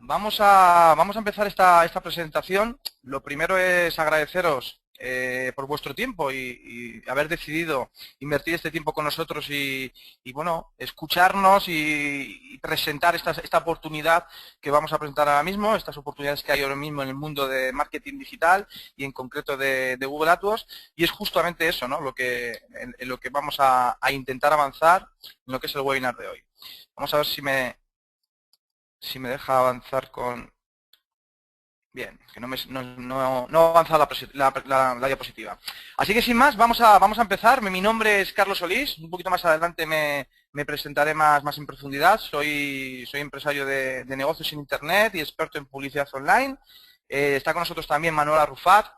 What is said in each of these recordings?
vamos a empezar esta presentación. Lo primero es agradeceros por vuestro tiempo y haber decidido invertir este tiempo con nosotros bueno, escucharnos y presentar esta oportunidad que vamos a presentar ahora mismo, estas oportunidades que hay ahora mismo en el mundo de marketing digital y en concreto de Google AdWords. Y es justamente eso, ¿no? En lo que vamos a intentar avanzar en lo que es el webinar de hoy. Vamos a ver si me deja avanzar con... Bien, que no ha avanzado la diapositiva. Así que sin más, vamos a empezar. Mi nombre es Carlos Solís. Un poquito más adelante me presentaré más en profundidad. Soy empresario de negocios en Internet y experto en publicidad online. Está con nosotros también Manuel Arrufat,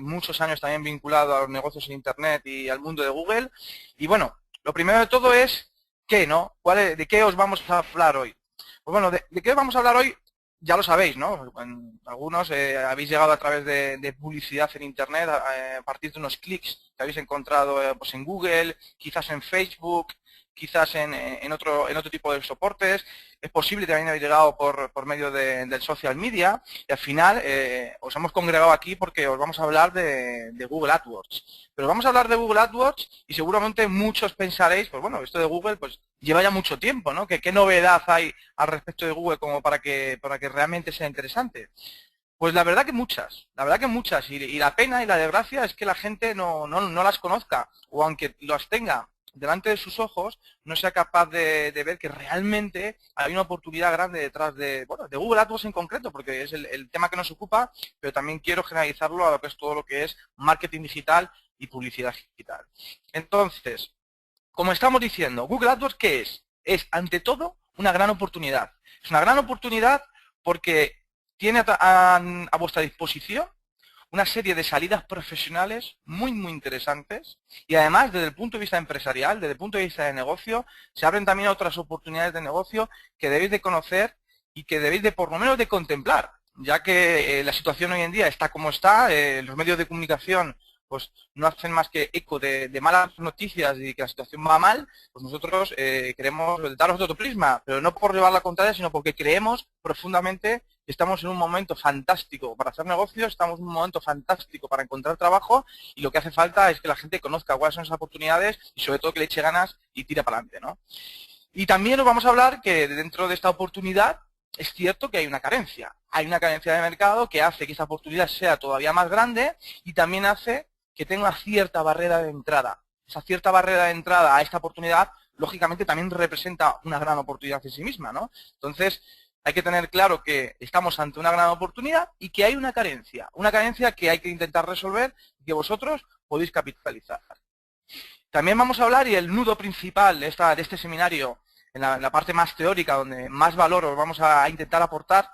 muchos años también vinculado a los negocios en Internet y al mundo de Google. Y bueno, lo primero de todo es, ¿qué, no? ¿De qué os vamos a hablar hoy? Pues bueno, ¿de qué vamos a hablar hoy? Ya lo sabéis, ¿no? Algunos habéis llegado a través de publicidad en Internet a partir de unos clics que habéis encontrado pues en Google, quizás en Facebook, quizás en otro tipo de soportes. Es posible también haber llegado por medio del social media y al final os hemos congregado aquí porque os vamos a hablar de Google AdWords. Pero vamos a hablar de Google AdWords y seguramente muchos pensaréis, pues bueno, esto de Google pues lleva ya mucho tiempo, ¿no? ¿Qué novedad hay al respecto de Google como para que realmente sea interesante? Pues la verdad que muchas, y la pena y la desgracia es que la gente no las conozca, o aunque las tenga delante de sus ojos, no sea capaz de ver que realmente hay una oportunidad grande detrás bueno, de Google AdWords en concreto, porque es el tema que nos ocupa, pero también quiero generalizarlo a lo que es todo lo que es marketing digital y publicidad digital. Entonces, como estamos diciendo, Google AdWords, ¿qué es? Es, ante todo, una gran oportunidad. Es una gran oportunidad porque tiene a vuestra disposición una serie de salidas profesionales muy interesantes y además, desde el punto de vista empresarial, desde el punto de vista de negocio, se abren también otras oportunidades de negocio que debéis de conocer y que debéis de, por lo menos, de contemplar, ya que la situación hoy en día está como está, los medios de comunicación pues no hacen más que eco de malas noticias y que la situación va mal, pues nosotros queremos daros otro prisma, pero no por llevar la contraria, sino porque creemos profundamente que estamos en un momento fantástico para hacer negocios, estamos en un momento fantástico para encontrar trabajo y lo que hace falta es que la gente conozca cuáles son esas oportunidades y sobre todo que le eche ganas y tire para adelante, ¿no? Y también os vamos a hablar que dentro de esta oportunidad es cierto que hay una carencia. Hay una carencia de mercado que hace que esta oportunidad sea todavía más grande y también hace que tenga una cierta barrera de entrada. Esa cierta barrera de entrada a esta oportunidad, lógicamente, también representa una gran oportunidad en sí misma, ¿no? Entonces, hay que tener claro que estamos ante una gran oportunidad y que hay una carencia que hay que intentar resolver y que vosotros podéis capitalizar. También vamos a hablar, y el nudo principal de este seminario, en la parte más teórica, donde más valor os vamos a intentar aportar,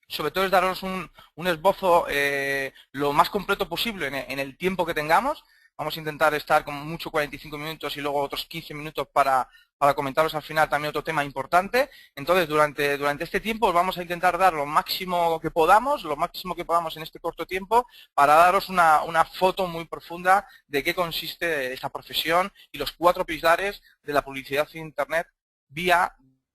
sobre todo es daros un esbozo lo más completo posible en el tiempo que tengamos. Vamos a intentar estar como mucho 45 minutos y luego otros 15 minutos para comentaros al final también otro tema importante. Entonces, durante este tiempo os vamos a intentar dar lo máximo que podamos en este corto tiempo para daros una foto muy profunda de qué consiste esta profesión y los 4 pilares de la publicidad en Internet vía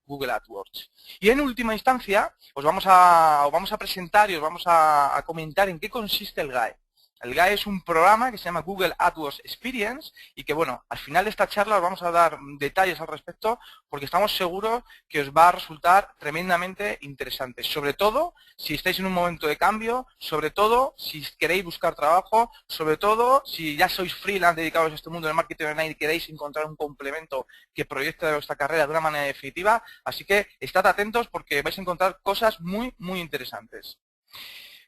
Google AdWords. Y en última instancia, os vamos a presentar y os vamos a comentar en qué consiste el GAE. El GAE es un programa que se llama Google AdWords Experience y que, bueno, al final de esta charla os vamos a dar detalles al respecto porque estamos seguros que os va a resultar tremendamente interesante. Sobre todo si estáis en un momento de cambio, sobre todo si queréis buscar trabajo, sobre todo si ya sois freelance dedicados a este mundo del marketing online y queréis encontrar un complemento que proyecte vuestra carrera de una manera definitiva. Así que estad atentos porque vais a encontrar cosas muy interesantes.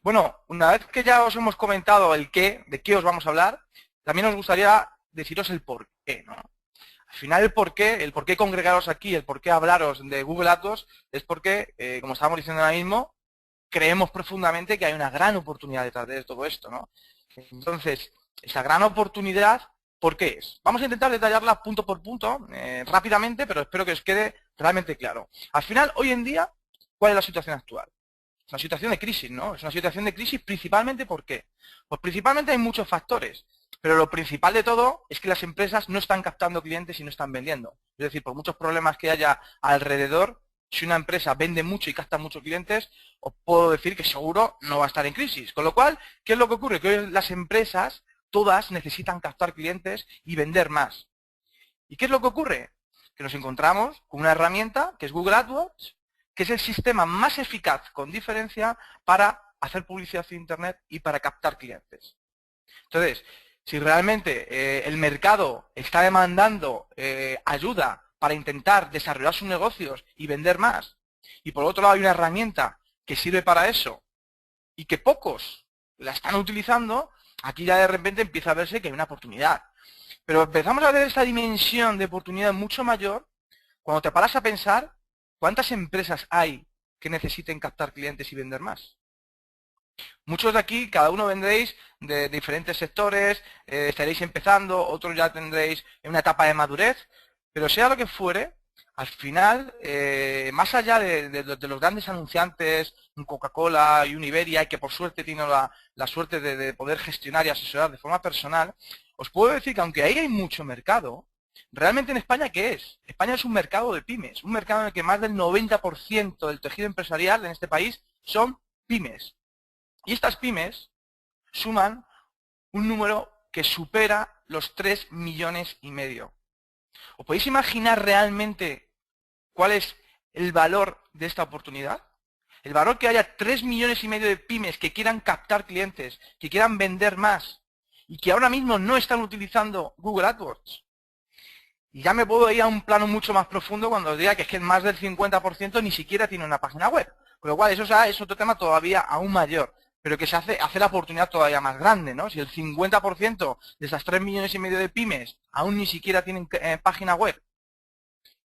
Bueno, una vez que ya os hemos comentado de qué os vamos a hablar, también nos gustaría deciros el por qué, ¿no? Al final el por qué congregaros aquí, el por qué hablaros de Google AdWords, es porque, como estábamos diciendo ahora mismo, creemos profundamente que hay una gran oportunidad detrás de todo esto, ¿no? Entonces, esa gran oportunidad, ¿por qué es? Vamos a intentar detallarla punto por punto, rápidamente, pero espero que os quede realmente claro. Al final, hoy en día, ¿cuál es la situación actual? Es una situación de crisis, ¿no? Es una situación de crisis principalmente ¿por qué? Pues principalmente hay muchos factores, pero lo principal de todo es que las empresas no están captando clientes y no están vendiendo. Es decir, por muchos problemas que haya alrededor, si una empresa vende mucho y capta muchos clientes, os puedo decir que seguro no va a estar en crisis. Con lo cual, ¿qué es lo que ocurre? Que hoy las empresas, todas necesitan captar clientes y vender más. ¿Y qué es lo que ocurre? Que nos encontramos con una herramienta que es Google AdWords, que es el sistema más eficaz con diferencia para hacer publicidad en Internet y para captar clientes. Entonces, si realmente el mercado está demandando ayuda para intentar desarrollar sus negocios y vender más, y por otro lado hay una herramienta que sirve para eso y que pocos la están utilizando, aquí ya de repente empieza a verse que hay una oportunidad. Pero empezamos a ver esta dimensión de oportunidad mucho mayor cuando te paras a pensar cuántas empresas hay que necesiten captar clientes y vender más. Muchos de aquí, cada uno vendréis de diferentes sectores, estaréis empezando, otros ya tendréis una etapa de madurez, pero sea lo que fuere, al final, más allá de los grandes anunciantes, un Coca-Cola y un Iberia, y que por suerte tienen la suerte de poder gestionar y asesorar de forma personal, os puedo decir que aunque ahí hay mucho mercado, realmente en España, ¿qué es? España es un mercado de pymes, un mercado en el que más del 90% del tejido empresarial en este país son pymes. Y estas pymes suman un número que supera los 3,5 millones. ¿Os podéis imaginar realmente cuál es el valor de esta oportunidad? El valor que haya 3,5 millones de pymes que quieran captar clientes, que quieran vender más y que ahora mismo no están utilizando Google AdWords. Y ya me puedo ir a un plano mucho más profundo cuando os diga que es que más del 50% ni siquiera tiene una página web. Con lo cual, eso ya es otro tema todavía aún mayor, pero que se hace la oportunidad todavía más grande, ¿no? Si el 50% de esas 3,5 millones de pymes aún ni siquiera tienen página web,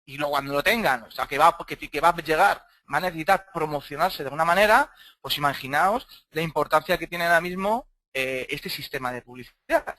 y luego cuando lo tengan, o sea, que va a llegar, va a necesitar promocionarse de alguna manera, pues imaginaos la importancia que tiene ahora mismo este sistema de publicidad.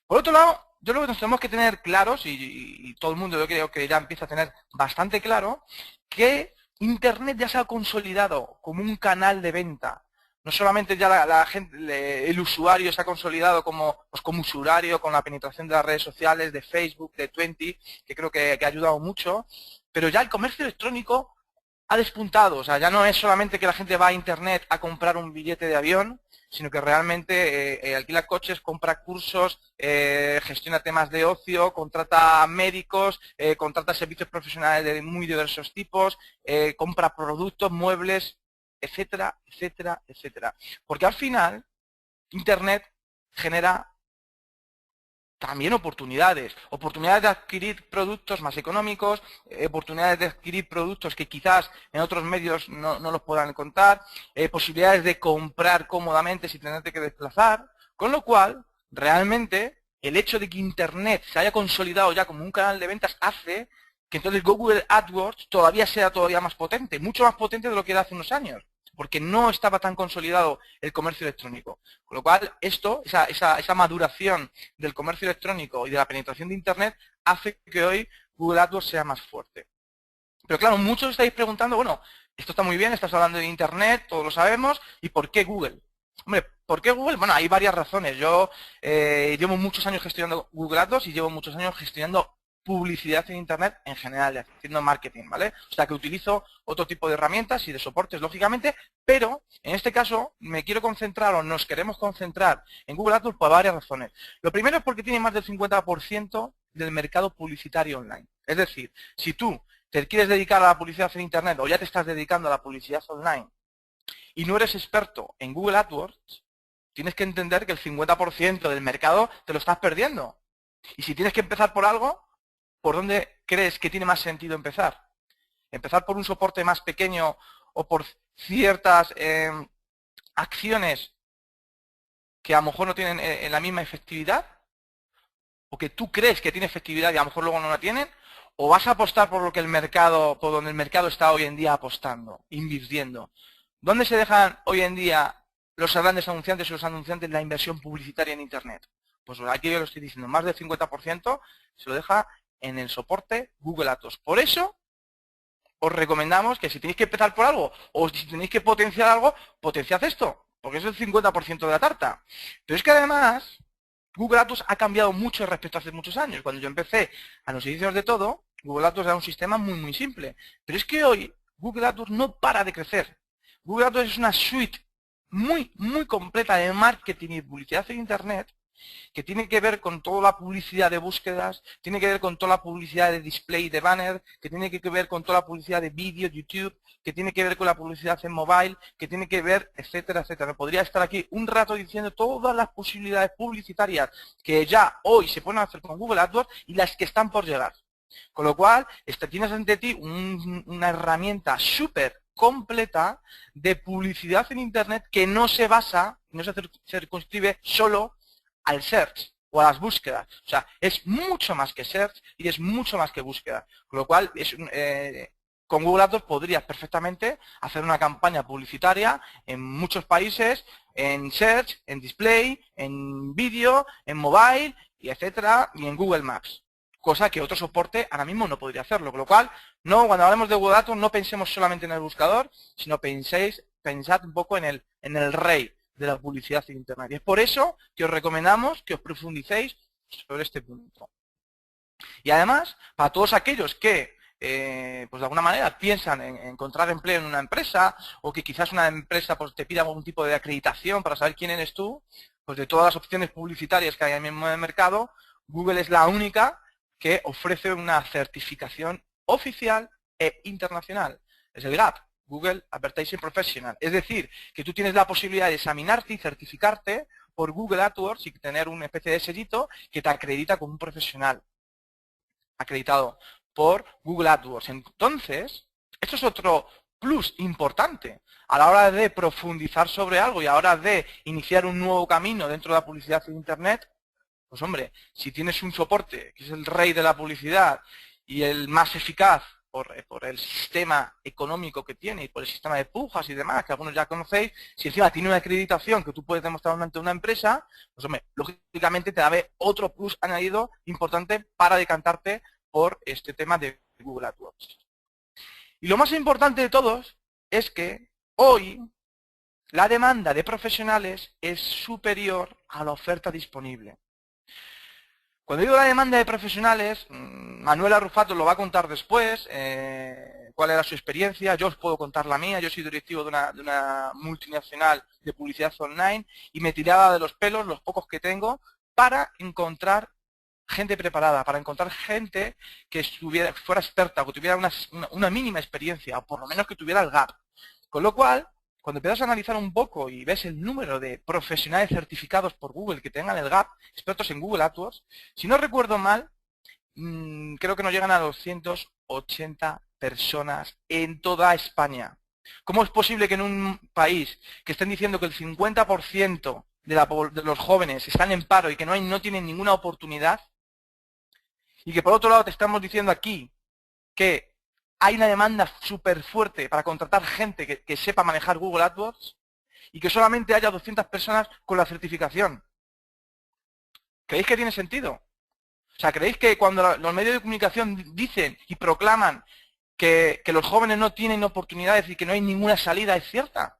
Por otro lado, yo creo que nos tenemos que tener claros, y todo el mundo yo creo que ya empieza a tener bastante claro, que Internet ya se ha consolidado como un canal de venta. No solamente ya la gente, el usuario se ha consolidado como usuario con la penetración de las redes sociales, de Facebook, de Twenty, que creo que ha ayudado mucho, pero ya el comercio electrónico ha despuntado. O sea, ya no es solamente que la gente va a Internet a comprar un billete de avión, sino que realmente alquila coches, compra cursos, gestiona temas de ocio, contrata médicos, contrata servicios profesionales de muy diversos tipos, compra productos, muebles, etcétera, etcétera, etcétera. Porque al final, Internet genera también oportunidades de adquirir productos más económicos, oportunidades de adquirir productos que quizás en otros medios no los puedan encontrar, posibilidades de comprar cómodamente sin tenerte que desplazar, con lo cual, realmente, el hecho de que Internet se haya consolidado ya como un canal de ventas hace que entonces Google AdWords sea todavía más potente, mucho más potente de lo que era hace unos años, porque no estaba tan consolidado el comercio electrónico. Con lo cual, esa maduración del comercio electrónico y de la penetración de Internet hace que hoy Google AdWords sea más fuerte. Pero claro, muchos estáis preguntando, bueno, esto está muy bien, estás hablando de Internet, todos lo sabemos, ¿y por qué Google? Hombre, ¿por qué Google? Bueno, hay varias razones. Yo llevo muchos años gestionando Google AdWords y llevo muchos años gestionando publicidad en Internet en general, haciendo marketing, ¿vale? O sea que utilizo otro tipo de herramientas y de soportes, lógicamente, pero en este caso me quiero concentrar o nos queremos concentrar en Google AdWords por varias razones. Lo primero es porque tiene más del 50% del mercado publicitario online. Es decir, si tú te quieres dedicar a la publicidad en Internet o ya te estás dedicando a la publicidad online y no eres experto en Google AdWords, tienes que entender que el 50% del mercado te lo estás perdiendo. Y si tienes que empezar por algo, ¿por dónde crees que tiene más sentido empezar? ¿Empezar por un soporte más pequeño o por ciertas acciones que a lo mejor no tienen la misma efectividad? ¿O que tú crees que tiene efectividad y a lo mejor luego no la tienen? ¿O vas a apostar por por donde el mercado está hoy en día apostando, invirtiendo? ¿Dónde se dejan hoy en día los grandes anunciantes o los anunciantes la inversión publicitaria en Internet? Pues aquí yo lo estoy diciendo, más del 50% se lo deja en el soporte Google AdWords. Por eso os recomendamos que si tenéis que empezar por algo o si tenéis que potenciar algo, potenciad esto, porque es el 50% de la tarta. Pero es que además Google AdWords ha cambiado mucho respecto a hace muchos años. Cuando yo empecé a los inicios de todo, Google AdWords era un sistema muy simple. Pero es que hoy Google AdWords no para de crecer. Google AdWords es una suite muy completa de marketing y publicidad en Internet que tiene que ver con toda la publicidad de búsquedas, tiene que ver con toda la publicidad de display, de banner, que tiene que ver con toda la publicidad de vídeo, YouTube, que tiene que ver con la publicidad en mobile, que tiene que ver, etcétera, etcétera. Me podría estar aquí un rato diciendo todas las posibilidades publicitarias que ya hoy se pueden hacer con Google AdWords y las que están por llegar. Con lo cual, tienes ante ti una herramienta súper completa de publicidad en Internet que no se basa, no se circunscribe solo al search o a las búsquedas. O sea, es mucho más que search y es mucho más que búsqueda. Con lo cual, con Google AdWords podrías perfectamente hacer una campaña publicitaria en muchos países, en search, en display, en vídeo, en mobile, y etcétera, y en Google Maps. Cosa que otro soporte ahora mismo no podría hacerlo. Con lo cual, cuando hablemos de Google AdWords no pensemos solamente en el buscador, sino pensad un poco en el rey de la publicidad en Internet. Y es por eso que os recomendamos que os profundicéis sobre este punto. Y además, para todos aquellos que, pues de alguna manera, piensan en encontrar empleo en una empresa, o que quizás una empresa pues, te pida algún tipo de acreditación para saber quién eres tú, pues de todas las opciones publicitarias que hay mismo en el mercado, Google es la única que ofrece una certificación oficial e internacional. Es el GAP. Google Advertising Professional. Es decir, que tú tienes la posibilidad de examinarte y certificarte por Google AdWords y tener una especie de sellito que te acredita como un profesional acreditado por Google AdWords. Entonces, esto es otro plus importante a la hora de profundizar sobre algo y a la hora de iniciar un nuevo camino dentro de la publicidad en Internet. Pues hombre, si tienes un soporte que es el rey de la publicidad y el más eficaz por el sistema económico que tiene y por el sistema de pujas y demás, que algunos ya conocéis, si encima tiene una acreditación que tú puedes demostrar ante una empresa, pues hombre, lógicamente te da otro plus añadido importante para decantarte por este tema de Google AdWords. Y lo más importante de todos es que hoy la demanda de profesionales es superior a la oferta disponible. Cuando digo la demanda de profesionales, Manuela Rufato lo va a contar después, cuál era su experiencia, yo os puedo contar la mía, yo soy directivo de una multinacional de publicidad online y me tiraba de los pelos, los pocos que tengo, para encontrar gente preparada, para encontrar gente que fuera experta, o que tuviera una mínima experiencia, o por lo menos que tuviera el GAP. Con lo cual, cuando empiezas a analizar un poco y ves el número de profesionales certificados por Google que tengan el GAP, expertos en Google AdWords, si no recuerdo mal, creo que no llegan a 280 personas en toda España. ¿Cómo es posible que en un país que estén diciendo que el 50% de los jóvenes están en paro y que no tienen ninguna oportunidad, y que por otro lado te estamos diciendo aquí que hay una demanda súper fuerte para contratar gente que sepa manejar Google AdWords y que solamente haya 200 personas con la certificación? ¿Creéis que tiene sentido? O sea, ¿creéis que cuando los medios de comunicación dicen y proclaman que los jóvenes no tienen oportunidades y que no hay ninguna salida, es cierta?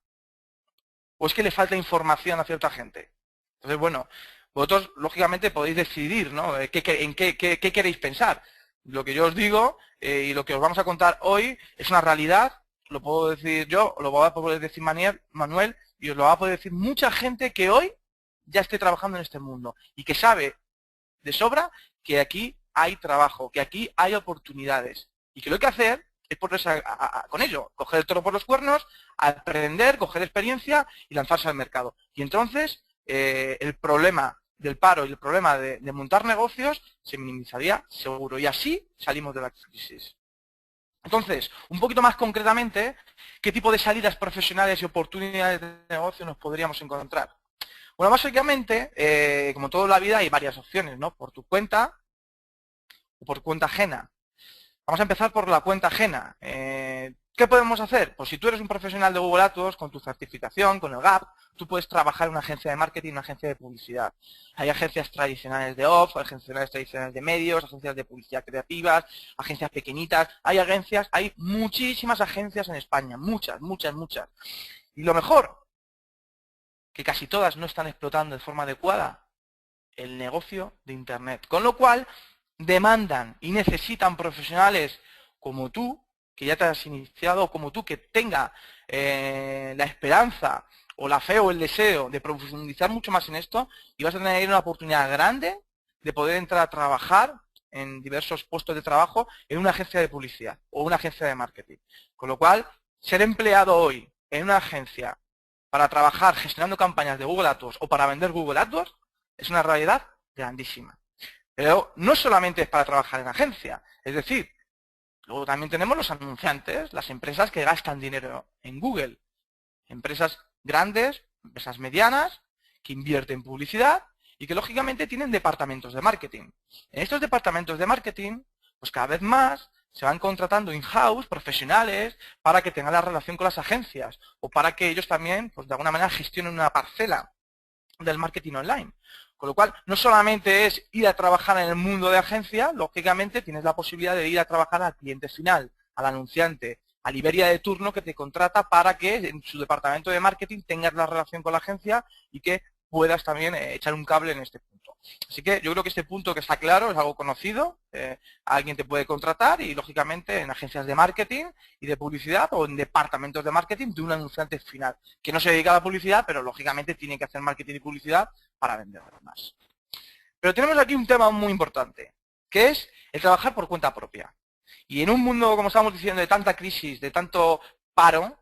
¿O es que le falta información a cierta gente? Entonces, bueno, vosotros lógicamente podéis decidir, ¿no? ¿En qué queréis pensar? Lo que yo os digo y lo que os vamos a contar hoy es una realidad, lo puedo decir yo, lo va a poder decir Manuel, y os lo va a poder decir mucha gente que hoy ya esté trabajando en este mundo y que sabe de sobra que aquí hay trabajo, que aquí hay oportunidades y que lo que hay que hacer es ponerse con ello, coger el toro por los cuernos, aprender, coger experiencia y lanzarse al mercado. Y entonces el problema del paro y el problema de montar negocios se minimizaría seguro y así salimos de la crisis. Entonces, un poquito más concretamente, ¿qué tipo de salidas profesionales y oportunidades de negocio nos podríamos encontrar? Bueno, básicamente, como toda la vida, hay varias opciones, ¿no? Por tu cuenta o por cuenta ajena. Vamos a empezar por la cuenta ajena. ¿Qué podemos hacer? Pues si tú eres un profesional de Google AdWords, con tu certificación, con el GAP, tú puedes trabajar en una agencia de marketing, una agencia de publicidad. Hay agencias tradicionales de off, agencias tradicionales de medios, agencias de publicidad creativas, agencias pequeñitas. Hay muchísimas agencias en España, muchas. Y lo mejor, que casi todas no están explotando de forma adecuada el negocio de Internet. Con lo cual, demandan y necesitan profesionales como tú, que ya te has iniciado, como tú, que tenga la esperanza o la fe o el deseo de profundizar mucho más en esto, y vas a tener una oportunidad grande de poder entrar a trabajar en diversos puestos de trabajo en una agencia de publicidad o una agencia de marketing. Con lo cual, ser empleado hoy en una agencia para trabajar gestionando campañas de Google AdWords o para vender Google AdWords es una realidad grandísima. Pero no solamente es para trabajar en agencia, es decir, luego también tenemos los anunciantes, las empresas que gastan dinero en Google, empresas grandes, empresas medianas, que invierten en publicidad y que lógicamente tienen departamentos de marketing. En estos departamentos de marketing, pues cada vez más se van contratando in-house profesionales para que tengan la relación con las agencias o para que ellos también, pues de alguna manera, gestionen una parcela del marketing online. Con lo cual, no solamente es ir a trabajar en el mundo de agencia, lógicamente tienes la posibilidad de ir a trabajar al cliente final, al anunciante, al Iberia de turno que te contrata para que en su departamento de marketing tengas la relación con la agencia y que puedas también echar un cable en este punto. Así que yo creo que este punto que está claro, es algo conocido, alguien te puede contratar y lógicamente en agencias de marketing y de publicidad o en departamentos de marketing de un anunciante final, que no se dedica a la publicidad, pero lógicamente tiene que hacer marketing y publicidad para vender más. Pero tenemos aquí un tema muy importante, que es el trabajar por cuenta propia. Y en un mundo, como estamos diciendo, de tanta crisis, de tanto paro,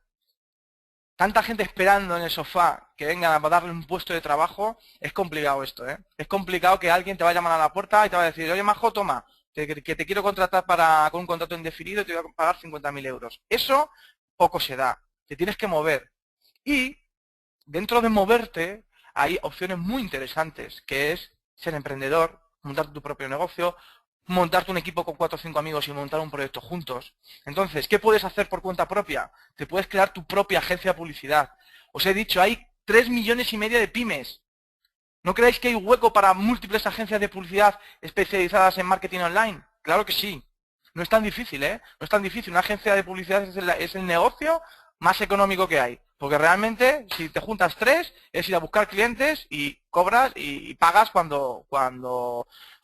tanta gente esperando en el sofá que vengan a darle un puesto de trabajo, es complicado esto, ¿eh? Es complicado que alguien te vaya a llamar a la puerta y te va a decir, oye, Majo, toma, que te quiero contratar con un contrato indefinido y te voy a pagar 50.000 euros. Eso poco se da, te tienes que mover. Y dentro de moverte hay opciones muy interesantes, que es ser emprendedor, montar tu propio negocio, montarte un equipo con 4 o 5 amigos y montar un proyecto juntos. Entonces, ¿qué puedes hacer por cuenta propia? Te puedes crear tu propia agencia de publicidad. Os he dicho, hay 3,5 millones de pymes. ¿No creéis que hay hueco para múltiples agencias de publicidad especializadas en marketing online? Claro que sí. No es tan difícil, ¿eh? No es tan difícil. Una agencia de publicidad es el negocio más económico que hay. Porque realmente, si te juntas 3, es ir a buscar clientes y cobras y pagas cuando...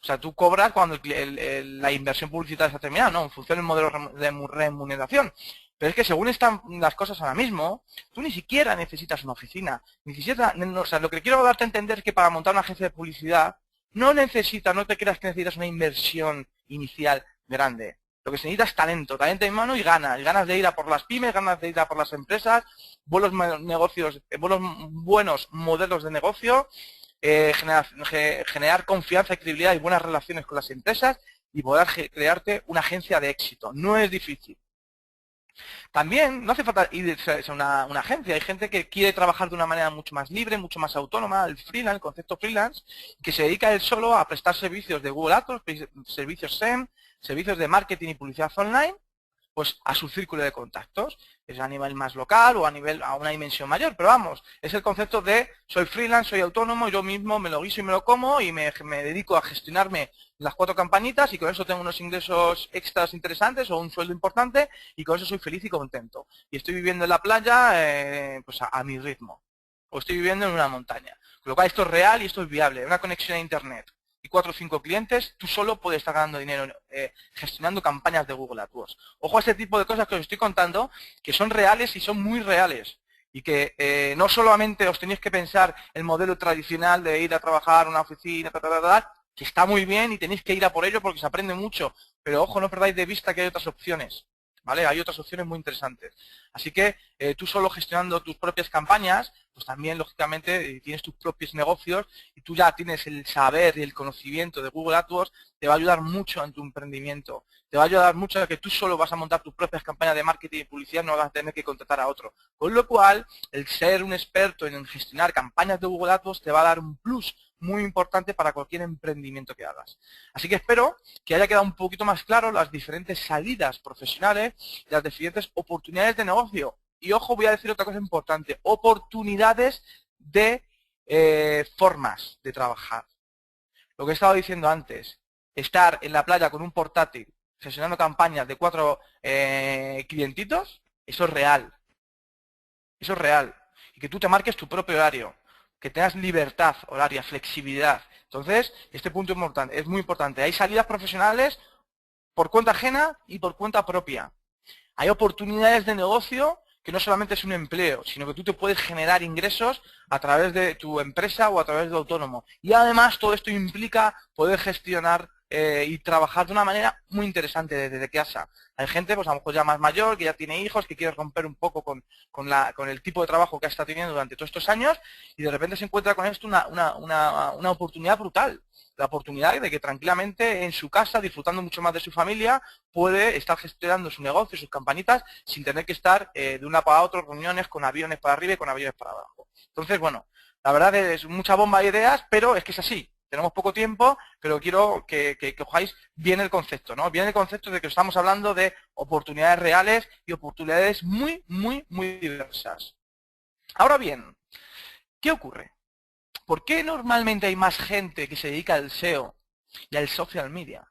O sea, tú cobras cuando la inversión publicitaria está terminada, ¿no? En función del modelo de remuneración. Pero es que según están las cosas ahora mismo, tú ni siquiera necesitas una oficina. O sea, lo que quiero darte a entender es que para montar una agencia de publicidad no te creas que necesitas una inversión inicial grande. Lo que se necesita es talento en mano y ganas de ir a por las pymes, ganas de ir a por las empresas, buenos modelos de negocio, generar confianza y credibilidad y buenas relaciones con las empresas y poder crearte una agencia de éxito. No es difícil. También no hace falta ir a una agencia, hay gente que quiere trabajar de una manera mucho más libre, mucho más autónoma, el freelance, el concepto freelance, que se dedica él solo a prestar servicios de Google AdWords, servicios SEM, servicios de marketing y publicidad online, pues a su círculo de contactos, es a nivel más local o a una dimensión mayor, pero vamos, es el concepto de soy freelance, soy autónomo, yo mismo me lo guiso y me lo como y me dedico a gestionarme las 4 campanitas y con eso tengo unos ingresos extras interesantes o un sueldo importante y con eso soy feliz y contento. Y estoy viviendo en la playa pues a mi ritmo, o estoy viviendo en una montaña. Con lo cual esto es real y esto es viable, una conexión a internet y 4 o 5 clientes, tú solo puedes estar ganando dinero gestionando campañas de Google AdWords. Ojo a este tipo de cosas que os estoy contando, que son reales y son muy reales. Y que no solamente os tenéis que pensar el modelo tradicional de ir a trabajar a una oficina, que está muy bien y tenéis que ir a por ello porque se aprende mucho. Pero ojo, no perdáis de vista que hay otras opciones. ¿Vale? Hay otras opciones muy interesantes. Así que tú solo gestionando tus propias campañas, pues también, lógicamente, tienes tus propios negocios y tú ya tienes el saber y el conocimiento de Google AdWords, te va a ayudar mucho en tu emprendimiento. Te va a ayudar mucho a que tú solo vas a montar tus propias campañas de marketing y publicidad, no vas a tener que contratar a otro. Con lo cual, el ser un experto en gestionar campañas de Google AdWords te va a dar un plus muy importante para cualquier emprendimiento que hagas. Así que espero que haya quedado un poquito más claro las diferentes salidas profesionales y las diferentes oportunidades de negocio. Y ojo, voy a decir otra cosa importante, oportunidades de formas de trabajar. Lo que he estado diciendo antes, estar en la playa con un portátil gestionando campañas de 4 clientitos, eso es real. Eso es real. Y que tú te marques tu propio horario, que tengas libertad horaria, flexibilidad, Entonces, este punto es muy importante. Hay salidas profesionales por cuenta ajena y por cuenta propia. Hay oportunidades de negocio que no solamente es un empleo, sino que tú te puedes generar ingresos a través de tu empresa o a través de autónomo. Y además todo esto implica poder gestionar y trabajar de una manera muy interesante desde casa. Hay gente, pues a lo mejor ya más mayor, que ya tiene hijos, que quiere romper un poco con el tipo de trabajo que ha estado teniendo durante todos estos años y de repente se encuentra con esto una oportunidad brutal. La oportunidad de que tranquilamente en su casa, disfrutando mucho más de su familia, puede estar gestionando su negocio, sus campanitas, sin tener que estar de una para otra, reuniones con aviones para arriba y con aviones para abajo. Entonces, bueno, la verdad es mucha bomba de ideas, pero es que es así. Tenemos poco tiempo, pero quiero que cojáis bien el concepto, ¿no? Bien el concepto de que estamos hablando de oportunidades reales y oportunidades muy, muy, muy diversas. Ahora bien, ¿qué ocurre? ¿Por qué normalmente hay más gente que se dedica al SEO y al social media?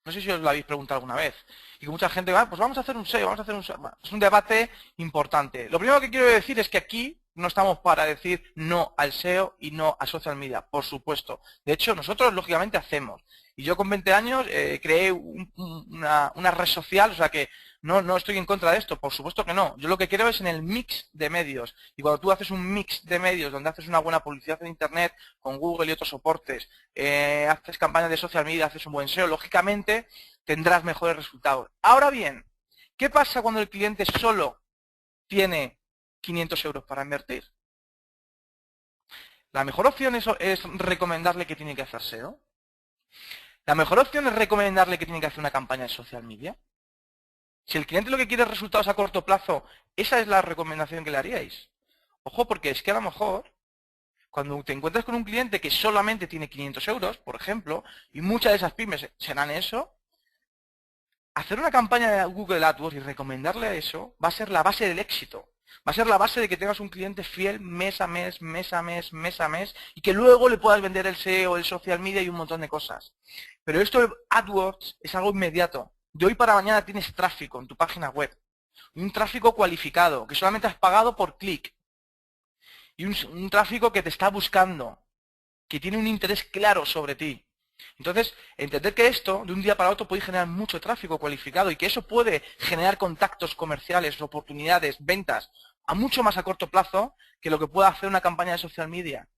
No sé si os lo habéis preguntado alguna vez. Y que mucha gente va, pues vamos a hacer un SEO, vamos a hacer un SEO. Bueno, es un debate importante. Lo primero que quiero decir es que aquí no estamos para decir no al SEO y no a social media, por supuesto. De hecho, nosotros lógicamente hacemos. Y yo con 20 años creé una red social, o sea que no estoy en contra de esto, por supuesto que no. Yo lo que creo es en el mix de medios. Y cuando tú haces un mix de medios donde haces una buena publicidad en Internet con Google y otros soportes, haces campañas de social media, haces un buen SEO, lógicamente tendrás mejores resultados. Ahora bien, ¿qué pasa cuando el cliente solo tiene 500 euros para invertir? La mejor opción es recomendarle que tiene que hacer SEO. La mejor opción es recomendarle que tiene que hacer una campaña de social media. Si el cliente lo que quiere es resultados a corto plazo, esa es la recomendación que le haríais. Ojo, porque es que a lo mejor, cuando te encuentras con un cliente que solamente tiene 500 euros, por ejemplo, y muchas de esas pymes serán eso, hacer una campaña de Google AdWords y recomendarle eso va a ser la base del éxito. Va a ser la base de que tengas un cliente fiel mes a mes, mes a mes, mes a mes, y que luego le puedas vender el SEO, el social media y un montón de cosas. Pero esto de AdWords es algo inmediato. De hoy para mañana tienes tráfico en tu página web. Un tráfico cualificado, que solamente has pagado por clic. Y un tráfico que te está buscando, que tiene un interés claro sobre ti. Entonces, entender que esto, de un día para otro, puede generar mucho tráfico cualificado y que eso puede generar contactos comerciales, oportunidades, ventas, a mucho más a corto plazo que lo que pueda hacer una campaña de social media.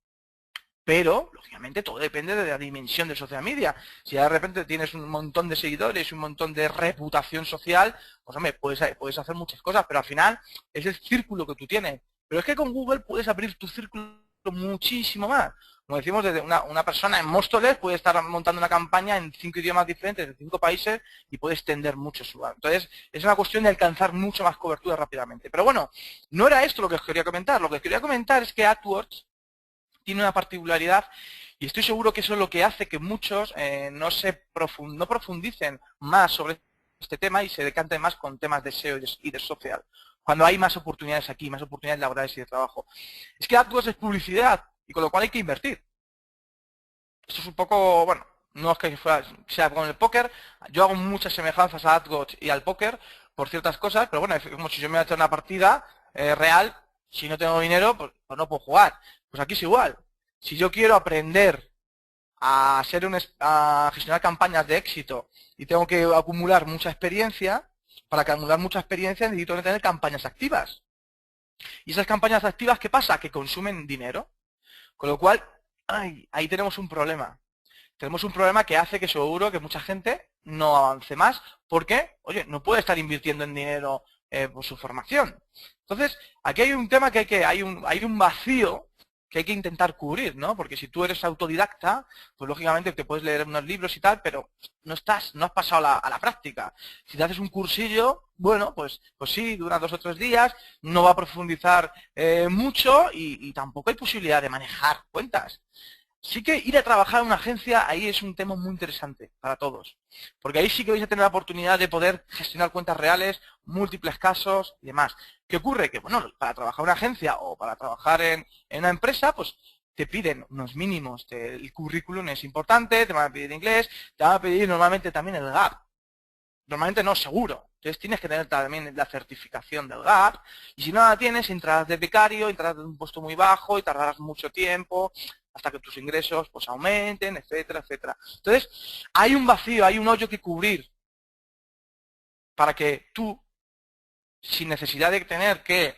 Pero, lógicamente, todo depende de la dimensión de social media. Si de repente tienes un montón de seguidores y un montón de reputación social, pues hombre, puedes hacer muchas cosas, pero al final es el círculo que tú tienes. Pero es que con Google puedes abrir tu círculo muchísimo más. Como decimos, desde una persona en Móstoles puede estar montando una campaña en 5 idiomas diferentes, en 5 países, y puede extender mucho su bar. Entonces, es una cuestión de alcanzar mucho más cobertura rápidamente. Pero bueno, no era esto lo que os quería comentar. Lo que os quería comentar es que AdWords tiene una particularidad y estoy seguro que eso es lo que hace que muchos no profundicen más sobre este tema y se decanten más con temas de SEO y de social, cuando hay más oportunidades aquí, más oportunidades laborales y de trabajo. Es que AdWords es publicidad y con lo cual hay que invertir. Esto es un poco, bueno, no es que sea con el póker, yo hago muchas semejanzas a AdWords y al póker por ciertas cosas, pero bueno, es como si yo me voy a echar una partida real, si no tengo dinero, pues no puedo jugar. Pues aquí es igual. Si yo quiero aprender a gestionar campañas de éxito y tengo que acumular mucha experiencia, para acumular mucha experiencia necesito tener campañas activas. Y esas campañas activas, ¿qué pasa? Que consumen dinero. Con lo cual, ahí tenemos un problema. Tenemos un problema que hace que seguro que mucha gente no avance más porque, oye, no puede estar invirtiendo en dinero por su formación. Entonces, aquí hay un tema que hay un vacío que hay que intentar cubrir, ¿no? Porque si tú eres autodidacta, pues lógicamente te puedes leer unos libros y tal, pero no has pasado a la práctica. Si te haces un cursillo, bueno, pues sí, dura 2 o 3 días, no va a profundizar mucho y tampoco hay posibilidad de manejar cuentas. Sí que ir a trabajar en una agencia, ahí es un tema muy interesante para todos. Porque ahí sí que vais a tener la oportunidad de poder gestionar cuentas reales, múltiples casos y demás. ¿Qué ocurre? Que, bueno, para trabajar en una agencia o para trabajar en una empresa, pues te piden unos mínimos. El currículum es importante, te van a pedir inglés, te van a pedir normalmente también el GAP. Normalmente no, seguro. Entonces tienes que tener también la certificación del GAP. Y si no la tienes, entrarás de becario, entrarás de un puesto muy bajo y tardarás mucho tiempo. hasta que tus ingresos pues aumenten, etcétera, etcétera. Entonces, hay un vacío, hay un hoyo que cubrir para que tú, sin necesidad de tener que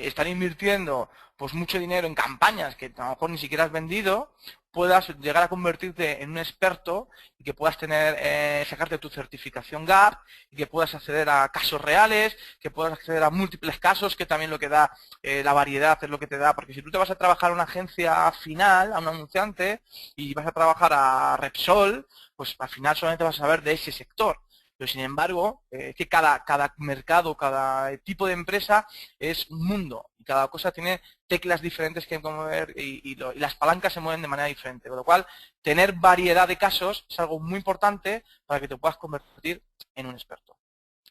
estar invirtiendo pues mucho dinero en campañas que a lo mejor ni siquiera has vendido, puedas llegar a convertirte en un experto y que puedas tener, sacarte tu certificación GAP y que puedas acceder a casos reales, que puedas acceder a múltiples casos, que también lo que da la variedad es lo que te da, porque si tú te vas a trabajar a una agencia final, a un anunciante, y vas a trabajar a Repsol, pues al final solamente vas a saber de ese sector. Pero sin embargo, es que cada mercado, cada tipo de empresa es un mundo y cada cosa tiene teclas diferentes que mover y las palancas se mueven de manera diferente. Con lo cual, tener variedad de casos es algo muy importante para que te puedas convertir en un experto.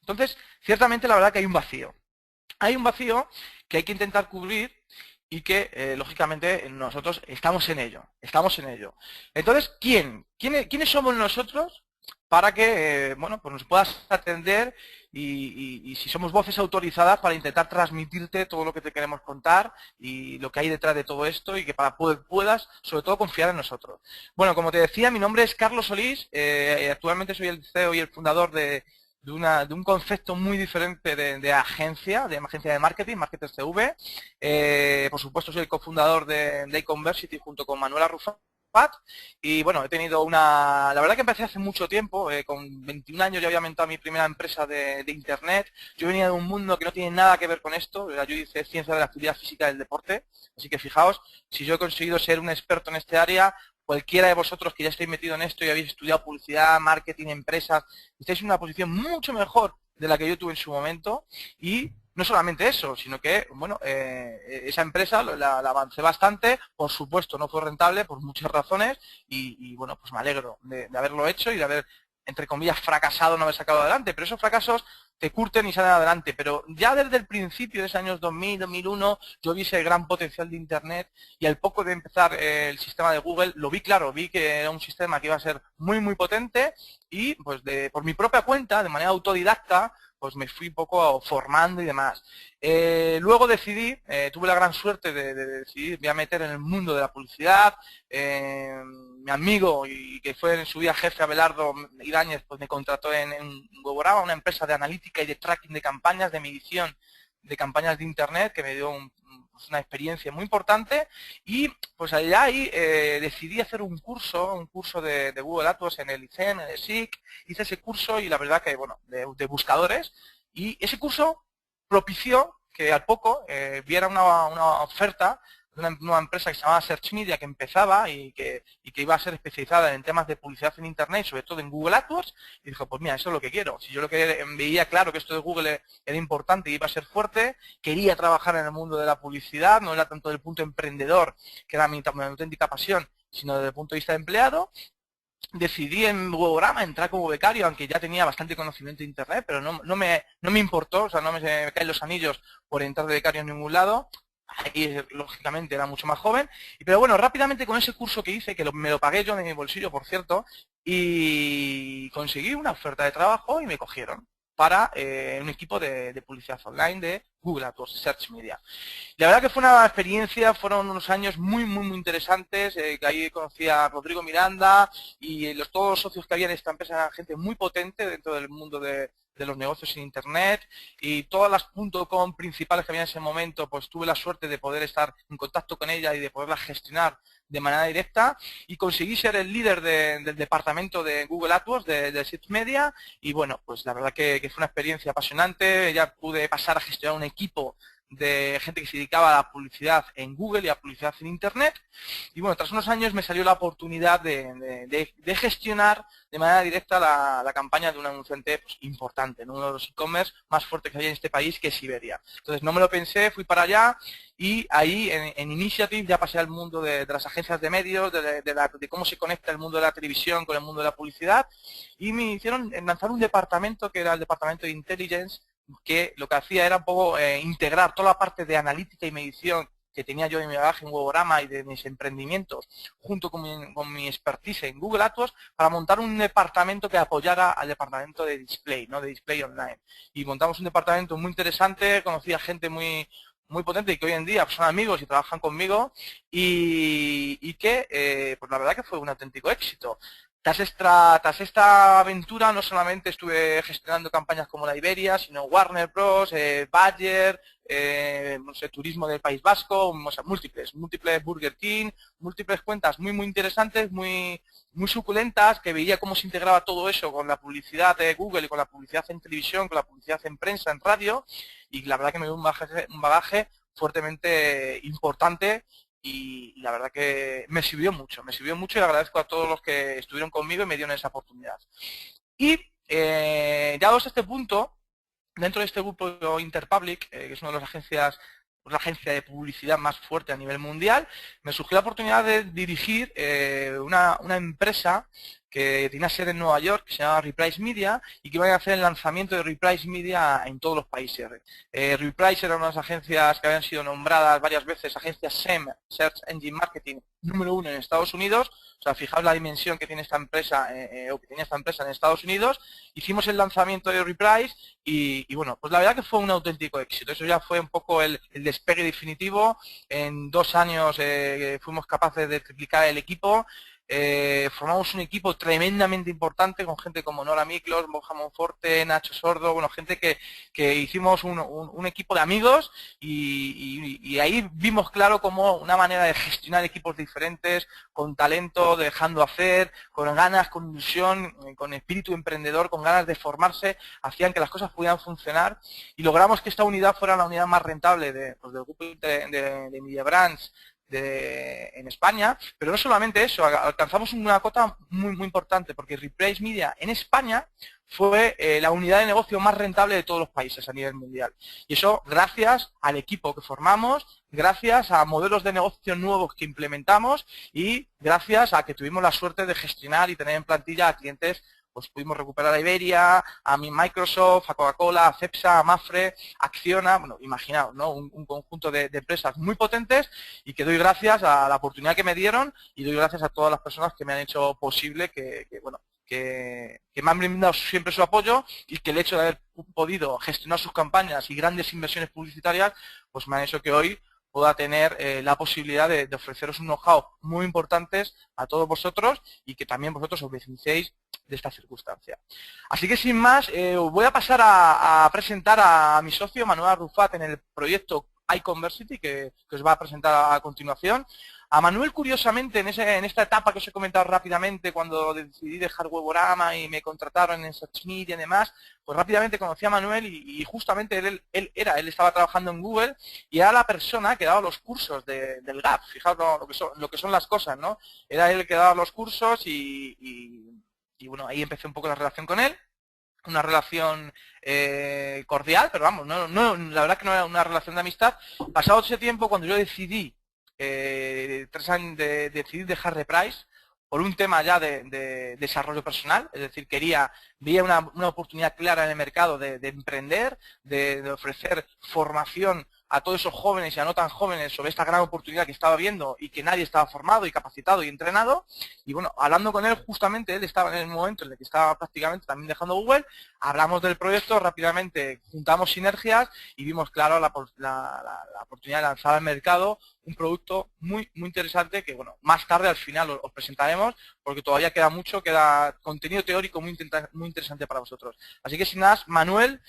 Entonces, ciertamente la verdad que hay un vacío. Hay un vacío que hay que intentar cubrir y que, lógicamente, nosotros estamos en ello. Estamos en ello. Entonces, ¿quiénes somos nosotros para que bueno, pues nos puedas atender y si somos voces autorizadas para intentar transmitirte todo lo que te queremos contar y lo que hay detrás de todo esto y que para puedas, sobre todo, confiar en nosotros? Bueno, como te decía, mi nombre es Carlos Solís, actualmente soy el CEO y el fundador de un concepto muy diferente de agencia de marketing, Marketers TV. Por supuesto, soy el cofundador de iConversity junto con Manuela Rufat. Y bueno, he tenido la verdad que empecé hace mucho tiempo, con 21 años ya había montado mi primera empresa de internet. Yo venía de un mundo que no tiene nada que ver con esto, yo hice ciencia de la actividad física y del deporte, así que fijaos, si yo he conseguido ser un experto en este área, cualquiera de vosotros que ya estéis metido en esto y habéis estudiado publicidad, marketing, empresas, estáis en una posición mucho mejor de la que yo tuve en su momento. Y no solamente eso, sino que, bueno, esa empresa la avancé bastante, por supuesto no fue rentable por muchas razones y bueno, pues me alegro de haberlo hecho y de haber, entre comillas, fracasado, no haber sacado adelante, pero esos fracasos te curten y salen adelante. Pero ya desde el principio de los años 2000, 2001, yo vi ese gran potencial de Internet y al poco de empezar el sistema de Google, lo vi claro, vi que era un sistema que iba a ser muy, muy potente y pues por mi propia cuenta, de manera autodidacta, pues me fui un poco formando y demás. Luego decidí, tuve la gran suerte de decidir, voy a meter en el mundo de la publicidad. Mi amigo, y que fue en su día jefe, Abelardo Ibáñez, pues me contrató en Webograma, una empresa de analítica y de tracking de campañas, de medición de campañas de Internet, que me dio pues una experiencia muy importante. Y pues allá ahí decidí hacer un curso de Google AdWords en el ICEM, en el SIC. Hice ese curso y la verdad que, bueno, de buscadores. Y ese curso propició que al poco viera una oferta de una nueva empresa que se llamaba Search Media, que empezaba y que iba a ser especializada en temas de publicidad en Internet, sobre todo en Google AdWords, y dijo, pues mira, eso es lo que quiero. Si yo lo que veía claro que esto de Google era importante y iba a ser fuerte, quería trabajar en el mundo de la publicidad, no era tanto del punto emprendedor, que era mi auténtica pasión, sino desde el punto de vista de empleado. Decidí en Webograma entrar como becario, aunque ya tenía bastante conocimiento de Internet, pero no me importó, o sea, no me caen los anillos por entrar de becario en ningún lado. Ahí, lógicamente, era mucho más joven. Pero bueno, rápidamente con ese curso que hice, que me lo pagué yo de mi bolsillo, por cierto, y conseguí una oferta de trabajo y me cogieron para un equipo de publicidad online de Google AdWords, Search Media. La verdad que fue una experiencia, fueron unos años muy, muy, muy interesantes, que ahí conocí a Rodrigo Miranda y todos los socios que había en esta empresa eran gente muy potente dentro del mundo de los negocios en Internet, y todas las .com principales que había en ese momento, pues tuve la suerte de poder estar en contacto con ellas y de poderlas gestionar de manera directa, y conseguí ser el líder del departamento de Google AdWords, de Search Media, y bueno, pues la verdad que fue una experiencia apasionante. Ya pude pasar a gestionar un equipo de gente que se dedicaba a la publicidad en Google y a publicidad en Internet. Y bueno, tras unos años me salió la oportunidad de gestionar de manera directa la campaña de un anunciante pues, importante, en uno de los e-commerce más fuertes que había en este país, que es Iberia. Entonces no me lo pensé, fui para allá y ahí en Initiative ya pasé al mundo de las agencias de medios, de cómo se conecta el mundo de la televisión con el mundo de la publicidad, y me hicieron lanzar un departamento que era el departamento de Intelligence, que lo que hacía era un poco integrar toda la parte de analítica y medición que tenía yo de mi bagaje en Webograma y de mis emprendimientos, junto con mi expertise en Google AdWords, para montar un departamento que apoyara al departamento de display, ¿no? De display online. Y montamos un departamento muy interesante, conocí a gente muy muy potente y que hoy en día son amigos y trabajan conmigo y que pues la verdad que fue un auténtico éxito. Tras esta aventura no solamente estuve gestionando campañas como la Iberia, sino Warner Bros, Bayer, no sé, Turismo del País Vasco, o sea, múltiples Burger King, múltiples cuentas muy interesantes, muy suculentas, que veía cómo se integraba todo eso con la publicidad de Google y con la publicidad en televisión, con la publicidad en prensa, en radio, y la verdad que me dio un bagaje fuertemente importante y la verdad que me sirvió mucho y agradezco a todos los que estuvieron conmigo y me dieron esa oportunidad. Y llegados a este punto, dentro de este grupo Interpublic, que es una de las agencias, pues la agencia de publicidad más fuerte a nivel mundial, me surgió la oportunidad de dirigir una empresa que tenía sede en Nueva York, que se llama Reprise Media, y que iba a hacer el lanzamiento de Reprise Media en todos los países. Reprise era una de las agencias que habían sido nombradas varias veces, agencias SEM, Search Engine Marketing, número 1 en Estados Unidos. O sea, fijaos la dimensión que tiene esta empresa, o que tenía esta empresa en Estados Unidos. Hicimos el lanzamiento de Reprise y bueno, pues la verdad que fue un auténtico éxito. Eso ya fue un poco el despegue definitivo. En 2 años fuimos capaces de triplicar el equipo. Formamos un equipo tremendamente importante con gente como Nora Miklos, Borja Monforte, Nacho Sordo, bueno, gente que hicimos un equipo de amigos y ahí vimos claro como una manera de gestionar equipos diferentes, con talento, dejando hacer, con ganas, con ilusión, con espíritu emprendedor, con ganas de formarse, hacían que las cosas pudieran funcionar y logramos que esta unidad fuera la unidad más rentable pues del grupo de Media Brands en España, pero no solamente eso, alcanzamos una cota muy importante, porque Reprise Media en España fue la unidad de negocio más rentable de todos los países a nivel mundial. Y eso gracias al equipo que formamos, gracias a modelos de negocio nuevos que implementamos y gracias a que tuvimos la suerte de gestionar y tener en plantilla a clientes. Pues pudimos recuperar a Iberia, a Microsoft, a Coca-Cola, a Cepsa, a Mafre, a Acciona, bueno, imaginaos, ¿no? Un conjunto de empresas muy potentes y que doy gracias a la oportunidad que me dieron y doy gracias a todas las personas que me han hecho posible que me han brindado siempre su apoyo y que el hecho de haber podido gestionar sus campañas y grandes inversiones publicitarias, pues me han hecho que hoy pueda tener la posibilidad de ofreceros un know-how muy importantes a todos vosotros y que también vosotros os beneficiéis de esta circunstancia. Así que sin más, voy a pasar a presentar a mi socio Manuel Arrufat en el proyecto iConversity que os va a presentar a continuación. A Manuel, curiosamente, en esta etapa que os he comentado rápidamente, cuando decidí dejar Weborama y me contrataron en Search Media y demás, pues rápidamente conocí a Manuel y justamente él estaba trabajando en Google y era la persona que daba los cursos del GAP. Fijaos lo que son las cosas, ¿no? Era él el que daba los cursos y bueno, ahí empecé un poco la relación con él. Una relación cordial, pero vamos, la verdad que no era una relación de amistad. Pasado ese tiempo, cuando yo decidí 3 años decidí dejar Reprise por un tema ya de desarrollo personal, es decir, veía una oportunidad clara en el mercado de emprender, de ofrecer formación a todos esos jóvenes y a no tan jóvenes sobre esta gran oportunidad que estaba viendo y que nadie estaba formado y capacitado y entrenado. Y bueno, hablando con él, justamente él estaba en el momento en el que estaba prácticamente también dejando Google, hablamos del proyecto, rápidamente juntamos sinergias y vimos claro la oportunidad de lanzar al mercado un producto muy interesante que, bueno, más tarde al final os presentaremos porque todavía queda mucho, queda contenido teórico muy interesante para vosotros. Así que sin más, Manuel,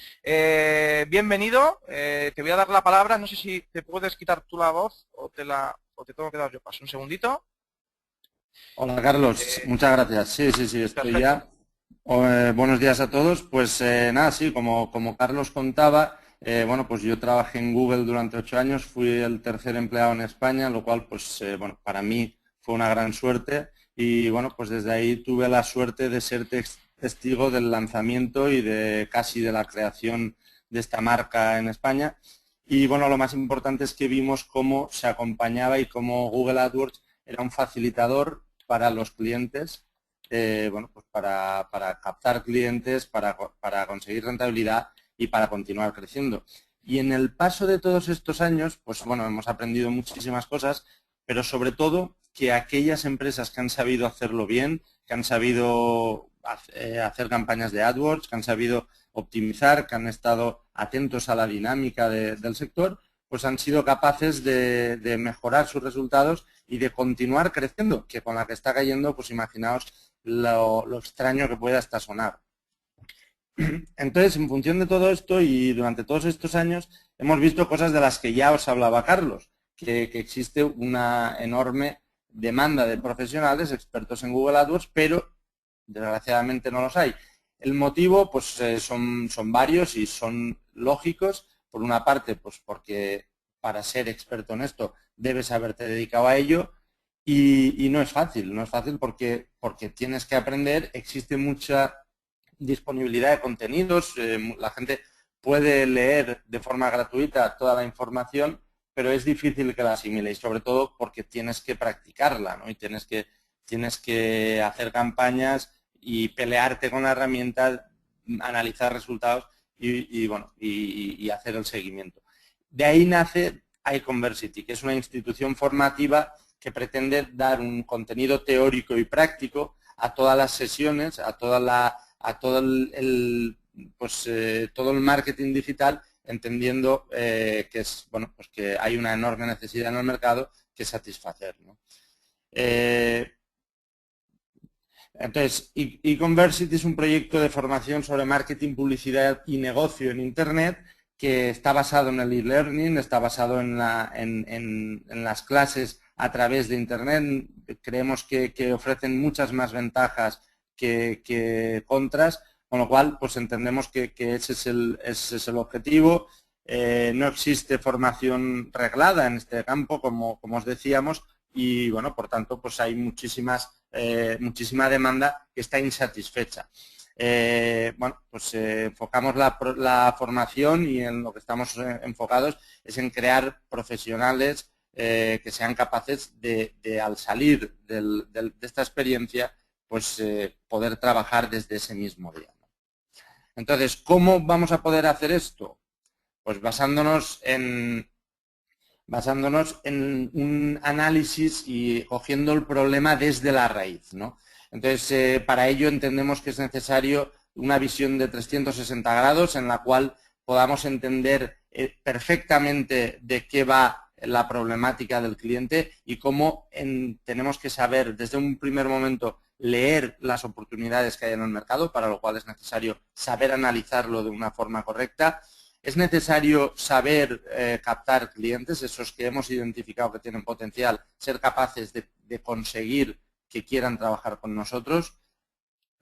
bienvenido, te voy a dar la palabra, no sé si te puedes quitar tú la voz o te tengo que dar yo paso. Un segundito. Hola Carlos, muchas gracias. Sí, estoy ya. Buenos días a todos. Pues nada, sí, como Carlos contaba, bueno, pues yo trabajé en Google durante 8 años, fui el tercer empleado en España, lo cual, pues bueno, para mí fue una gran suerte y bueno, pues desde ahí tuve la suerte de ser testigo del lanzamiento y casi de la creación de esta marca en España. Y bueno, lo más importante es que vimos cómo se acompañaba y cómo Google AdWords era un facilitador para los clientes, bueno, pues para captar clientes, para conseguir rentabilidad y para continuar creciendo. Y en el paso de todos estos años, pues bueno, hemos aprendido muchísimas cosas, pero sobre todo que aquellas empresas que han sabido hacerlo bien, que han sabido hacer campañas de AdWords, que han sabido optimizar, que han estado atentos a la dinámica del sector, pues han sido capaces de mejorar sus resultados y de continuar creciendo, que con la que está cayendo, pues imaginaos lo extraño que puede hasta sonar. Entonces, en función de todo esto y durante todos estos años, hemos visto cosas de las que ya os hablaba Carlos, que existe una enorme demanda de profesionales expertos en Google AdWords, pero desgraciadamente no los hay. El motivo, pues son varios y son lógicos. Por una parte, pues porque para ser experto en esto debes haberte dedicado a ello y no es fácil, porque tienes que aprender, existe mucha disponibilidad de contenidos, la gente puede leer de forma gratuita toda la información, pero es difícil que la asimile y sobre todo porque tienes que practicarla, ¿no? Y tienes que hacer campañas y pelearte con la herramienta, analizar resultados y hacer el seguimiento. De ahí nace iConversity, que es una institución formativa que pretende dar un contenido teórico y práctico a todas las sesiones, a todo el marketing digital, entendiendo que hay una enorme necesidad en el mercado que satisfacer, ¿no? Entonces, eConversity es un proyecto de formación sobre marketing, publicidad y negocio en Internet que está basado en el e-learning, está basado en las clases a través de Internet. Creemos que ofrecen muchas más ventajas que contras, con lo cual pues entendemos que ese es el objetivo. No existe formación reglada en este campo, como os decíamos, y bueno, por tanto, pues hay muchísima demanda que está insatisfecha. Enfocamos la formación y en lo que estamos enfocados es en crear profesionales que sean capaces de al salir de esta experiencia, pues poder trabajar desde ese mismo día. Entonces, ¿cómo vamos a poder hacer esto? Pues basándonos en un análisis y cogiendo el problema desde la raíz, ¿no? Entonces, para ello entendemos que es necesario una visión de 360 grados en la cual podamos entender perfectamente de qué va la problemática del cliente y cómo tenemos que saber desde un primer momento leer las oportunidades que hay en el mercado, para lo cual es necesario saber analizarlo de una forma correcta. Es necesario saber captar clientes, esos que hemos identificado que tienen potencial, ser capaces de conseguir que quieran trabajar con nosotros.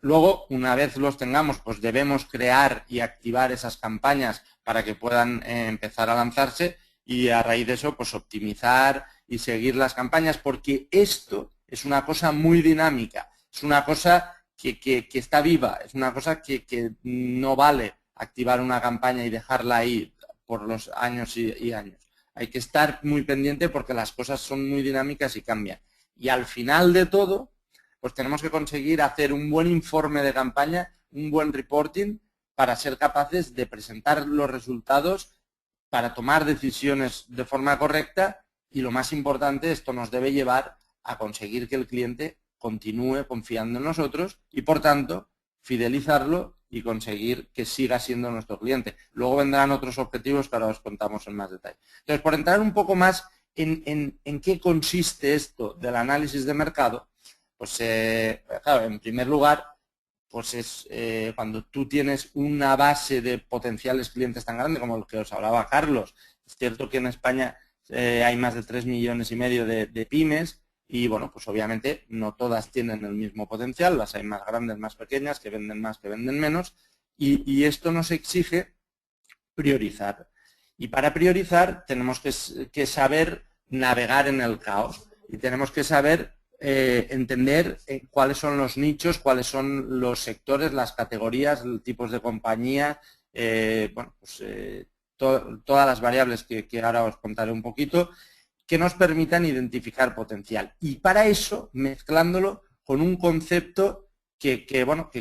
Luego, una vez los tengamos, pues debemos crear y activar esas campañas para que puedan empezar a lanzarse y a raíz de eso, pues optimizar y seguir las campañas, porque esto es una cosa muy dinámica, es una cosa que está viva, es una cosa que no vale activar una campaña y dejarla ahí por los años y años. Hay que estar muy pendiente porque las cosas son muy dinámicas y cambian. Y al final de todo, pues tenemos que conseguir hacer un buen informe de campaña, un buen reporting, para ser capaces de presentar los resultados, para tomar decisiones de forma correcta y, lo más importante, esto nos debe llevar a conseguir que el cliente continúe confiando en nosotros y, por tanto, fidelizarlo y conseguir que siga siendo nuestro cliente. Luego vendrán otros objetivos que ahora os contamos en más detalle. Entonces, por entrar un poco más en qué consiste esto del análisis de mercado, pues claro, en primer lugar, pues es cuando tú tienes una base de potenciales clientes tan grande como el que os hablaba Carlos. Es cierto que en España hay más de 3,5 millones de pymes y, bueno, pues obviamente no todas tienen el mismo potencial, las hay más grandes, más pequeñas, que venden más, que venden menos, y esto nos exige priorizar. Y para priorizar tenemos que saber navegar en el caos y tenemos que saber entender cuáles son los nichos, cuáles son los sectores, las categorías, los tipos de compañías, todas las variables que ahora os contaré un poquito, que nos permitan identificar potencial. Y para eso, mezclándolo con un concepto que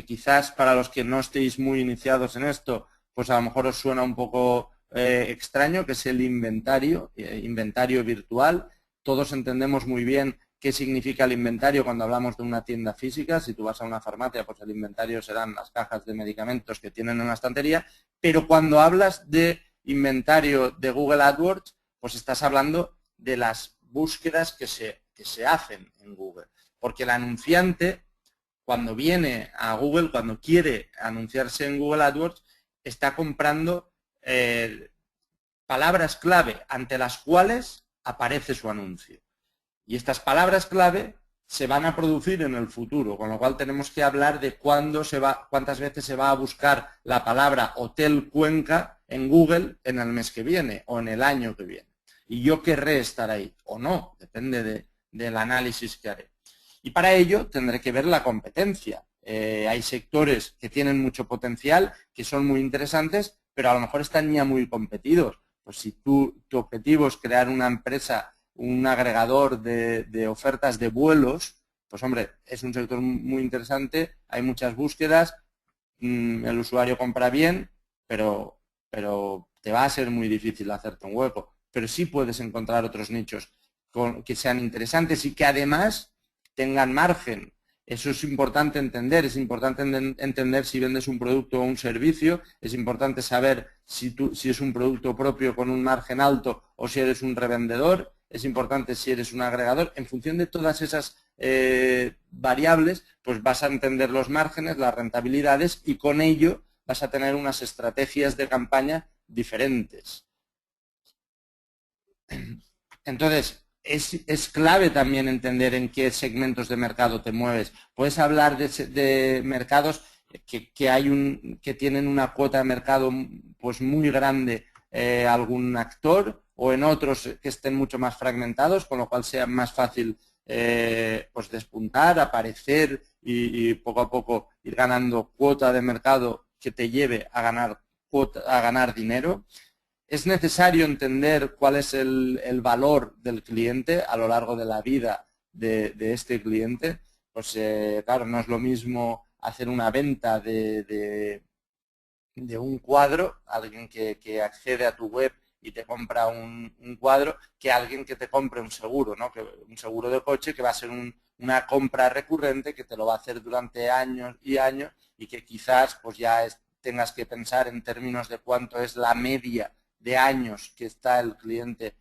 quizás para los que no estéis muy iniciados en esto, pues a lo mejor os suena un poco extraño, que es el inventario virtual. Todos entendemos muy bien qué significa el inventario cuando hablamos de una tienda física. Si tú vas a una farmacia, pues el inventario serán las cajas de medicamentos que tienen en la estantería, pero cuando hablas de inventario de Google AdWords, pues estás hablando de las búsquedas que se hacen en Google. Porque el anunciante, cuando viene a Google, cuando quiere anunciarse en Google AdWords, está comprando palabras clave ante las cuales aparece su anuncio. Y estas palabras clave se van a producir en el futuro, con lo cual tenemos que hablar de cuántas veces se va a buscar la palabra Hotel Cuenca en Google en el mes que viene o en el año que viene. Y yo querré estar ahí, o no, depende del análisis que haré. Y para ello tendré que ver la competencia. Hay sectores que tienen mucho potencial, que son muy interesantes, pero a lo mejor están ya muy competidos. Pues si tu objetivo es crear una empresa, un agregador de ofertas de vuelos, pues hombre, es un sector muy interesante, hay muchas búsquedas, el usuario compra bien, pero te va a ser muy difícil hacerte un hueco. Pero sí puedes encontrar otros nichos que sean interesantes y que además tengan margen. Eso es importante entender, es importante entender si vendes un producto o un servicio, es importante saber si es un producto propio con un margen alto o si eres un revendedor, es importante si eres un agregador. En función de todas esas variables, pues vas a entender los márgenes, las rentabilidades y con ello vas a tener unas estrategias de campaña diferentes. Entonces, es clave también entender en qué segmentos de mercado te mueves. Puedes hablar de mercados que tienen una cuota de mercado pues muy grande algún actor, o en otros que estén mucho más fragmentados, con lo cual sea más fácil pues despuntar, aparecer y poco a poco ir ganando cuota de mercado que te lleve a ganar dinero. Es necesario entender cuál es el valor del cliente a lo largo de la vida de este cliente. Pues claro, no es lo mismo hacer una venta de un cuadro, alguien que accede a tu web y te compra un cuadro, que alguien que te compre un seguro, ¿no? Un seguro de coche, que va a ser una compra recurrente, que te lo va a hacer durante años y años, y que quizás pues ya tengas que pensar en términos de cuánto es la media de años que está el cliente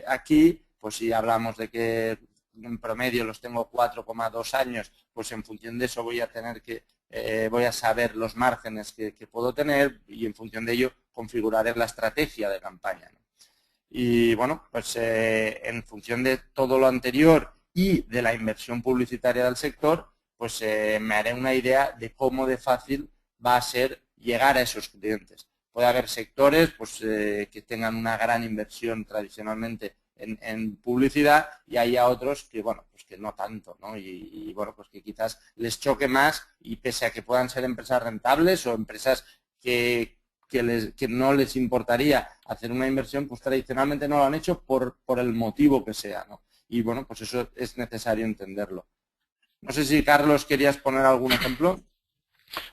aquí. Pues si hablamos de que en promedio los tengo 4,2 años, pues en función de eso voy a saber los márgenes que puedo tener, y en función de ello configuraré la estrategia de campaña, ¿no? Y bueno, pues en función de todo lo anterior y de la inversión publicitaria del sector, pues me haré una idea de cómo de fácil va a ser llegar a esos clientes. Puede haber sectores pues, que tengan una gran inversión tradicionalmente en publicidad, y hay otros que, bueno, pues que no tanto, ¿no? Y bueno, pues que quizás les choque más, y pese a que puedan ser empresas rentables o empresas que no les importaría hacer una inversión, pues tradicionalmente no lo han hecho por el motivo que sea, ¿no? Y bueno, pues eso es necesario entenderlo. No sé si, Carlos, querías poner algún ejemplo.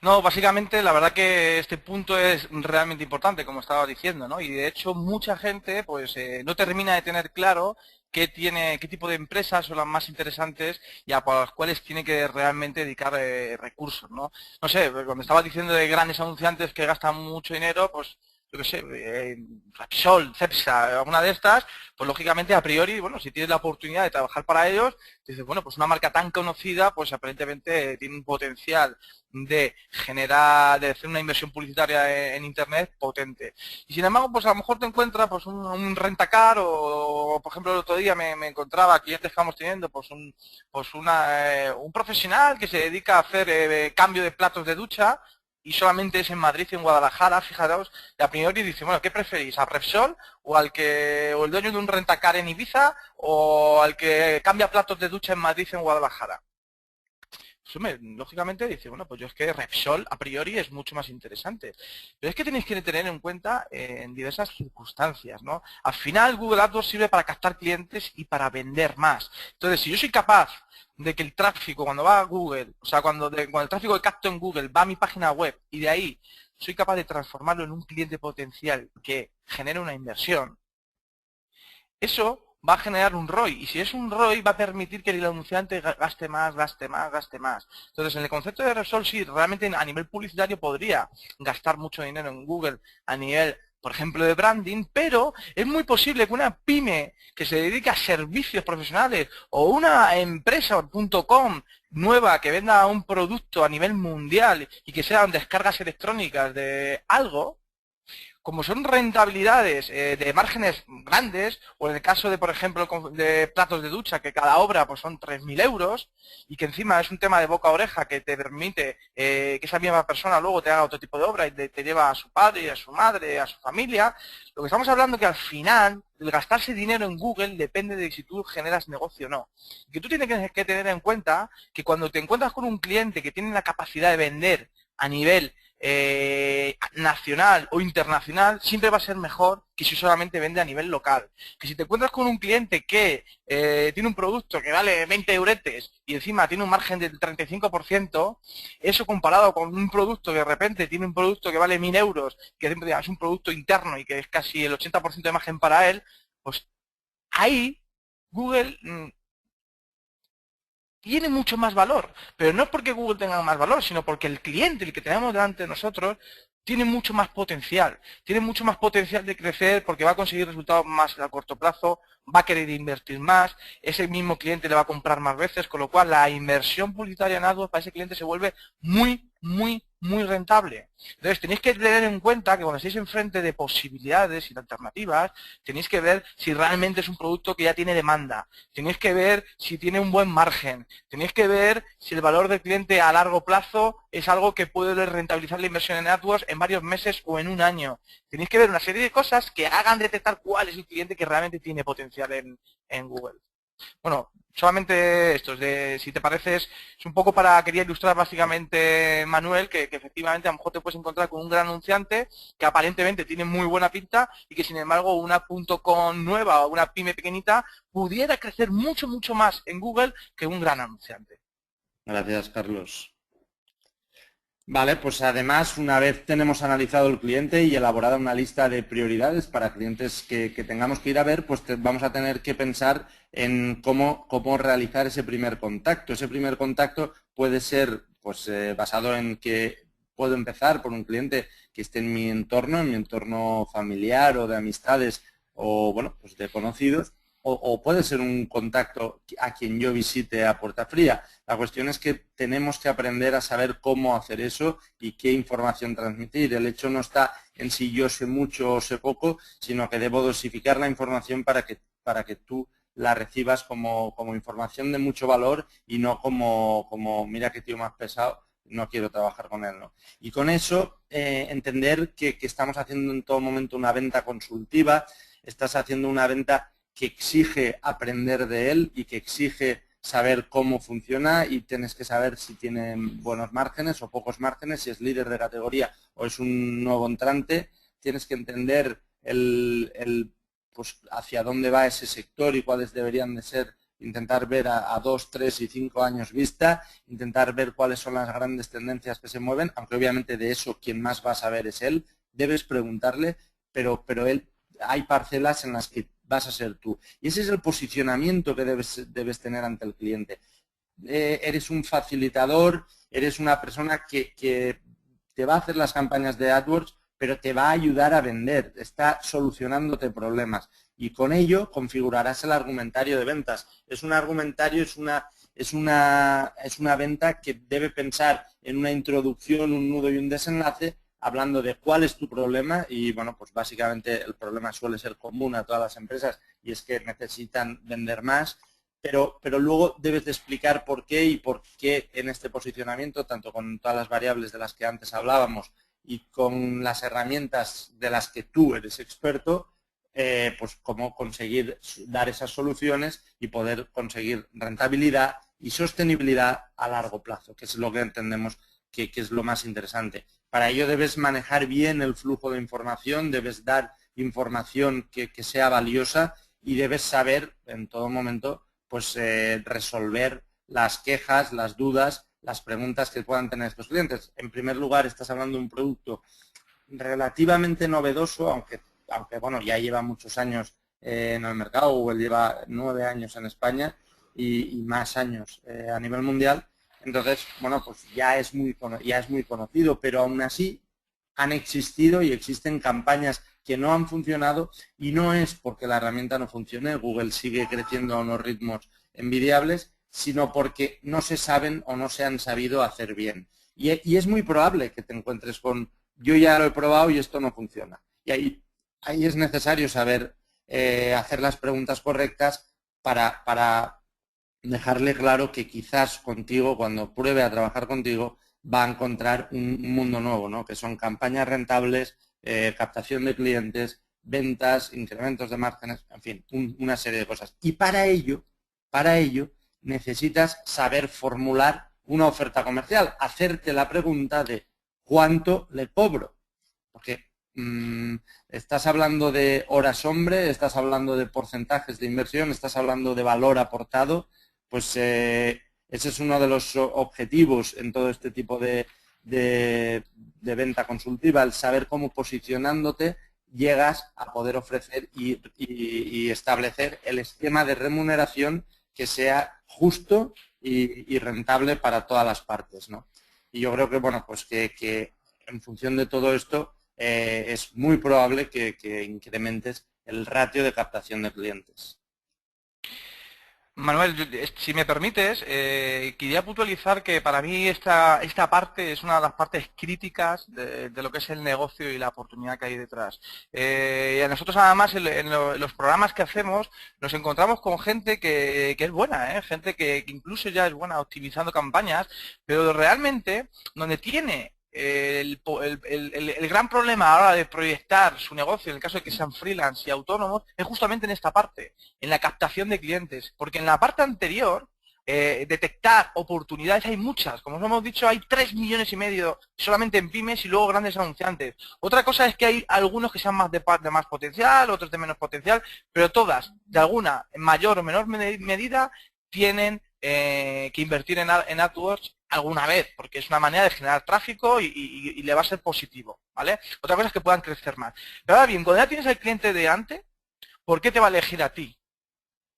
No, básicamente la verdad que este punto es realmente importante, como estaba diciendo, ¿no? Y de hecho mucha gente pues no termina de tener claro qué tipo de empresas son las más interesantes y a las cuales tiene que realmente dedicar recursos, ¿no? No sé, cuando estaba diciendo de grandes anunciantes que gastan mucho dinero, pues yo qué sé, Repsol, Cepsa, alguna de estas, pues lógicamente a priori, bueno, si tienes la oportunidad de trabajar para ellos, dices, bueno, pues una marca tan conocida, pues aparentemente tiene un potencial de hacer una inversión publicitaria en Internet potente. Y sin embargo, pues a lo mejor te encuentras pues un rentacar, o por ejemplo el otro día me encontraba clientes que estamos teniendo, pues un profesional que se dedica a hacer cambio de platos de ducha, y solamente es en Madrid y en Guadalajara, fijaros, y a priori dice, bueno, ¿qué preferís? ¿A Repsol o o el dueño de un rentacar en Ibiza, o al que cambia platos de ducha en Madrid y en Guadalajara? Lógicamente dice, bueno, pues yo es que Repsol a priori es mucho más interesante. Pero es que tenéis que tener en cuenta en diversas circunstancias, ¿no? Al final Google AdWords sirve para captar clientes y para vender más. Entonces, si yo soy capaz de que el tráfico cuando va a Google, o sea, cuando el tráfico que capto en Google va a mi página web, y de ahí soy capaz de transformarlo en un cliente potencial que genere una inversión, eso va a generar un ROI, y si es un ROI va a permitir que el anunciante gaste más, gaste más, gaste más. Entonces, en el concepto de Repsol, sí, realmente a nivel publicitario podría gastar mucho dinero en Google a nivel por ejemplo, de branding, pero es muy posible que una pyme que se dedique a servicios profesionales o una empresa .com nueva que venda un producto a nivel mundial y que sean descargas electrónicas de algo, como son rentabilidades de márgenes grandes, o en el caso de, por ejemplo, de platos de ducha, que cada obra pues son 3.000 euros, y que encima es un tema de boca a oreja que te permite que esa misma persona luego te haga otro tipo de obra y te lleva a su padre, a su madre, a su familia, lo que estamos hablando es que al final el gastarse dinero en Google depende de si tú generas negocio o no. Y que tú tienes que tener en cuenta que cuando te encuentras con un cliente que tiene la capacidad de vender a nivel nacional o internacional, siempre va a ser mejor que si solamente vende a nivel local. Que si te encuentras con un cliente que tiene un producto que vale 20 euretes y encima tiene un margen del 35%, eso comparado con un producto que de repente tiene un producto que vale 1.000 euros, que es un producto interno y que es casi el 80% de margen para él, pues ahí Google tiene mucho más valor, pero no es porque Google tenga más valor, sino porque el cliente, el que tenemos delante de nosotros, tiene mucho más potencial de crecer porque va a conseguir resultados más a corto plazo, va a querer invertir más, ese mismo cliente le va a comprar más veces, con lo cual la inversión publicitaria en AdWords para ese cliente se vuelve muy rentable. Entonces tenéis que tener en cuenta que cuando estéis enfrente de posibilidades y de alternativas, tenéis que ver si realmente es un producto que ya tiene demanda, tenéis que ver si tiene un buen margen, tenéis que ver si el valor del cliente a largo plazo es algo que puede rentabilizar la inversión en AdWords en varios meses o en un año. Tenéis que ver una serie de cosas que hagan detectar cuál es el cliente que realmente tiene potencial en Google. Bueno, solamente esto, si te parece, es un poco quería ilustrar básicamente, Manuel, que efectivamente a lo mejor te puedes encontrar con un gran anunciante que aparentemente tiene muy buena pinta y que sin embargo una .com nueva o una pyme pequeñita pudiera crecer mucho más en Google que un gran anunciante. Gracias, Carlos. Vale, pues además, una vez tenemos analizado el cliente y elaborada una lista de prioridades para clientes que tengamos que ir a ver, pues vamos a tener que pensar en cómo realizar ese primer contacto. Ese primer contacto puede ser pues basado en que puedo empezar por un cliente que esté en mi entorno familiar o de amistades o bueno, pues de conocidos. O puede ser un contacto a quien yo visite a puerta fría. La cuestión es que tenemos que aprender a saber cómo hacer eso y qué información transmitir. El hecho no está en si yo sé mucho o sé poco, sino que debo dosificar la información para que tú la recibas como información de mucho valor y no como mira qué tío más pesado, no quiero trabajar con él, ¿no? Y con eso entender que estamos haciendo en todo momento una venta consultiva, estás haciendo una venta que exige aprender de él y que exige saber cómo funciona y tienes que saber si tiene buenos márgenes o pocos márgenes, si es líder de categoría o es un nuevo entrante. Tienes que entender pues hacia dónde va ese sector y cuáles deberían de ser, intentar ver a 2, 3 y 5 años vista, intentar ver cuáles son las grandes tendencias que se mueven, aunque obviamente de eso quien más va a saber es él. Debes preguntarle, pero él, hay parcelas en las que vas a ser tú. Y ese es el posicionamiento que debes tener ante el cliente. Eres un facilitador, eres una persona que te va a hacer las campañas de AdWords, pero te va a ayudar a vender, está solucionándote problemas. Y con ello configurarás el argumentario de ventas. Es un argumentario, es una venta que debe pensar en una introducción, un nudo y un desenlace, hablando de cuál es tu problema y, bueno, pues básicamente el problema suele ser común a todas las empresas y es que necesitan vender más, pero luego debes de explicar por qué y por qué en este posicionamiento, tanto con todas las variables de las que antes hablábamos y con las herramientas de las que tú eres experto, pues cómo conseguir dar esas soluciones y poder conseguir rentabilidad y sostenibilidad a largo plazo, que es lo que entendemos que es lo más interesante. Para ello debes manejar bien el flujo de información, debes dar información que sea valiosa y debes saber en todo momento pues resolver las quejas, las dudas, las preguntas que puedan tener estos clientes. En primer lugar, estás hablando de un producto relativamente novedoso, aunque bueno, ya lleva muchos años en el mercado. Google lleva 9 años en España y más años a nivel mundial. Entonces, bueno, pues ya es muy conocido, pero aún así han existido y existen campañas que no han funcionado, y no es porque la herramienta no funcione, Google sigue creciendo a unos ritmos envidiables, sino porque no se saben o no se han sabido hacer bien. Y es muy probable que te encuentres con, yo ya lo he probado y esto no funciona. Y ahí es necesario saber hacer las preguntas correctas para dejarle claro que quizás contigo, cuando pruebe a trabajar contigo, va a encontrar un mundo nuevo, ¿no? Que son campañas rentables, captación de clientes, ventas, incrementos de márgenes, en fin, una serie de cosas. Y para ello, necesitas saber formular una oferta comercial, hacerte la pregunta de ¿cuánto le cobro? Porque estás hablando de horas hombre, estás hablando de porcentajes de inversión, estás hablando de valor aportado, pues ese es uno de los objetivos en todo este tipo de venta consultiva, el saber cómo posicionándote llegas a poder ofrecer y establecer el esquema de remuneración que sea justo y rentable para todas las partes, ¿no? Y yo creo que, bueno, pues que en función de todo esto es muy probable que incrementes el ratio de captación de clientes. Manuel, si me permites, quería puntualizar que para mí esta parte es una de las partes críticas de lo que es el negocio y la oportunidad que hay detrás. Y a nosotros además en los programas que hacemos nos encontramos con gente que es buena, gente que incluso ya es buena optimizando campañas, pero realmente donde tiene el gran problema a la hora de proyectar su negocio, en el caso de que sean freelance y autónomos, es justamente en esta parte, en la captación de clientes, porque en la parte anterior, detectar oportunidades hay muchas, como os hemos dicho, hay 3,5 millones solamente en pymes y luego grandes anunciantes. Otra cosa es que hay algunos que sean más de más potencial, otros de menos potencial, pero todas, de alguna, en mayor o menor medida, tienen que invertir en AdWords alguna vez, porque es una manera de generar tráfico y le va a ser positivo, ¿vale? Otra cosa es que puedan crecer más. Pero ahora bien, cuando ya tienes al cliente delante, ¿por qué te va a elegir a ti?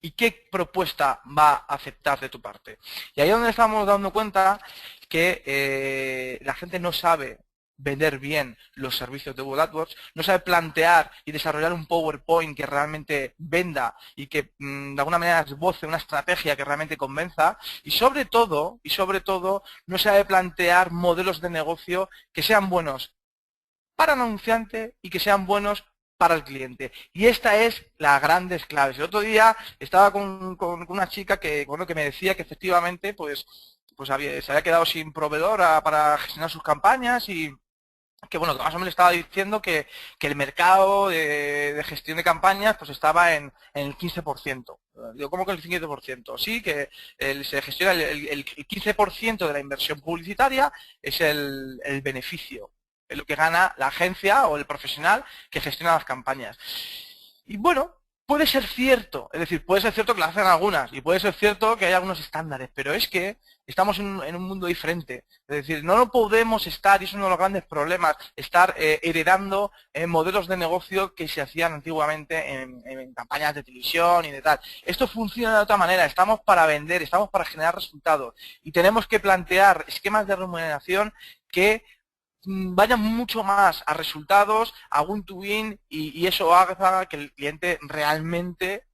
¿Y qué propuesta va a aceptar de tu parte? Y ahí es donde estamos dando cuenta que la gente no sabe vender bien los servicios de Google AdWords, no sabe plantear y desarrollar un PowerPoint que realmente venda y que de alguna manera esboce una estrategia que realmente convenza y sobre todo, no sabe plantear modelos de negocio que sean buenos para el anunciante y que sean buenos para el cliente. Y esta es la grandes claves. El otro día estaba con una chica que, bueno, que me decía que efectivamente pues se había quedado sin proveedor para gestionar sus campañas y que bueno, que más o menos le estaba diciendo que el mercado de gestión de campañas pues estaba en el 15%. Digo, ¿cómo que el 15%? Sí, que se gestiona el 15% de la inversión publicitaria es el beneficio, es lo que gana la agencia o el profesional que gestiona las campañas. Y bueno, puede ser cierto, es decir, puede ser cierto que lo hacen algunas y puede ser cierto que hay algunos estándares, pero es que estamos en un mundo diferente. Es decir, no podemos estar, y es uno de los grandes problemas, estar heredando modelos de negocio que se hacían antiguamente en campañas de televisión y de tal. Esto funciona de otra manera, estamos para vender, estamos para generar resultados y tenemos que plantear esquemas de remuneración que vayan mucho más a resultados, a win-to-win y eso haga que el cliente realmente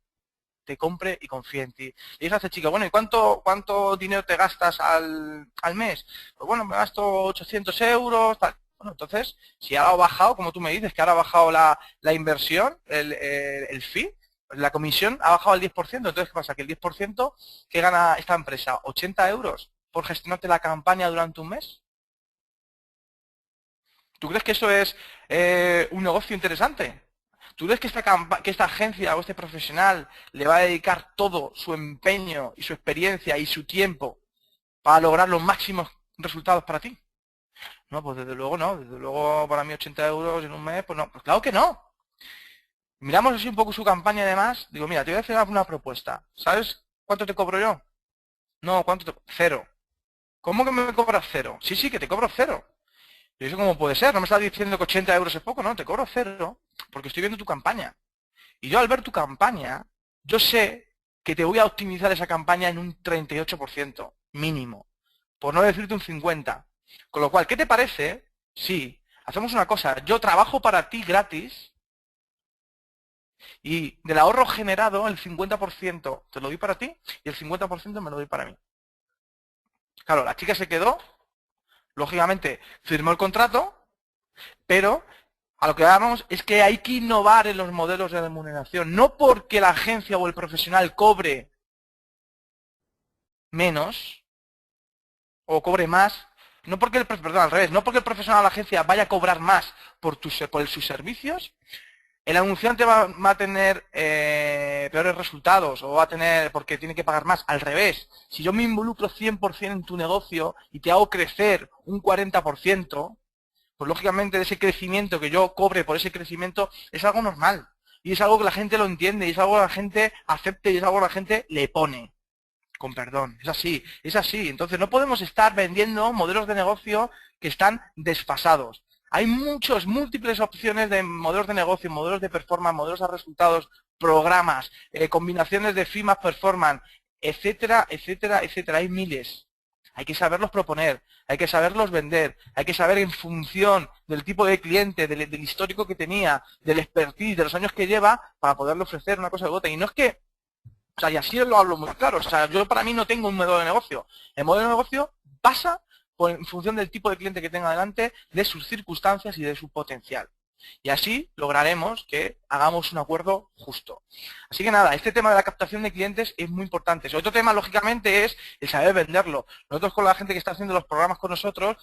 te compre y confíe en ti. Y dice a esta chica, bueno, ¿y cuánto dinero te gastas al mes? Pues bueno, me gasto 800 euros, tal. Bueno, entonces, si ahora ha bajado, como tú me dices, que ahora ha bajado la inversión, el fee, la comisión ha bajado al 10%, entonces, ¿qué pasa? Que el 10% que gana esta empresa, 80 euros por gestionarte la campaña durante un mes. ¿Tú crees que eso es un negocio interesante? ¿Tú crees que esta agencia o este profesional le va a dedicar todo su empeño y su experiencia y su tiempo para lograr los máximos resultados para ti? No, pues desde luego no. Desde luego para mí 80 euros en un mes, pues no. Pues claro que no. Miramos así un poco su campaña y demás. Digo, mira, te voy a hacer una propuesta. ¿Sabes cuánto te cobro yo? No, ¿cuánto te... Cero. ¿Cómo que me cobras cero? Sí, sí, que te cobro cero. ¿Y eso cómo puede ser? No me estás diciendo que 80 euros es poco, no, te cobro cero porque estoy viendo tu campaña. Y yo al ver tu campaña, yo sé que te voy a optimizar esa campaña en un 38% mínimo, por no decirte un 50%. Con lo cual, ¿qué te parece? Sí, hacemos una cosa, yo trabajo para ti gratis Y del ahorro generado, el 50% te lo doy para ti y el 50% me lo doy para mí. Claro, la chica se quedó, lógicamente firmó el contrato, pero a lo que vamos es que hay que innovar en los modelos de remuneración. No porque la agencia o el profesional cobre menos o cobre más, no porque perdón, al revés, no porque el profesional o la agencia vaya a cobrar más por sus servicios, el anunciante va a tener peores resultados o va a tener porque tiene que pagar más. Al revés, si yo me involucro 100% en tu negocio y te hago crecer un 40%, pues lógicamente de ese crecimiento que yo cobre por ese crecimiento es algo normal. Y es algo que la gente lo entiende, y es algo que la gente acepte, y es algo que la gente le pone. Con perdón, es así, es así. Entonces no podemos estar vendiendo modelos de negocio que están desfasados. Hay múltiples opciones de modelos de negocio, modelos de performance, modelos de resultados, programas, combinaciones de fee más performance, etcétera, etcétera, etcétera. Hay miles. Hay que saberlos proponer, hay que saberlos vender, hay que saber en función del tipo de cliente, del histórico que tenía, del expertise, de los años que lleva, para poderle ofrecer una cosa u otra. Y no es que, o sea, y así lo hablo muy claro, o sea, yo para mí no tengo un modelo de negocio. El modelo de negocio pasa en función del tipo de cliente que tenga delante, de sus circunstancias y de su potencial. Y así lograremos que hagamos un acuerdo justo. Así que nada, este tema de la captación de clientes es muy importante. Otro tema, lógicamente, es el saber venderlo. Nosotros con la gente que está haciendo los programas con nosotros,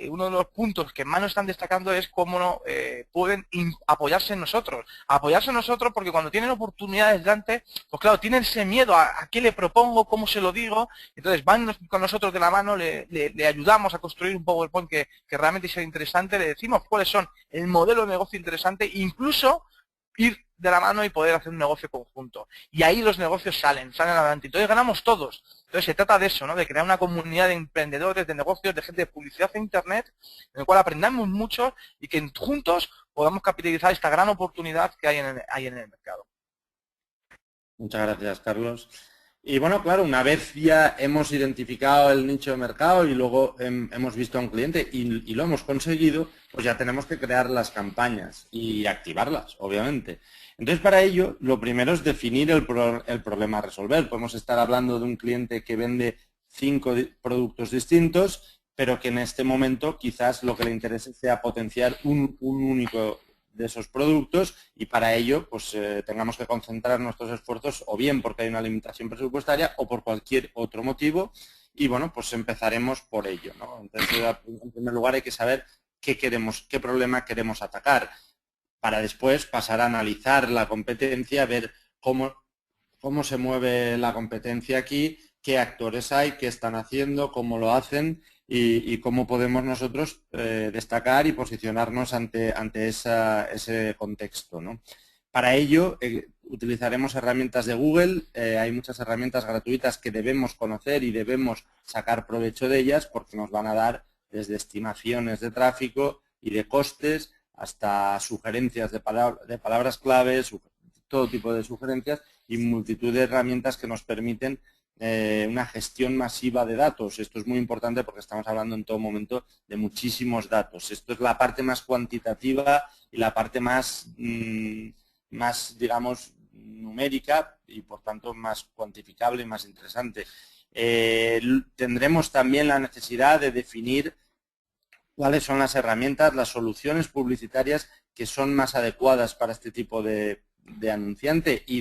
uno de los puntos que más nos están destacando es cómo pueden apoyarse en nosotros. Apoyarse en nosotros porque cuando tienen oportunidades delante, pues claro, tienen ese miedo a qué le propongo, cómo se lo digo. Entonces van con nosotros de la mano, le ayudamos a construir un PowerPoint que realmente sea interesante, le decimos cuáles son el modelo de negocio interesante, incluso ir de la mano y poder hacer un negocio conjunto. Y ahí los negocios salen adelante. Entonces ganamos todos. Entonces se trata de eso, ¿no? De crear una comunidad de emprendedores, de negocios, de gente de publicidad en Internet, en el cual aprendamos mucho y que juntos podamos capitalizar esta gran oportunidad que hay en el mercado. Muchas gracias, Carlos. Y bueno, claro, una vez ya hemos identificado el nicho de mercado y luego hemos visto a un cliente y lo hemos conseguido, pues ya tenemos que crear las campañas y activarlas, obviamente. Entonces, para ello, lo primero es definir el problema a resolver. Podemos estar hablando de un cliente que vende 5 productos distintos, pero que en este momento quizás lo que le interese sea potenciar un único de esos productos y para ello pues tengamos que concentrar nuestros esfuerzos o bien porque hay una limitación presupuestaria o por cualquier otro motivo y bueno, pues empezaremos por ello, ¿no? Entonces, en primer lugar hay que saber qué queremos, qué problema queremos atacar para después pasar a analizar la competencia, ver cómo se mueve la competencia aquí, qué actores hay, qué están haciendo, cómo lo hacen y cómo podemos nosotros destacar y posicionarnos ante ese contexto, ¿no? Para ello utilizaremos herramientas de Google, hay muchas herramientas gratuitas que debemos conocer y debemos sacar provecho de ellas porque nos van a dar desde estimaciones de tráfico y de costes hasta sugerencias de palabras claves, todo tipo de sugerencias y multitud de herramientas que nos permiten una gestión masiva de datos. Esto es muy importante porque estamos hablando en todo momento de muchísimos datos. Esto es la parte más cuantitativa y la parte más digamos, numérica y por tanto más cuantificable y más interesante. Tendremos también la necesidad de definir cuáles son las herramientas, las soluciones publicitarias que son más adecuadas para este tipo de anunciante y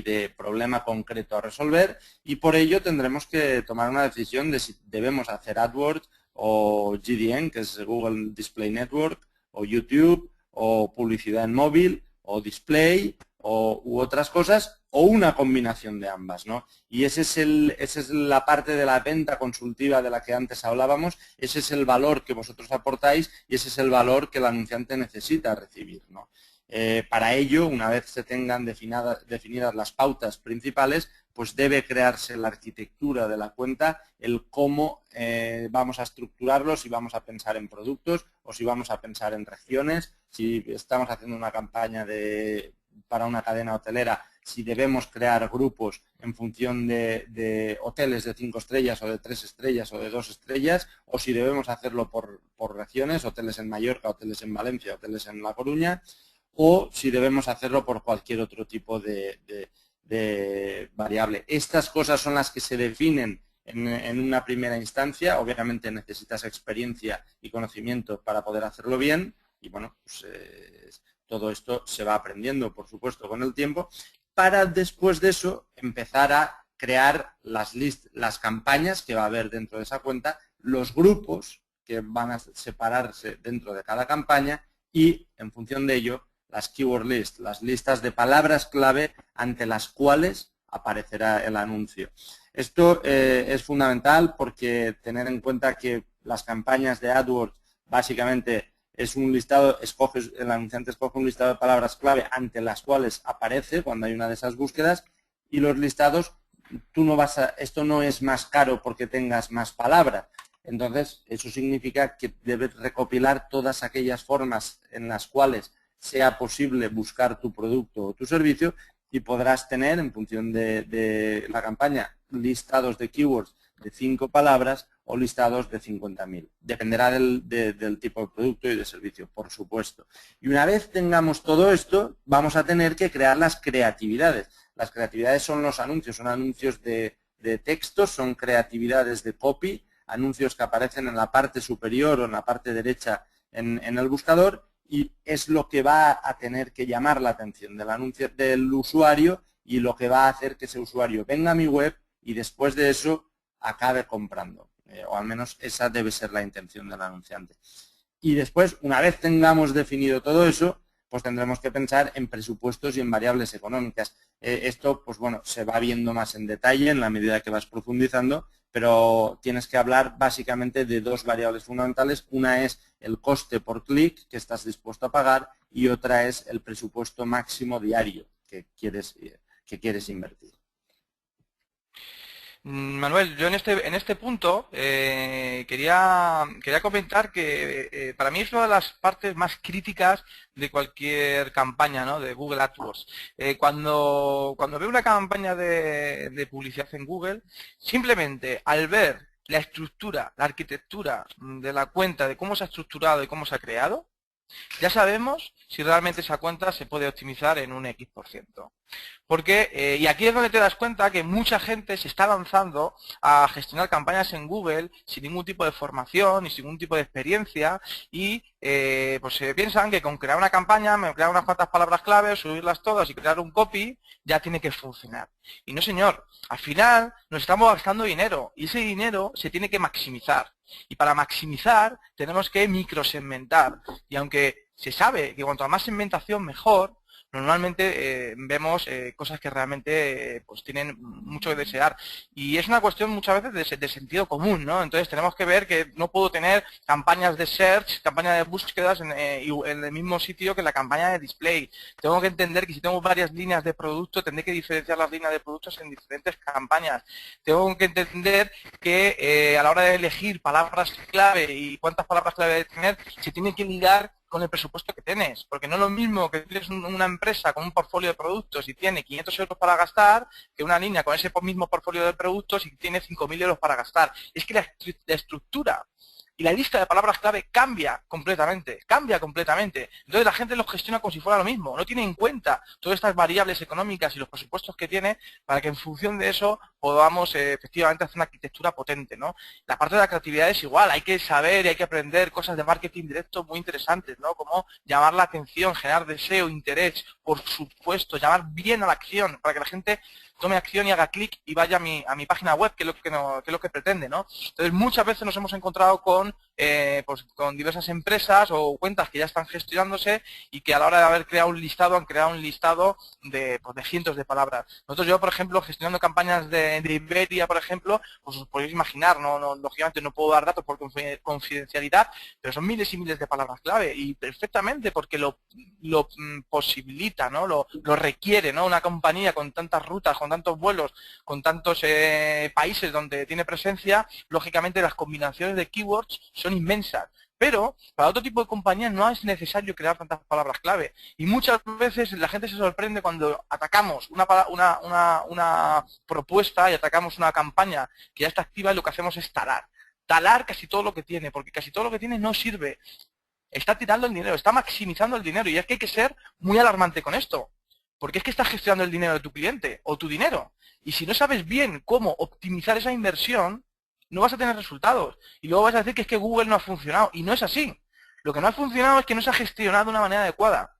de problema concreto a resolver y por ello tendremos que tomar una decisión de si debemos hacer AdWords o GDN, que es Google Display Network, o YouTube, o publicidad en móvil, o display, u otras cosas, o una combinación de ambas, ¿no? Y esa es la parte de la venta consultiva de la que antes hablábamos, ese es el valor que vosotros aportáis y ese es el valor que el anunciante necesita recibir, ¿no? Para ello, una vez se tengan definidas las pautas principales, pues debe crearse la arquitectura de la cuenta, el cómo vamos a estructurarlo, si vamos a pensar en productos o si vamos a pensar en regiones, si estamos haciendo una campaña para una cadena hotelera, si debemos crear grupos en función de hoteles de 5 estrellas o de 3 estrellas o de 2 estrellas, o si debemos hacerlo por regiones, hoteles en Mallorca, hoteles en Valencia, hoteles en La Coruña, o si debemos hacerlo por cualquier otro tipo de variable. Estas cosas son las que se definen en una primera instancia. Obviamente necesitas experiencia y conocimiento para poder hacerlo bien y bueno, pues todo esto se va aprendiendo, por supuesto, con el tiempo, para después de eso empezar a crear las campañas que va a haber dentro de esa cuenta, los grupos que van a separarse dentro de cada campaña y, en función de ello, las keyword lists, las listas de palabras clave ante las cuales aparecerá el anuncio. Esto es fundamental porque tener en cuenta que las campañas de AdWords básicamente es un listado, el anunciante escoge un listado de palabras clave ante las cuales aparece cuando hay una de esas búsquedas y los listados, esto no es más caro porque tengas más palabras. Entonces, eso significa que debes recopilar todas aquellas formas en las cuales sea posible buscar tu producto o tu servicio y podrás tener, en función de la campaña, listados de keywords de 5 palabras o listados de 50.000. Dependerá del tipo de producto y de servicio, por supuesto. Y una vez tengamos todo esto, vamos a tener que crear las creatividades. Las creatividades son los anuncios, son anuncios de texto, son creatividades de copy, anuncios que aparecen en la parte superior o en la parte derecha en el buscador y es lo que va a tener que llamar la atención del usuario y lo que va a hacer que ese usuario venga a mi web y después de eso acabe comprando. O al menos esa debe ser la intención del anunciante. Y después, una vez tengamos definido todo eso, pues tendremos que pensar en presupuestos y en variables económicas. Esto, pues bueno, se va viendo más en detalle en la medida que vas profundizando, pero tienes que hablar básicamente de dos variables fundamentales. Una es el coste por clic que estás dispuesto a pagar y otra es el presupuesto máximo diario que quieres invertir. Manuel, yo en este punto quería comentar que para mí es una de las partes más críticas de cualquier campaña, ¿no?, de Google AdWords. Cuando veo una campaña de publicidad en Google, simplemente al ver la estructura, la arquitectura de la cuenta, de cómo se ha estructurado y cómo se ha creado, ya sabemos si realmente esa cuenta se puede optimizar en un X%. Porque, y aquí es donde te das cuenta que mucha gente se está lanzando a gestionar campañas en Google sin ningún tipo de formación y sin ningún tipo de experiencia y pues se piensan que con crear una campaña, crear unas cuantas palabras clave, subirlas todas y crear un copy, ya tiene que funcionar. Y no, señor, al final nos estamos gastando dinero y ese dinero se tiene que maximizar. Y para maximizar tenemos que microsegmentar. Y aunque se sabe que cuanto más segmentación mejor, normalmente vemos cosas que realmente pues tienen mucho que desear. Y es una cuestión muchas veces de sentido común, ¿no? Entonces tenemos que ver que no puedo tener campañas de search, campañas de búsquedas en el mismo sitio que la campaña de display. Tengo que entender que si tengo varias líneas de producto, tendré que diferenciar las líneas de productos en diferentes campañas. Tengo que entender que a la hora de elegir palabras clave y cuántas palabras clave de tener, se tiene que ligar con el presupuesto que tienes, porque no es lo mismo que tienes una empresa con un portfolio de productos y tiene 500 euros para gastar que una línea con ese mismo portfolio de productos y tiene 5.000 euros para gastar. Es que la estructura y la lista de palabras clave cambia completamente. Entonces la gente lo gestiona como si fuera lo mismo, no tiene en cuenta todas estas variables económicas y los presupuestos que tiene para que en función de eso podamos efectivamente hacer una arquitectura potente, ¿no? La parte de la creatividad es igual, hay que saber y hay que aprender cosas de marketing directo muy interesantes, ¿no? Como llamar la atención, generar deseo, interés, por supuesto, llamar bien a la acción para que la gente tome acción y haga clic y vaya a mi página web, que es lo que pretende, ¿no? Entonces muchas veces nos hemos encontrado con diversas empresas o cuentas que ya están gestionándose y que a la hora de haber creado un listado han creado un listado de cientos de palabras. Yo, por ejemplo, gestionando campañas de Iberia, por ejemplo, pues os podéis imaginar, lógicamente no puedo dar datos por confidencialidad, pero son miles y miles de palabras clave y perfectamente porque lo posibilita, ¿no? Lo requiere, ¿no? Una compañía con tantas rutas, con tantos vuelos, con tantos países donde tiene presencia, lógicamente las combinaciones de keywords son inmensas. Pero para otro tipo de compañías no es necesario crear tantas palabras clave. Y muchas veces la gente se sorprende cuando atacamos una propuesta y atacamos una campaña que ya está activa y lo que hacemos es talar. Talar casi todo lo que tiene, porque casi todo lo que tiene no sirve. está tirando el dinero, está maximizando el dinero. Y es que hay que ser muy alarmante con esto. Porque es que estás gestionando el dinero de tu cliente o tu dinero. Y si no sabes bien cómo optimizar esa inversión, no vas a tener resultados. Y luego vas a decir que es que Google no ha funcionado. Y no es así. Lo que no ha funcionado es que no se ha gestionado de una manera adecuada.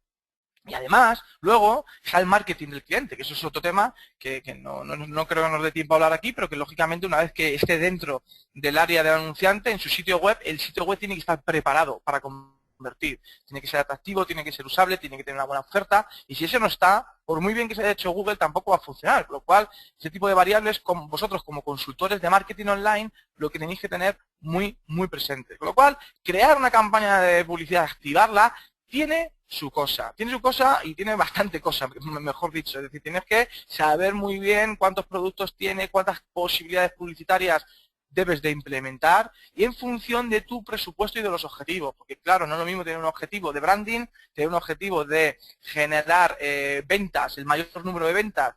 Y además, luego está el marketing del cliente, que eso es otro tema que no creo que nos dé tiempo a hablar aquí, pero que lógicamente una vez que esté dentro del área del anunciante, en su sitio web, el sitio web tiene que estar preparado para convertir. Tiene que ser atractivo, tiene que ser usable, tiene que tener una buena oferta, y si eso no está, por muy bien que se haya hecho Google, tampoco va a funcionar. Con lo cual, ese tipo de variables, como vosotros como consultores de marketing online, lo que tenéis que tener muy, muy presente. Con lo cual, crear una campaña de publicidad, activarla, tiene su cosa y tiene bastante cosa, mejor dicho. Es decir, tienes que saber muy bien cuántos productos tiene, cuántas posibilidades publicitarias debes de implementar y en función de tu presupuesto y de los objetivos. Porque claro, no es lo mismo tener un objetivo de branding, tener un objetivo de generar ventas, el mayor número de ventas,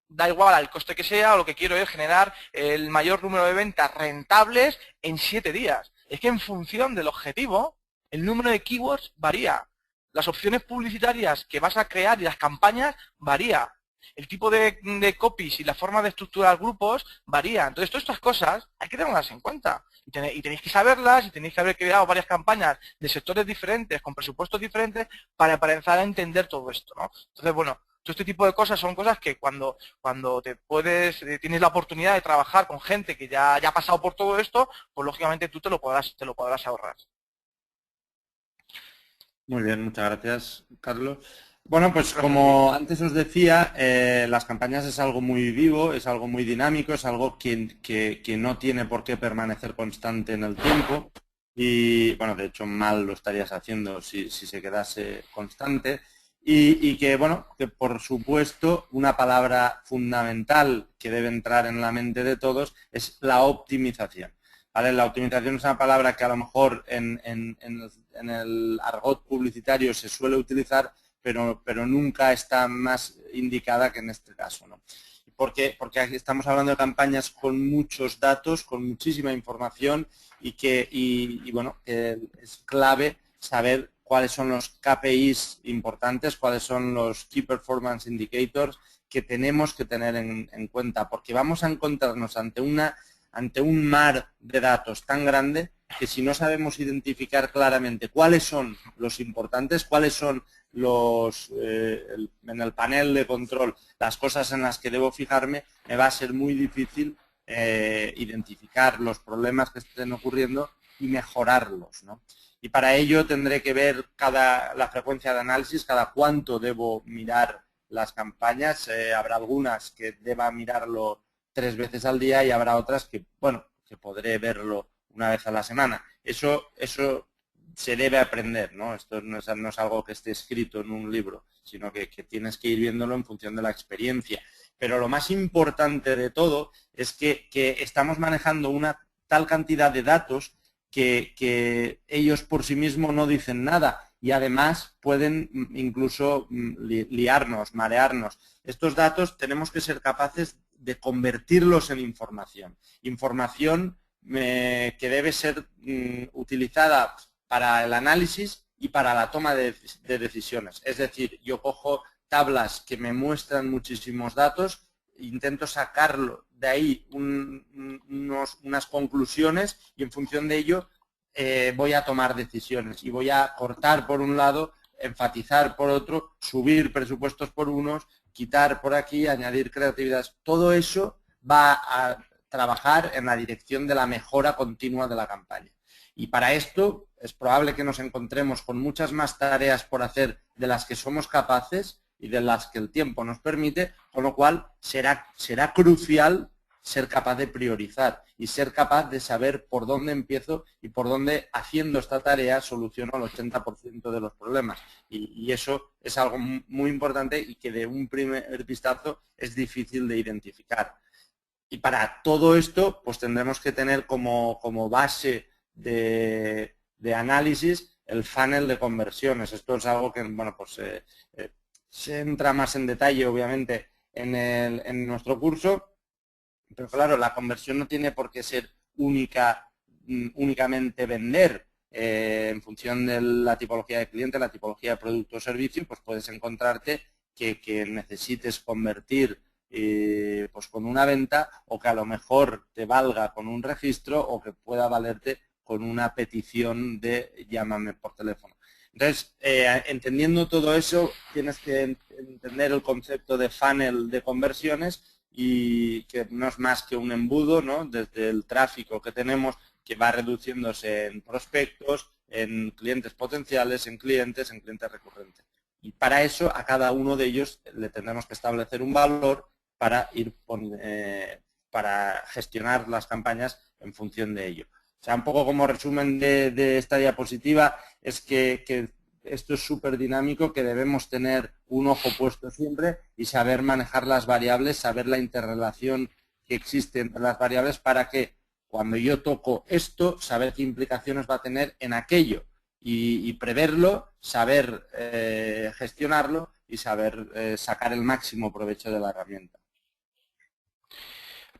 da igual al coste que sea, o lo que quiero es generar el mayor número de ventas rentables en 7 días. Es que en función del objetivo, el número de keywords varía. Las opciones publicitarias que vas a crear y las campañas varía. El tipo de copies y la forma de estructurar grupos varía. Entonces, todas estas cosas hay que tenerlas en cuenta. Y tenéis que saberlas y tenéis que haber creado varias campañas de sectores diferentes, con presupuestos diferentes, para empezar a entender todo esto, ¿no? Entonces, bueno, todo este tipo de cosas son cosas que cuando tienes la oportunidad de trabajar con gente que ya ha pasado por todo esto, pues lógicamente tú te lo podrás ahorrar. Muy bien, muchas gracias, Carlos. Bueno, pues como antes os decía, las campañas es algo muy vivo, es algo muy dinámico, es algo que no tiene por qué permanecer constante en el tiempo y, bueno, de hecho mal lo estarías haciendo si se quedase constante y que, bueno, que por supuesto una palabra fundamental que debe entrar en la mente de todos es la optimización. ¿Vale? La optimización es una palabra que a lo mejor en el argot publicitario se suele utilizar, pero nunca está más indicada que en este caso, ¿no? Porque aquí estamos hablando de campañas con muchos datos, con muchísima información y bueno, es clave saber cuáles son los KPIs importantes, cuáles son los Key Performance Indicators que tenemos que tener en cuenta, porque vamos a encontrarnos ante un mar de datos tan grande que si no sabemos identificar claramente cuáles son los importantes, cuáles son en el panel de control, las cosas en las que debo fijarme, me va a ser muy difícil identificar los problemas que estén ocurriendo y mejorarlos, ¿no? Y para ello tendré que ver la frecuencia de análisis, cada cuánto debo mirar las campañas. Habrá algunas que deba mirarlo 3 veces al día y habrá otras que, bueno, que podré verlo una vez a la semana. Eso se debe aprender, ¿no? Esto no es algo que esté escrito en un libro, sino que tienes que ir viéndolo en función de la experiencia. Pero lo más importante de todo es que estamos manejando una tal cantidad de datos que ellos por sí mismos no dicen nada y además pueden incluso liarnos, marearnos. Estos datos tenemos que ser capaces de convertirlos en información. Información que debe ser utilizada para el análisis y para la toma de decisiones. Es decir, yo cojo tablas que me muestran muchísimos datos, intento sacarlo de ahí unas conclusiones y en función de ello voy a tomar decisiones y voy a cortar por un lado, enfatizar por otro, subir presupuestos por unos, quitar por aquí, añadir creatividad. Todo eso va a trabajar en la dirección de la mejora continua de la campaña. Y para esto es probable que nos encontremos con muchas más tareas por hacer de las que somos capaces y de las que el tiempo nos permite, con lo cual será crucial ser capaz de priorizar y ser capaz de saber por dónde empiezo y por dónde haciendo esta tarea soluciono el 80% de los problemas. Y eso es algo muy importante y que de un primer vistazo es difícil de identificar. Y para todo esto, pues tendremos que tener como base de análisis el funnel de conversiones. Esto es algo que, bueno, pues se entra más en detalle, obviamente, en nuestro curso, pero claro, la conversión no tiene por qué ser únicamente vender. en función de la tipología de cliente, la tipología de producto o servicio, pues puedes encontrarte que necesites convertir pues con una venta, o que a lo mejor te valga con un registro, o que pueda valerte con una petición de llámame por teléfono. Entonces, entendiendo todo eso, tienes que entender el concepto de funnel de conversiones, y que no es más que un embudo, ¿no? Desde el tráfico que tenemos, que va reduciéndose en prospectos, en clientes potenciales, en clientes recurrentes. Y para eso, a cada uno de ellos le tendremos que establecer un valor para para gestionar las campañas en función de ello. O sea, un poco como resumen de esta diapositiva, es que esto es súper dinámico, que debemos tener un ojo puesto siempre y saber manejar las variables, saber la interrelación que existe entre las variables, para que cuando yo toco esto, saber qué implicaciones va a tener en aquello, y preverlo, saber gestionarlo y saber sacar el máximo provecho de la herramienta.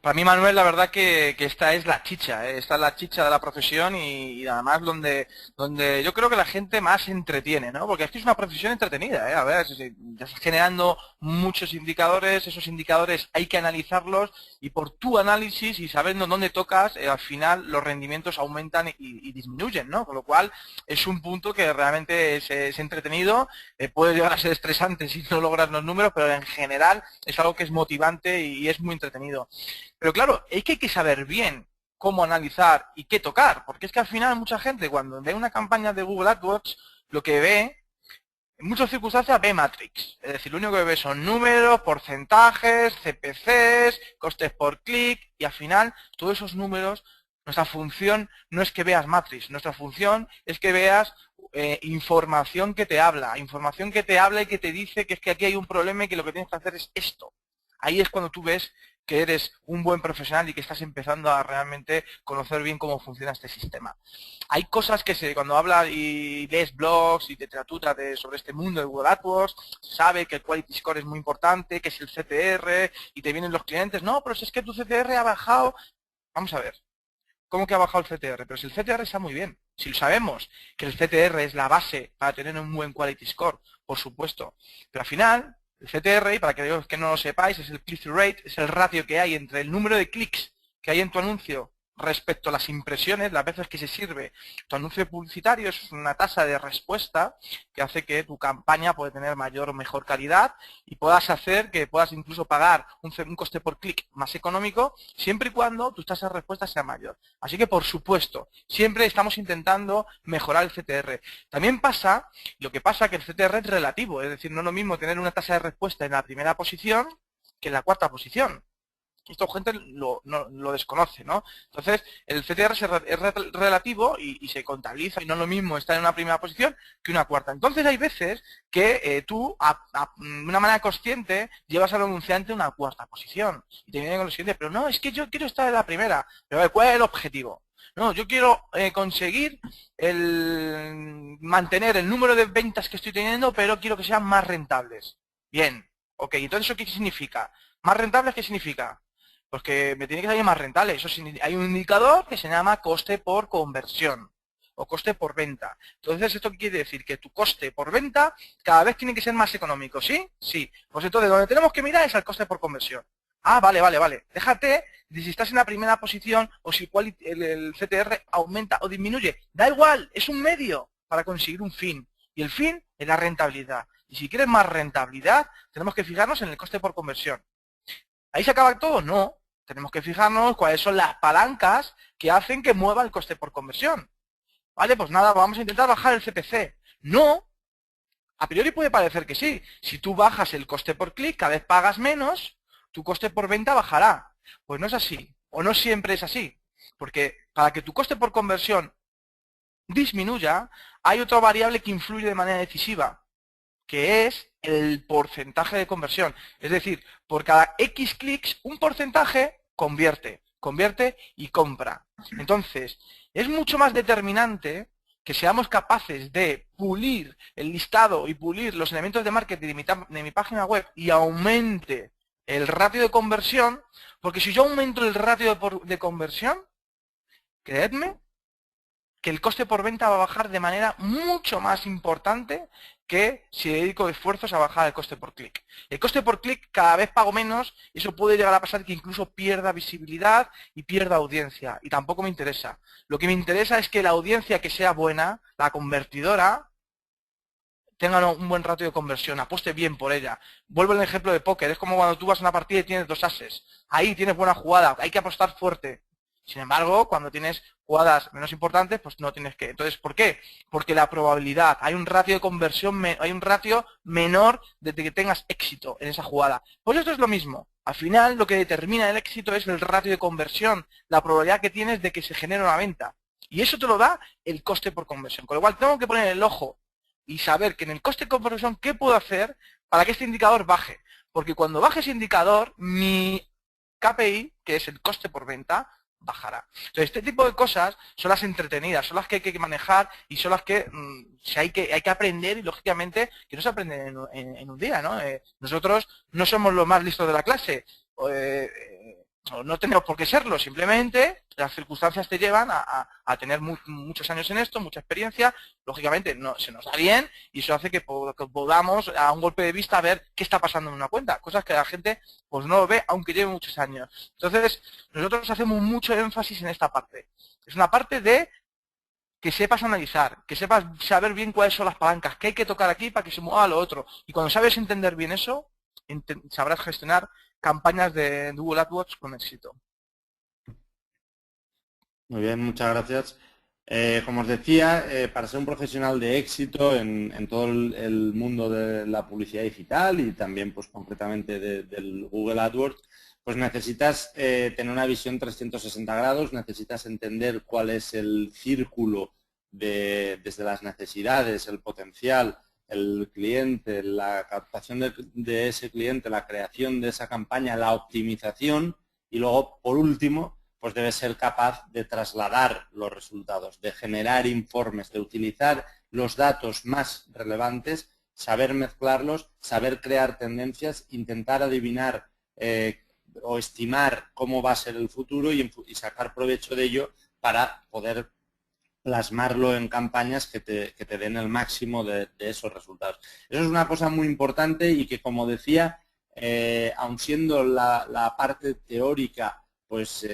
Para mí, Manuel, la verdad que esta es la chicha, ¿eh? Esta es la chicha de la profesión, y además donde yo creo que la gente más se entretiene, ¿no? Porque es que es una profesión entretenida, ¿eh? A ver, ya estás generando muchos indicadores, esos indicadores hay que analizarlos, y por tu análisis y sabiendo dónde tocas, al final los rendimientos aumentan y disminuyen, ¿no? Con lo cual es un punto que realmente es entretenido, puede llegar a ser estresante si no logras los números, pero en general es algo que es motivante y es muy entretenido. Pero claro, es que hay que saber bien cómo analizar y qué tocar, porque es que al final mucha gente, cuando ve una campaña de Google AdWords, lo que ve, en muchas circunstancias, ve Matrix. Es decir, lo único que ve son números, porcentajes, CPCs, costes por clic, y al final todos esos números, nuestra función no es que veas Matrix, nuestra función es que veas información que te habla y que te dice que es que aquí hay un problema y que lo que tienes que hacer es esto. Ahí es cuando tú ves que eres un buen profesional y que estás empezando a realmente conocer bien cómo funciona este sistema. Hay cosas que cuando hablas y lees blogs y literatura sobre este mundo de Google AdWords, sabe que el Quality Score es muy importante, que es el CTR, y te vienen los clientes, no, pero si es que tu CTR ha bajado. Vamos a ver, ¿cómo que ha bajado el CTR? Pero si el CTR está muy bien, si lo sabemos, que el CTR es la base para tener un buen Quality Score, por supuesto, pero al final el CTR, y para que no lo sepáis, es el click-through rate, es el ratio que hay entre el número de clics que hay en tu anuncio respecto a las impresiones, las veces que se sirve tu anuncio publicitario. Es una tasa de respuesta que hace que tu campaña pueda tener mayor o mejor calidad, y puedas hacer que puedas incluso pagar un coste por clic más económico, siempre y cuando tu tasa de respuesta sea mayor. Así que, por supuesto, siempre estamos intentando mejorar el CTR. También lo que pasa que el CTR es relativo, es decir, no es lo mismo tener una tasa de respuesta en la primera posición que en la cuarta posición. Esto gente lo desconoce, ¿no? Entonces, el CTR es relativo y se contabiliza, y no es lo mismo estar en una primera posición que una cuarta. Entonces, hay veces que tú, de una manera consciente, llevas al anunciante a una cuarta posición. Y te viene con lo siguiente, pero no, es que yo quiero estar en la primera. Pero a ver, ¿cuál es el objetivo? No, yo quiero conseguir mantener el número de ventas que estoy teniendo, pero quiero que sean más rentables. Bien, ok, entonces ¿eso qué significa? ¿Más rentables qué significa? Pues que me tiene que salir más rentable. Hay un indicador que se llama coste por conversión o coste por venta. Entonces, ¿esto qué quiere decir? Que tu coste por venta cada vez tiene que ser más económico, ¿sí? Sí. Pues entonces, donde tenemos que mirar es al coste por conversión. Ah, vale. Déjate de si estás en la primera posición o si el CTR aumenta o disminuye. Da igual, es un medio para conseguir un fin. Y el fin es la rentabilidad. Y si quieres más rentabilidad, tenemos que fijarnos en el coste por conversión. ¿Ahí se acaba todo? No. Tenemos que fijarnos cuáles son las palancas que hacen que mueva el coste por conversión. Vale, pues nada, vamos a intentar bajar el CPC. No. A priori puede parecer que sí. Si tú bajas el coste por clic, cada vez pagas menos, tu coste por venta bajará. Pues no es así. O no siempre es así. Porque para que tu coste por conversión disminuya, hay otra variable que influye de manera decisiva, que es el porcentaje de conversión. Es decir, por cada X clics, un porcentaje convierte y compra. Entonces, es mucho más determinante que seamos capaces de pulir el listado y pulir los elementos de marketing de mi página web y aumente el ratio de conversión, porque si yo aumento el ratio de conversión, creedme que el coste por venta va a bajar de manera mucho más importante que si dedico esfuerzos a bajar el coste por clic. El coste por clic cada vez pago menos y eso puede llegar a pasar que incluso pierda visibilidad y pierda audiencia. Y tampoco me interesa. Lo que me interesa es que la audiencia que sea buena, la convertidora, tenga un buen ratio de conversión, apueste bien por ella. Vuelvo al ejemplo de póker. Es como cuando tú vas a una partida y tienes 2 ases. Ahí tienes buena jugada, hay que apostar fuerte. Sin embargo, cuando tienes jugadas menos importantes, pues no tienes que. Entonces, ¿por qué? Porque la probabilidad, hay un ratio de conversión, hay un ratio menor de que tengas éxito en esa jugada. Pues esto es lo mismo. Al final, lo que determina el éxito es el ratio de conversión, la probabilidad que tienes de que se genere una venta. Y eso te lo da el coste por conversión. Con lo cual, tengo que poner el ojo y saber que en el coste de conversión, ¿qué puedo hacer para que este indicador baje? Porque cuando baje ese indicador, mi KPI, que es el coste por venta, bajará. Entonces, este tipo de cosas son las entretenidas, son las que hay que manejar y son las que, hay que aprender y, lógicamente, que no se aprenden en un día, ¿no? Nosotros no somos los más listos de la clase. No tenemos por qué serlo, simplemente las circunstancias te llevan a tener muchos años en esto, mucha experiencia, lógicamente no, se nos da bien y eso hace que podamos a un golpe de vista ver qué está pasando en una cuenta, cosas que la gente pues no lo ve aunque lleve muchos años. Entonces, nosotros hacemos mucho énfasis en esta parte. Es una parte de que sepas analizar, que sepas saber bien cuáles son las palancas, qué hay que tocar aquí para que se mueva lo otro. Y cuando sabes entender bien eso, sabrás gestionar campañas de Google AdWords con éxito. Muy bien, muchas gracias. Como os decía, para ser un profesional de éxito en todo el mundo de la publicidad digital y también pues concretamente del Google AdWords, pues necesitas tener una visión 360 grados, necesitas entender cuál es el círculo desde las necesidades, el potencial, el cliente, la captación de ese cliente, la creación de esa campaña, la optimización y luego, por último, pues debe ser capaz de trasladar los resultados, de generar informes, de utilizar los datos más relevantes, saber mezclarlos, saber crear tendencias, intentar adivinar o estimar cómo va a ser el futuro y sacar provecho de ello para poder plasmarlo en campañas que te den el máximo de esos resultados. Eso es una cosa muy importante y que, como decía, aun siendo la parte teórica pues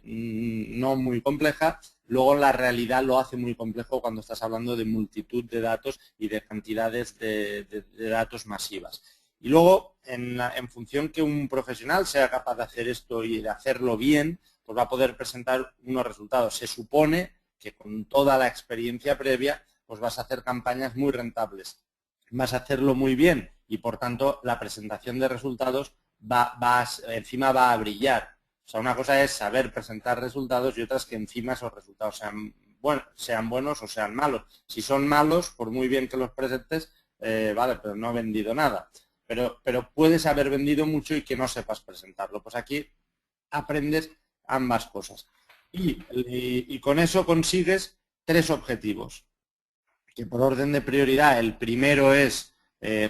no muy compleja, luego la realidad lo hace muy complejo cuando estás hablando de multitud de datos y de cantidades de datos masivas. Y luego, en función que un profesional sea capaz de hacer esto y de hacerlo bien, pues va a poder presentar unos resultados. Se supone que con toda la experiencia previa, pues vas a hacer campañas muy rentables. Vas a hacerlo muy bien y, por tanto, la presentación de resultados encima va a brillar. O sea, una cosa es saber presentar resultados y otra es que encima esos resultados sean buenos o sean malos. Si son malos, por muy bien que los presentes, vale, pero no he vendido nada. Pero puedes haber vendido mucho y que no sepas presentarlo. Pues aquí aprendes ambas cosas. Y con eso consigues 3 objetivos, que por orden de prioridad el primero es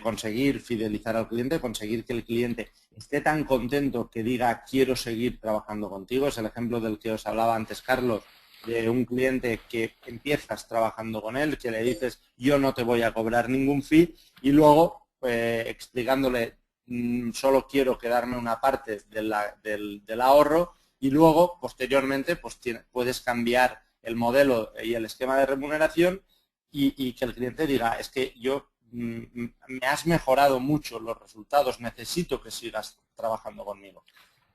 conseguir fidelizar al cliente, conseguir que el cliente esté tan contento que diga quiero seguir trabajando contigo. Es el ejemplo del que os hablaba antes, Carlos, de un cliente que empiezas trabajando con él, que le dices yo no te voy a cobrar ningún fee y luego explicándole solo quiero quedarme una parte del ahorro y luego posteriormente pues puedes cambiar el modelo y el esquema de remuneración y que el cliente diga es que yo me has mejorado mucho los resultados, necesito que sigas trabajando conmigo.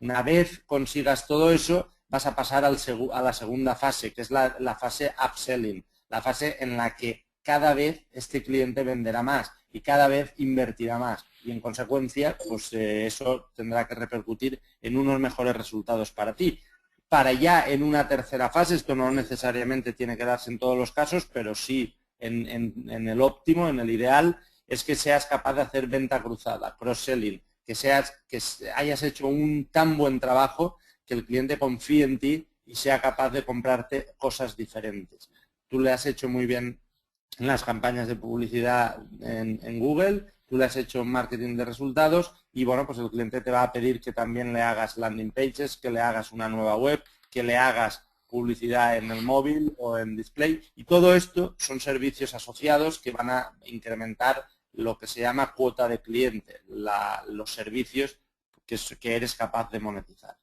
Una vez consigas todo eso, vas a pasar a la segunda fase, que es la fase upselling, la fase en la que cada vez este cliente venderá más y cada vez invertirá más. Y en consecuencia, pues eso tendrá que repercutir en unos mejores resultados para ti. Para ya en una tercera fase, esto no necesariamente tiene que darse en todos los casos, pero sí en el óptimo, en el ideal, es que seas capaz de hacer venta cruzada, cross-selling, que hayas hecho un tan buen trabajo que el cliente confíe en ti y sea capaz de comprarte cosas diferentes. Tú le has hecho muy bien en las campañas de publicidad en Google, tú le has hecho marketing de resultados y bueno, pues el cliente te va a pedir que también le hagas landing pages, que le hagas una nueva web, que le hagas publicidad en el móvil o en display. Y todo esto son servicios asociados que van a incrementar lo que se llama cuota de cliente, los servicios que eres capaz de monetizar.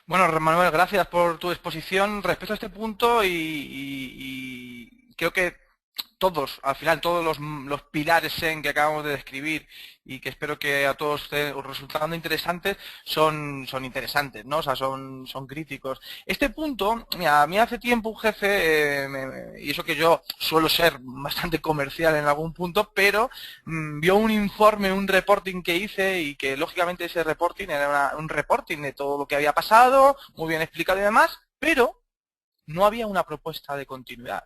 Bueno, Manuel, gracias por tu exposición respecto a este punto y creo que todos, al final, todos los pilares SEN que acabamos de describir y que espero que a todos os resultando interesantes, son interesantes, ¿no? O sea, son críticos. Este punto, mira, a mí hace tiempo un jefe, y eso que yo suelo ser bastante comercial en algún punto, pero vio un informe, un reporting que hice y que lógicamente ese reporting era un reporting de todo lo que había pasado, muy bien explicado y demás, pero no había una propuesta de continuidad.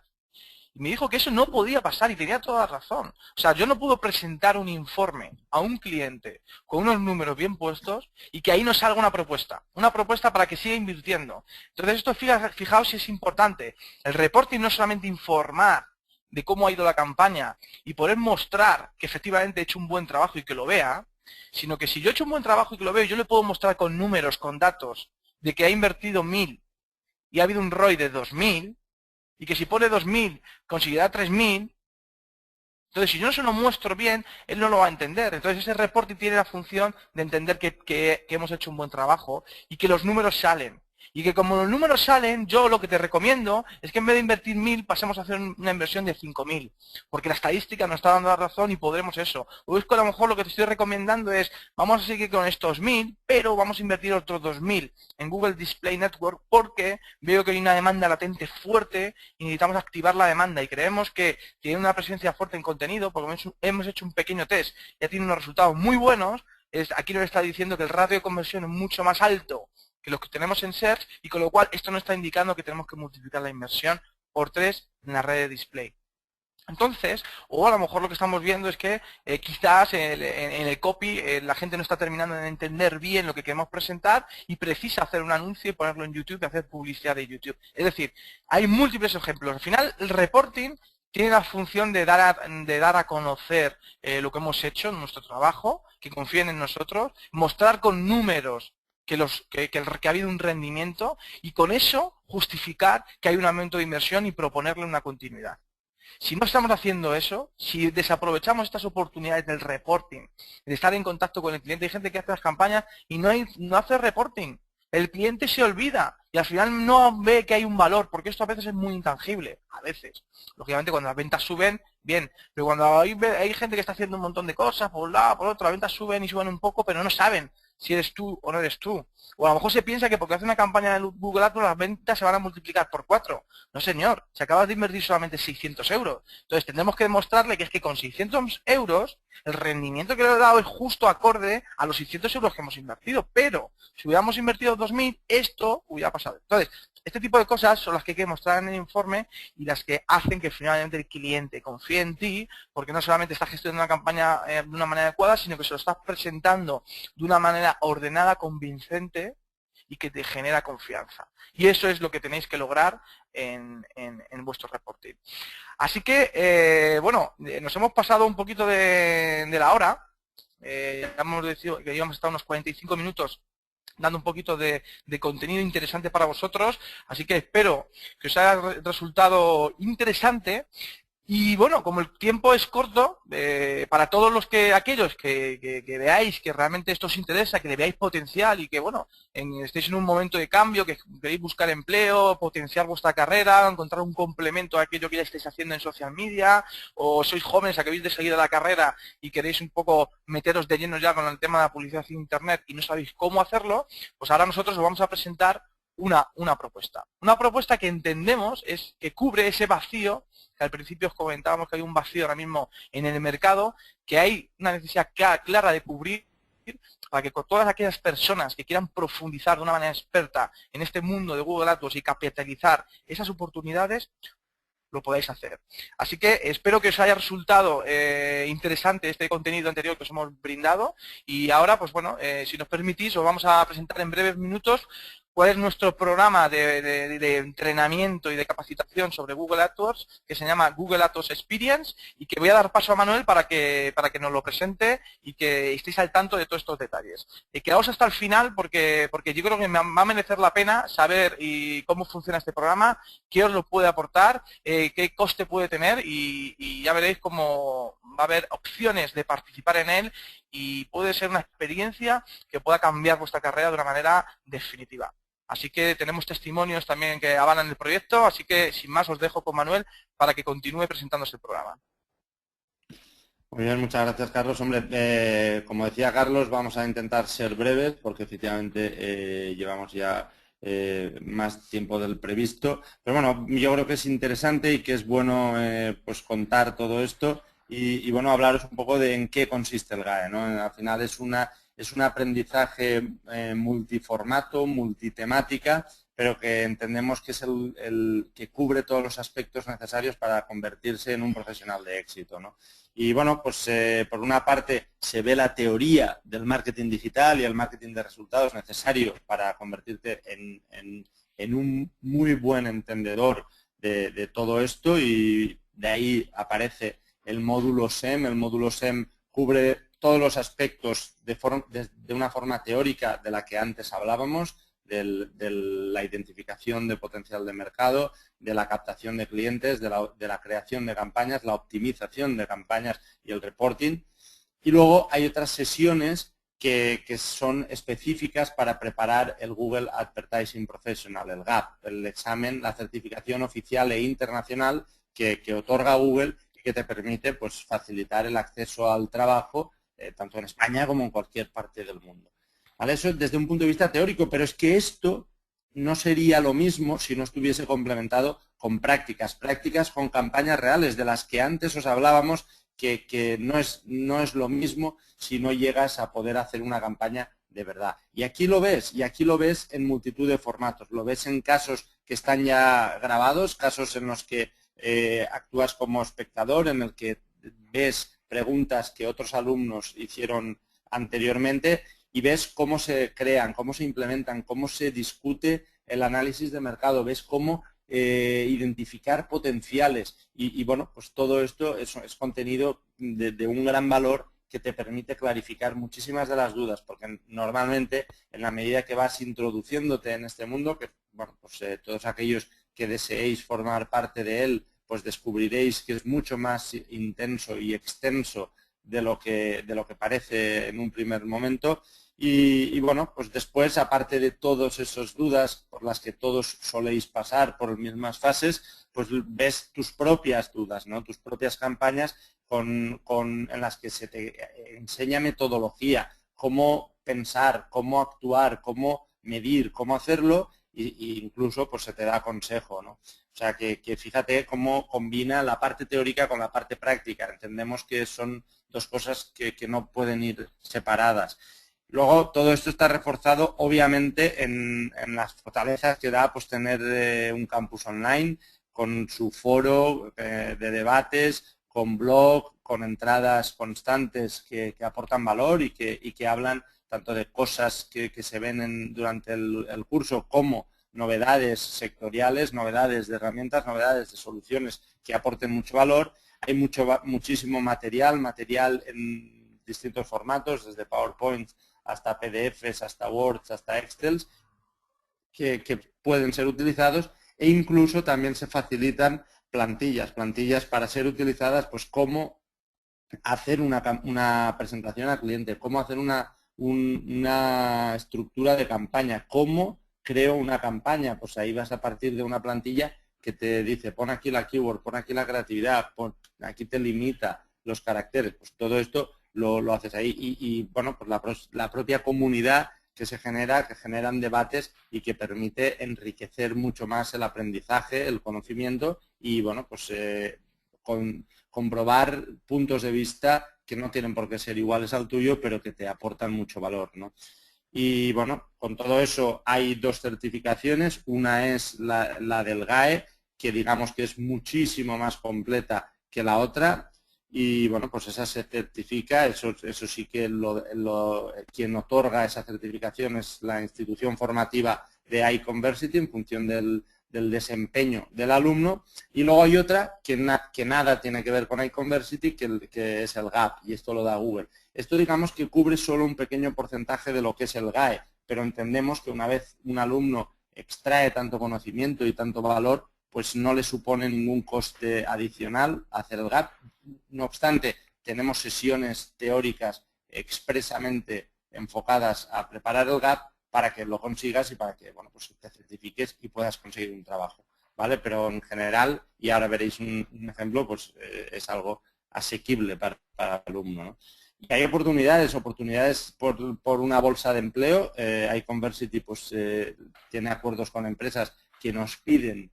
Y me dijo que eso no podía pasar y tenía toda la razón. O sea, yo no puedo presentar un informe a un cliente con unos números bien puestos y que ahí no salga una propuesta para que siga invirtiendo. Entonces esto, fijaos si es importante. El reporting no es solamente informar de cómo ha ido la campaña y poder mostrar que efectivamente he hecho un buen trabajo y que lo vea, sino que si yo he hecho un buen trabajo y que lo veo, yo le puedo mostrar con números, con datos, de que ha invertido 1000 y ha habido un ROI de 2000, y que si pone 2000 conseguirá 3000, entonces si yo no se lo muestro bien, él no lo va a entender. Entonces ese reporte tiene la función de entender que hemos hecho un buen trabajo y que los números salen. Y que como los números salen, yo lo que te recomiendo es que en vez de invertir 1000, pasemos a hacer una inversión de 5000. Porque la estadística nos está dando la razón y podremos eso. O es que a lo mejor lo que te estoy recomendando es, vamos a seguir con estos 1000, pero vamos a invertir otros 2000 en Google Display Network porque veo que hay una demanda latente fuerte y necesitamos activar la demanda. Y creemos que tiene una presencia fuerte en contenido, porque hemos hecho un pequeño test, ya tiene unos resultados muy buenos. Aquí nos está diciendo que el ratio de conversión es mucho más alto que los que tenemos en Search y con lo cual esto nos está indicando que tenemos que multiplicar la inversión por 3 en la red de display. Entonces, o a lo mejor lo que estamos viendo es que quizás en el copy la gente no está terminando de entender bien lo que queremos presentar y precisa hacer un anuncio y ponerlo en YouTube y hacer publicidad de YouTube. Es decir, hay múltiples ejemplos. Al final, el reporting tiene la función de dar a conocer lo que hemos hecho en nuestro trabajo, que confíen en nosotros, mostrar con números que ha habido un rendimiento y con eso justificar que hay un aumento de inversión y proponerle una continuidad. Si no estamos haciendo eso, si desaprovechamos estas oportunidades del reporting, de estar en contacto con el cliente, hay gente que hace las campañas y no hace reporting. El cliente se olvida y al final no ve que hay un valor, porque esto a veces es muy intangible, a veces. Lógicamente cuando las ventas suben, bien, pero cuando hay gente que está haciendo un montón de cosas, por un lado, por otro, las ventas suben y suben un poco, pero no saben si eres tú o no eres tú. O a lo mejor se piensa que porque hace una campaña de Google Ads las ventas se van a multiplicar por 4. No, señor, si acabas de invertir solamente 600 euros. Entonces tendremos que demostrarle que es que con 600 euros el rendimiento que le he dado es justo acorde a los 600 euros que hemos invertido. Pero si hubiéramos invertido 2000, esto hubiera pasado. Entonces, este tipo de cosas son las que hay que mostrar en el informe y las que hacen que finalmente el cliente confíe en ti, porque no solamente estás gestionando una campaña de una manera adecuada, sino que se lo estás presentando de una manera ordenada, convincente y que te genera confianza. Y eso es lo que tenéis que lograr en vuestro reporting. Así que, bueno, nos hemos pasado un poquito de la hora. Ya hemos decidido que íbamos a estar unos 45 minutos dando un poquito de contenido interesante para vosotros, así que espero que os haya resultado interesante. Y bueno, como el tiempo es corto, para todos aquellos que veáis que realmente esto os interesa, que le veáis potencial y que bueno, estéis en un momento de cambio, que queréis buscar empleo, potenciar vuestra carrera, encontrar un complemento a aquello que ya estáis haciendo en social media, o sois jóvenes a que habéis de seguir la carrera y queréis un poco meteros de lleno ya con el tema de la publicidad en internet y no sabéis cómo hacerlo, pues ahora nosotros os vamos a presentar una propuesta. Una propuesta que entendemos es que cubre ese vacío que al principio os comentábamos que hay un vacío ahora mismo en el mercado, que hay una necesidad clara de cubrir para que con todas aquellas personas que quieran profundizar de una manera experta en este mundo de Google AdWords y capitalizar esas oportunidades, lo podáis hacer. Así que espero que os haya resultado interesante este contenido anterior que os hemos brindado y ahora, pues bueno, si nos permitís, os vamos a presentar en breves minutos cuál es nuestro programa de entrenamiento y de capacitación sobre Google AdWords, que se llama Google AdWords Experience, y que voy a dar paso a Manuel para que nos lo presente y que estéis al tanto de todos estos detalles. Quedaos hasta el final porque yo creo que va a merecer la pena saber cómo funciona este programa, qué os lo puede aportar, qué coste puede tener y ya veréis cómo va a haber opciones de participar en él y puede ser una experiencia que pueda cambiar vuestra carrera de una manera definitiva. Así que tenemos testimonios también que avalan el proyecto, así que sin más os dejo con Manuel para que continúe presentándose el programa. Muy bien, muchas gracias, Carlos. Hombre, como decía Carlos, vamos a intentar ser breves porque efectivamente llevamos ya más tiempo del previsto. Pero bueno, yo creo que es interesante y que es bueno pues contar todo esto y bueno, hablaros un poco de en qué consiste el GAE, ¿no? Al final es un aprendizaje multiformato, multitemática, pero que entendemos que es el que cubre todos los aspectos necesarios para convertirse en un profesional de éxito, ¿no? Y bueno, pues por una parte se ve la teoría del marketing digital y el marketing de resultados necesario para convertirte en un muy buen entendedor de todo esto y de ahí aparece el módulo SEM. El módulo SEM cubre todos los aspectos de una forma teórica de la que antes hablábamos, de la identificación de potencial de mercado, de la captación de clientes, de la creación de campañas, la optimización de campañas y el reporting. Y luego hay otras sesiones que son específicas para preparar el Google Advertising Professional, el GAP, el examen, la certificación oficial e internacional que otorga Google y que te permite pues, facilitar el acceso al trabajo tanto en España como en cualquier parte del mundo. ¿Vale? Eso desde un punto de vista teórico, pero es que esto no sería lo mismo si no estuviese complementado con prácticas con campañas reales, de las que antes os hablábamos, que no es lo mismo si no llegas a poder hacer una campaña de verdad. Y aquí lo ves en multitud de formatos, lo ves en casos que están ya grabados, casos en los que actúas como espectador, en el que ves preguntas que otros alumnos hicieron anteriormente y ves cómo se crean, cómo se implementan, cómo se discute el análisis de mercado, ves cómo identificar potenciales y bueno, pues todo esto es contenido de un gran valor que te permite clarificar muchísimas de las dudas, porque normalmente en la medida que vas introduciéndote en este mundo, que bueno, pues todos aquellos que deseéis formar parte de él, pues descubriréis que es mucho más intenso y extenso de lo que parece en un primer momento. Y bueno, pues después, aparte de todas esas dudas por las que todos soléis pasar por las mismas fases, pues ves tus propias dudas, ¿no? Tus propias campañas en las que se te enseña metodología, cómo pensar, cómo actuar, cómo medir, cómo hacerlo e incluso pues se te da consejo, ¿no? O sea, que fíjate cómo combina la parte teórica con la parte práctica. Entendemos que son dos cosas que no pueden ir separadas. Luego, todo esto está reforzado, obviamente, en las fortalezas que da pues, tener un campus online con su foro de debates, con blog, con entradas constantes que aportan valor y que hablan tanto de cosas que se ven durante el curso como novedades sectoriales, novedades de herramientas, novedades de soluciones que aporten mucho valor. Hay muchísimo material en distintos formatos, desde PowerPoint hasta PDFs, hasta Words, hasta Excel, que pueden ser utilizados e incluso también se facilitan plantillas para ser utilizadas, pues cómo hacer una presentación al cliente, cómo hacer una estructura de campaña, cómo creo una campaña, pues ahí vas a partir de una plantilla que te dice, pon aquí la keyword, pon aquí la creatividad, aquí te limita los caracteres, pues todo esto lo haces ahí y bueno, pues la propia comunidad que generan debates y que permite enriquecer mucho más el aprendizaje, el conocimiento y bueno, pues comprobar puntos de vista que no tienen por qué ser iguales al tuyo, pero que te aportan mucho valor, ¿no? Y bueno, con todo eso hay dos certificaciones. Una es la del GAE, que digamos que es muchísimo más completa que la otra. Y bueno, pues esa se certifica, eso sí que quien otorga esa certificación es la institución formativa de iConversity en función del desempeño del alumno, y luego hay otra que nada tiene que ver con iConversity, que es el GAP, y esto lo da Google. Esto digamos que cubre solo un pequeño porcentaje de lo que es el GAE, pero entendemos que una vez un alumno extrae tanto conocimiento y tanto valor, pues no le supone ningún coste adicional hacer el GAP. No obstante, tenemos sesiones teóricas expresamente enfocadas a preparar el GAP para que lo consigas y para que, bueno, pues te certifiques y puedas conseguir un trabajo, ¿vale? Pero en general, y ahora veréis un ejemplo, pues es algo asequible para el alumno, ¿no? Y hay oportunidades por una bolsa de empleo. iConversity pues, tiene acuerdos con empresas que nos piden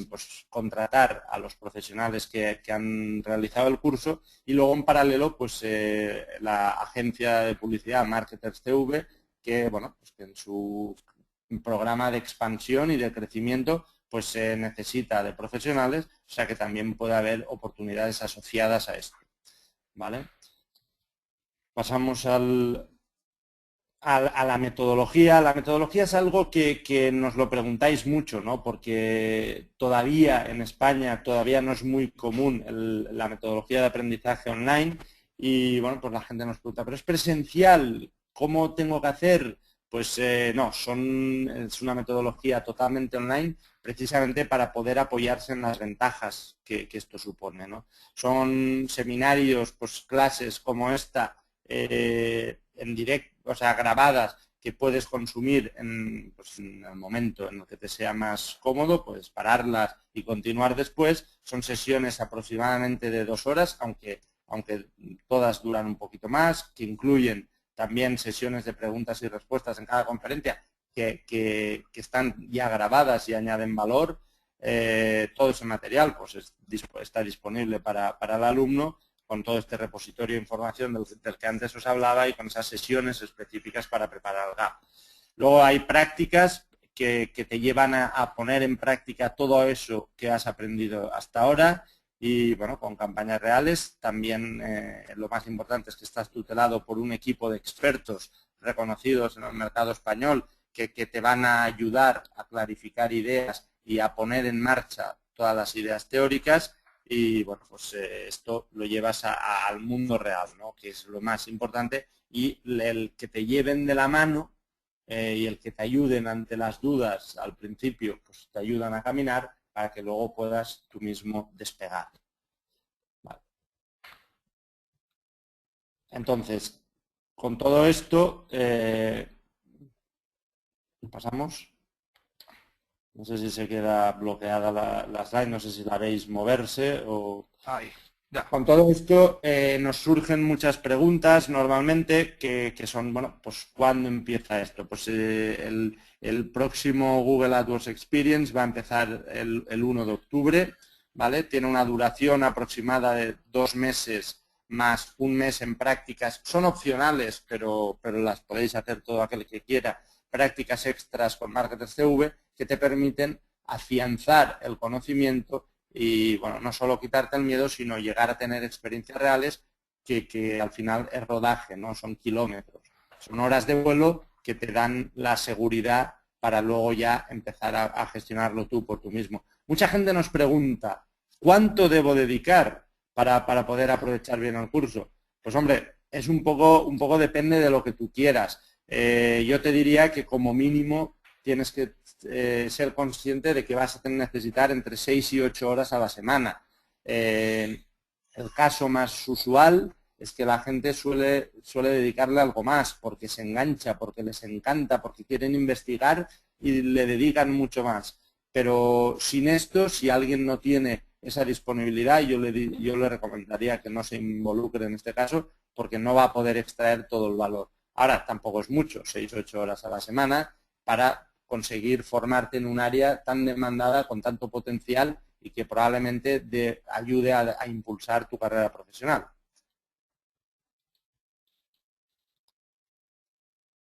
pues, contratar a los profesionales que han realizado el curso, y luego en paralelo pues, la agencia de publicidad Marketers TV, que, bueno, pues que en su programa de expansión y de crecimiento pues se necesita de profesionales, o sea que también puede haber oportunidades asociadas a esto, ¿vale? Pasamos a la metodología. La metodología es algo que nos lo preguntáis mucho, ¿no? Porque todavía en España todavía no es muy común la metodología de aprendizaje online, y bueno, pues la gente nos pregunta, ¿pero es presencial? ¿Cómo tengo que hacer? Pues no, es una metodología totalmente online, precisamente para poder apoyarse en las ventajas que esto supone, ¿no? Son seminarios, pues clases como esta, en directo, o sea, grabadas, que puedes consumir pues, en el momento en el que te sea más cómodo, puedes pararlas y continuar después. Son sesiones aproximadamente de 2 horas, aunque todas duran un poquito más, que incluyen también sesiones de preguntas y respuestas en cada conferencia que están ya grabadas y añaden valor. Todo ese material pues, está disponible para el alumno, con todo este repositorio de información del que antes os hablaba, y con esas sesiones específicas para preparar el GAP. Luego hay prácticas que te llevan a poner en práctica todo eso que has aprendido hasta ahora, y bueno, con campañas reales. También lo más importante es que estás tutelado por un equipo de expertos reconocidos en el mercado español que te van a ayudar a clarificar ideas y a poner en marcha todas las ideas teóricas. Y bueno, pues esto lo llevas al mundo real, ¿no? Que es lo más importante, y el que te lleven de la mano y el que te ayuden ante las dudas al principio, pues te ayudan a caminar para que luego puedas tú mismo despegar. Vale. Entonces, con todo esto, pasamos. No sé si se queda bloqueada la slide, no sé si la veis moverse o... Ahí, ya. Con todo esto nos surgen muchas preguntas normalmente que son, bueno, pues ¿cuándo empieza esto? Pues el próximo Google AdWords Experience va a empezar el 1 de octubre, ¿vale? Tiene una duración aproximada de 2 meses más 1 mes en prácticas. Son opcionales, pero las podéis hacer todo aquel que quiera. Prácticas extras con Marketers TV que te permiten afianzar el conocimiento y, bueno, no solo quitarte el miedo, sino llegar a tener experiencias reales que al final es rodaje, ¿no? Son kilómetros. Son horas de vuelo que te dan la seguridad para luego ya empezar a gestionarlo tú por tú mismo. Mucha gente nos pregunta, ¿cuánto debo dedicar para poder aprovechar bien el curso? Pues hombre, es un poco depende de lo que tú quieras. Yo te diría que como mínimo tienes que ser consciente de que vas a necesitar entre 6 y 8 horas a la semana. El caso más usual es que la gente suele dedicarle algo más porque se engancha, porque les encanta, porque quieren investigar y le dedican mucho más. Pero sin esto, si alguien no tiene esa disponibilidad, yo le recomendaría que no se involucre en este caso, porque no va a poder extraer todo el valor. Ahora, tampoco es mucho, 6 o 8 horas a la semana para conseguir formarte en un área tan demandada, con tanto potencial, y que probablemente ayude a impulsar tu carrera profesional.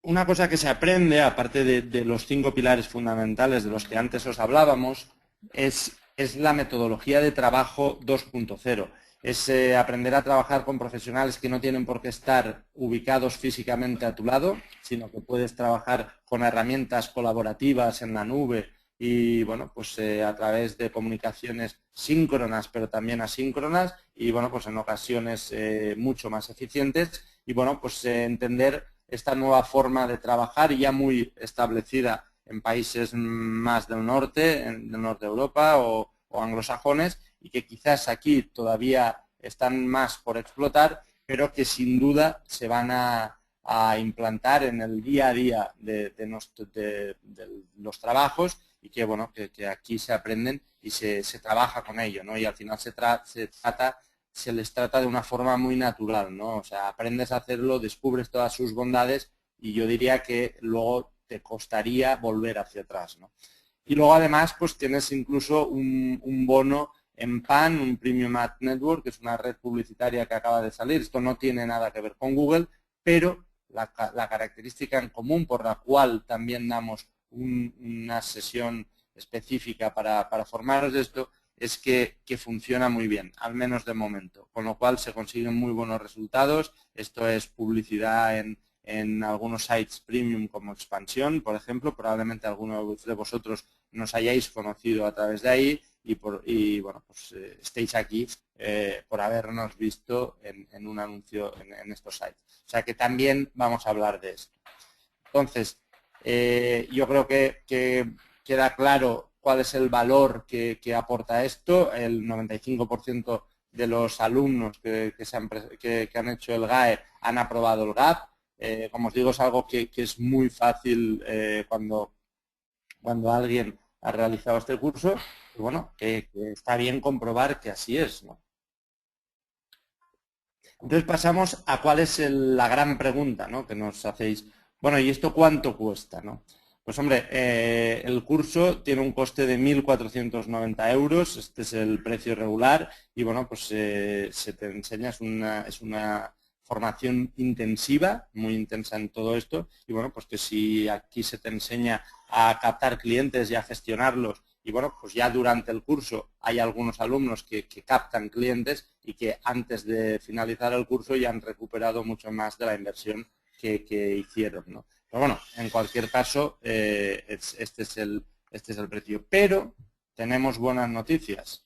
Una cosa que se aprende, aparte de los 5 pilares fundamentales de los que antes os hablábamos, es la metodología de trabajo 2.0. es aprender a trabajar con profesionales que no tienen por qué estar ubicados físicamente a tu lado, sino que puedes trabajar con herramientas colaborativas en la nube y, bueno, pues a través de comunicaciones síncronas, pero también asíncronas y, bueno, pues en ocasiones mucho más eficientes y, bueno, pues entender esta nueva forma de trabajar ya muy establecida en países más del norte de Europa o anglosajones, y que quizás aquí todavía están más por explotar, pero que sin duda se van a implantar en el día a día de los trabajos y que, bueno, que aquí se aprenden y se trabaja con ello, ¿no? Y al final se les trata de una forma muy natural, ¿no? O sea, aprendes a hacerlo, descubres todas sus bondades y yo diría que luego te costaría volver hacia atrás, ¿no? Y luego además pues tienes incluso un bono en PAN, un Premium Ad Network, que es una red publicitaria que acaba de salir. Esto no tiene nada que ver con Google, pero la característica en común por la cual también damos una sesión específica para formaros de esto es que funciona muy bien, al menos de momento, con lo cual se consiguen muy buenos resultados. Esto es publicidad en algunos sites premium como Expansión, por ejemplo. Probablemente algunos de vosotros nos hayáis conocido a través de ahí y bueno, pues estéis aquí por habernos visto en un anuncio en estos sites. O sea que también vamos a hablar de esto. Entonces, yo creo que queda claro cuál es el valor que aporta esto. El 95% de los alumnos que han hecho el GAE han aprobado el GAP. Como os digo, es algo que es muy fácil cuando alguien ha realizado este curso. Y bueno, que está bien comprobar que así es, ¿no? Entonces pasamos a cuál es la gran pregunta, ¿no?, que nos hacéis. Bueno, ¿y esto cuánto cuesta, no? Pues hombre, el curso tiene un coste de 1.490 euros, este es el precio regular y bueno, pues se te enseña, es una formación intensiva, muy intensa en todo esto y bueno, pues que si aquí se te enseña a captar clientes y a gestionarlos y bueno, pues ya durante el curso hay algunos alumnos que captan clientes y que antes de finalizar el curso ya han recuperado mucho más de la inversión que hicieron, ¿no? Pero bueno, en cualquier caso, este es el precio. Pero tenemos buenas noticias.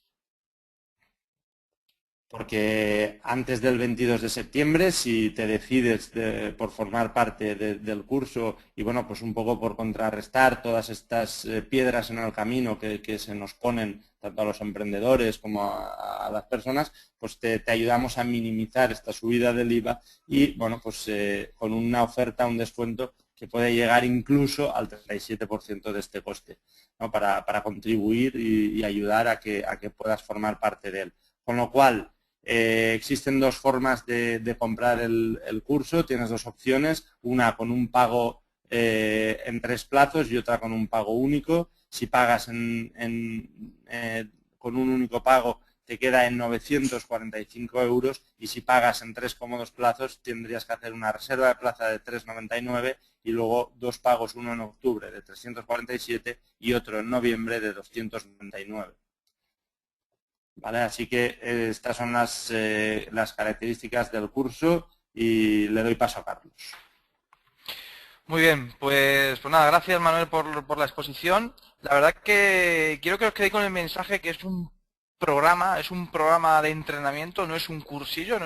Porque antes del 22 de septiembre, si te decides por formar parte del curso y bueno, pues un poco por contrarrestar todas estas piedras en el camino que se nos ponen tanto a los emprendedores como a las personas, pues te ayudamos a minimizar esta subida del IVA y bueno, pues con una oferta, un descuento que puede llegar incluso al 37% de este coste, ¿no?, para contribuir y ayudar a que puedas formar parte de él. Con lo cual, existen dos formas de comprar el curso, tienes dos opciones, una con un pago en 3 plazos y otra con un pago único. Si pagas con un único pago te queda en 945 euros y si pagas en 3 cómodos plazos tendrías que hacer una reserva de plaza de 3,99 y luego 2 pagos, uno en octubre de 347 y otro en noviembre de 299. ¿Vale? Así que estas son las características del curso y le doy paso a Carlos. Muy bien, pues nada, gracias Manuel por la exposición. La verdad que quiero que os quedéis con el mensaje que es un programa de entrenamiento, no es un cursillo,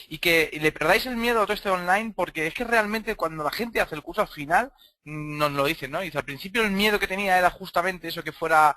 y que le perdáis el miedo a todo este online, porque es que realmente cuando la gente hace el curso al final nos lo dicen, ¿no? Dice, al principio el miedo que tenía era justamente eso, que fuera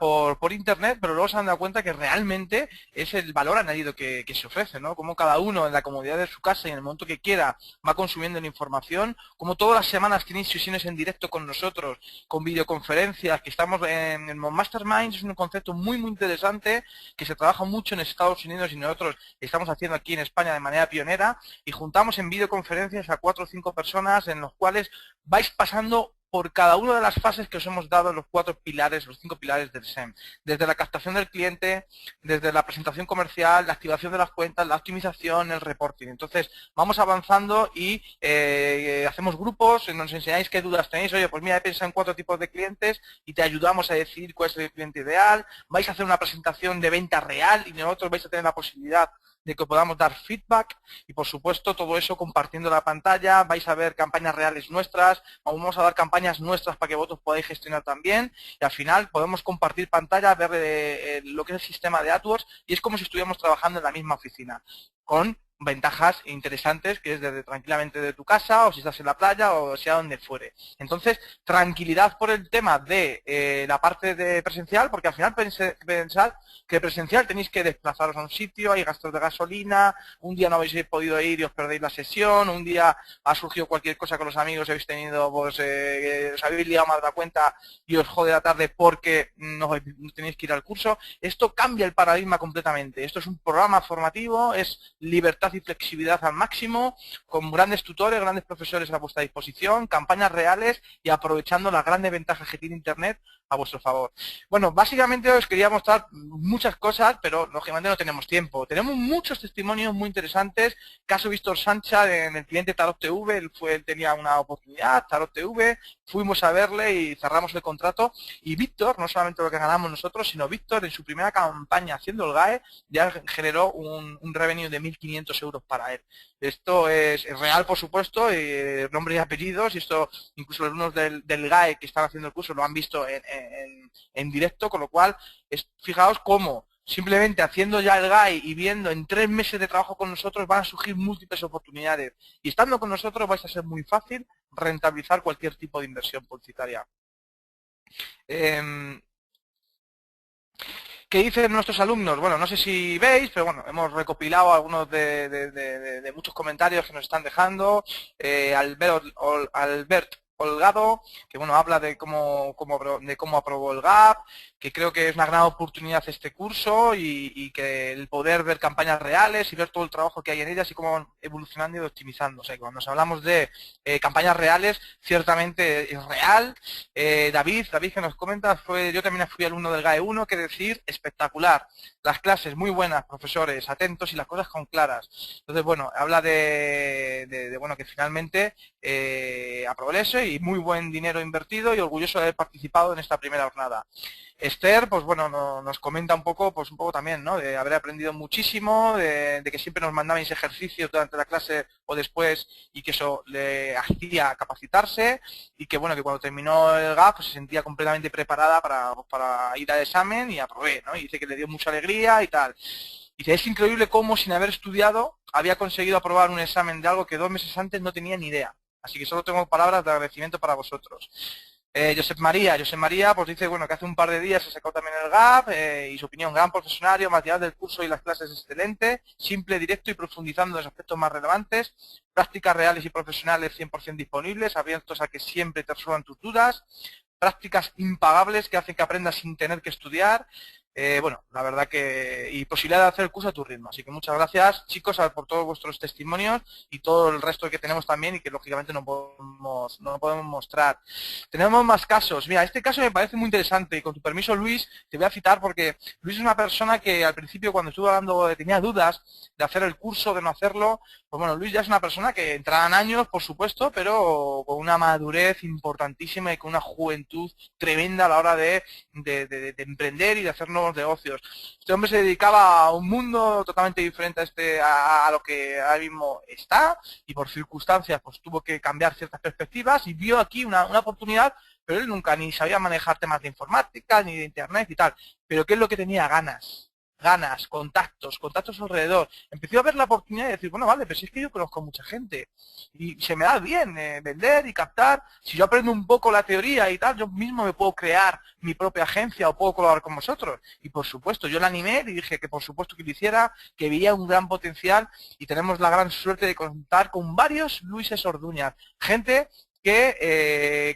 por internet, pero luego se han dado cuenta que realmente es el valor añadido que se ofrece, ¿no? Como cada uno en la comodidad de su casa y en el momento que quiera va consumiendo la información, como todas las semanas tenéis sesiones en directo con nosotros, con videoconferencias, que estamos en Masterminds, es un concepto muy interesante, que se trabaja mucho en Estados Unidos y nosotros estamos haciendo aquí en España de manera pionera, y juntamos en videoconferencias a 4 o 5 personas en los cuales vais pasando por cada una de las fases que os hemos dado en los 4 pilares, los 5 pilares del SEM. Desde la captación del cliente, desde la presentación comercial, la activación de las cuentas, la optimización, el reporting. Entonces, vamos avanzando y hacemos grupos, nos enseñáis qué dudas tenéis. Oye, pues mira, he pensado en 4 tipos de clientes y te ayudamos a decidir cuál es el cliente ideal. Vais a hacer una presentación de venta real y nosotros vais a tener la posibilidad de que podamos dar feedback y, por supuesto, todo eso compartiendo la pantalla. Vais a ver campañas reales nuestras, vamos a dar campañas nuestras para que vosotros podáis gestionar también y al final podemos compartir pantalla, ver lo que es el sistema de AdWords y es como si estuviéramos trabajando en la misma oficina, con ventajas interesantes que es desde tranquilamente de tu casa o si estás en la playa o sea donde fuere. Entonces, tranquilidad por el tema de la parte de presencial, porque al final pensad que presencial tenéis que desplazaros a un sitio, hay gastos de gasolina, un día no habéis podido ir y os perdéis la sesión, un día ha surgido cualquier cosa con los amigos, habéis tenido, pues, os habéis liado más de la cuenta y os jode la tarde porque no tenéis que ir al curso. Esto cambia el paradigma completamente. Esto es un programa formativo, es libertad y flexibilidad al máximo, con grandes tutores, grandes profesores a vuestra disposición, campañas reales y aprovechando las grandes ventajas que tiene Internet a vuestro favor. Bueno, básicamente os quería mostrar muchas cosas, pero lógicamente no tenemos tiempo. Tenemos muchos testimonios muy interesantes. Caso Víctor Sancha en el cliente Tarot TV, él tenía una oportunidad, Tarot TV, fuimos a verle y cerramos el contrato. Y Víctor, no solamente lo que ganamos nosotros, sino Víctor en su primera campaña haciendo el GAE ya generó un revenue de 1.500 euros para él. Esto es real, por supuesto, nombre y apellidos, y esto incluso los alumnos del GAE que están haciendo el curso lo han visto en directo, con lo cual, fijaos cómo simplemente haciendo ya el GAE y viendo en 3 meses de trabajo con nosotros van a surgir múltiples oportunidades. Y estando con nosotros vais a ser muy fácil rentabilizar cualquier tipo de inversión publicitaria. ¿Qué dicen nuestros alumnos? Bueno, no sé si veis, pero bueno, hemos recopilado algunos de muchos comentarios que nos están dejando. Albert Holgado, que bueno, habla de cómo aprobó el GAP, que creo que es una gran oportunidad este curso y que el poder ver campañas reales y ver todo el trabajo que hay en ellas y cómo van evolucionando y optimizando. O sea, cuando nos hablamos de campañas reales, ciertamente es real. David que nos comenta, yo también fui alumno del GAE 1, que decir, espectacular. Las clases muy buenas, profesores, atentos y las cosas con claras. Entonces, bueno, habla bueno, que finalmente aprobó eso y muy buen dinero invertido y orgulloso de haber participado en esta primera jornada. Esther, pues bueno, nos comenta un poco también, ¿no? De haber aprendido muchísimo, de que siempre nos mandabais ejercicios durante la clase o después y que eso le hacía capacitarse y que bueno, que cuando terminó el GAP pues se sentía completamente preparada para ir al examen y aprobé, ¿no? Y dice que le dio mucha alegría y tal. Dice, es increíble cómo sin haber estudiado había conseguido aprobar un examen de algo que 2 meses antes no tenía ni idea. Así que solo tengo palabras de agradecimiento para vosotros. Josep María, pues dice, bueno, que hace un par de días se sacó también el GAP y su opinión, gran profesionario, material del curso y las clases excelente, simple, directo y profundizando en los aspectos más relevantes, prácticas reales y profesionales 100% disponibles, abiertos a que siempre te resuelvan tus dudas, prácticas impagables que hacen que aprendas sin tener que estudiar. Bueno, la verdad que... y posibilidad de hacer el curso a tu ritmo. Así que muchas gracias, chicos, por todos vuestros testimonios y todo el resto que tenemos también y que lógicamente no podemos mostrar. Tenemos más casos. Mira, este caso me parece muy interesante y con tu permiso, Luis, te voy a citar porque Luis es una persona que al principio cuando estuve hablando tenía dudas de hacer el curso, de no hacerlo. Pues bueno, Luis ya es una persona que entrará en años, por supuesto, pero con una madurez importantísima y con una juventud tremenda a la hora de emprender y de hacer nuevos negocios. Este hombre se dedicaba a un mundo totalmente diferente a lo que ahora mismo está y por circunstancias pues tuvo que cambiar ciertas perspectivas y vio aquí una oportunidad, pero él nunca ni sabía manejar temas de informática ni de internet y tal. Pero ¿qué es lo que tenía? Ganas, contactos alrededor. Empecé a ver la oportunidad de decir, bueno, vale, pero si es que yo conozco mucha gente y se me da bien vender y captar. Si yo aprendo un poco la teoría y tal, yo mismo me puedo crear mi propia agencia o puedo colaborar con vosotros. Y por supuesto, yo la animé y dije que por supuesto que lo hiciera, que veía un gran potencial y tenemos la gran suerte de contar con varios Luises Orduñas. Gente que,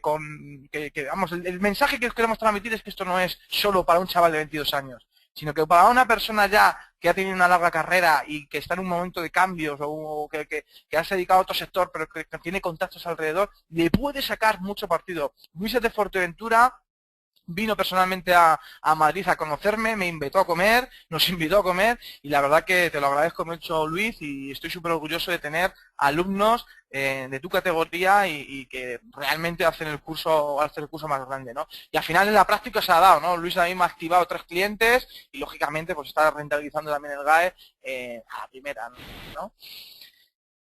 vamos, el mensaje que os queremos transmitir es que esto no es solo para un chaval de 22 años. sino que para una persona ya que ha tenido una larga carrera y que está en un momento de cambios o que se ha dedicado a otro sector pero que tiene contactos alrededor, le puede sacar mucho partido. Luis de Fuerteventura vino personalmente a Madrid a conocerme, me invitó a comer, nos invitó a comer y la verdad que te lo agradezco mucho, Luis, y estoy súper orgulloso de tener alumnos de tu categoría y que realmente hacen el curso más grande, ¿no? Y al final en la práctica se ha dado, ¿no? Luis a mí me ha activado 3 clientes y lógicamente pues está rentabilizando también el GAE a la primera, ¿no?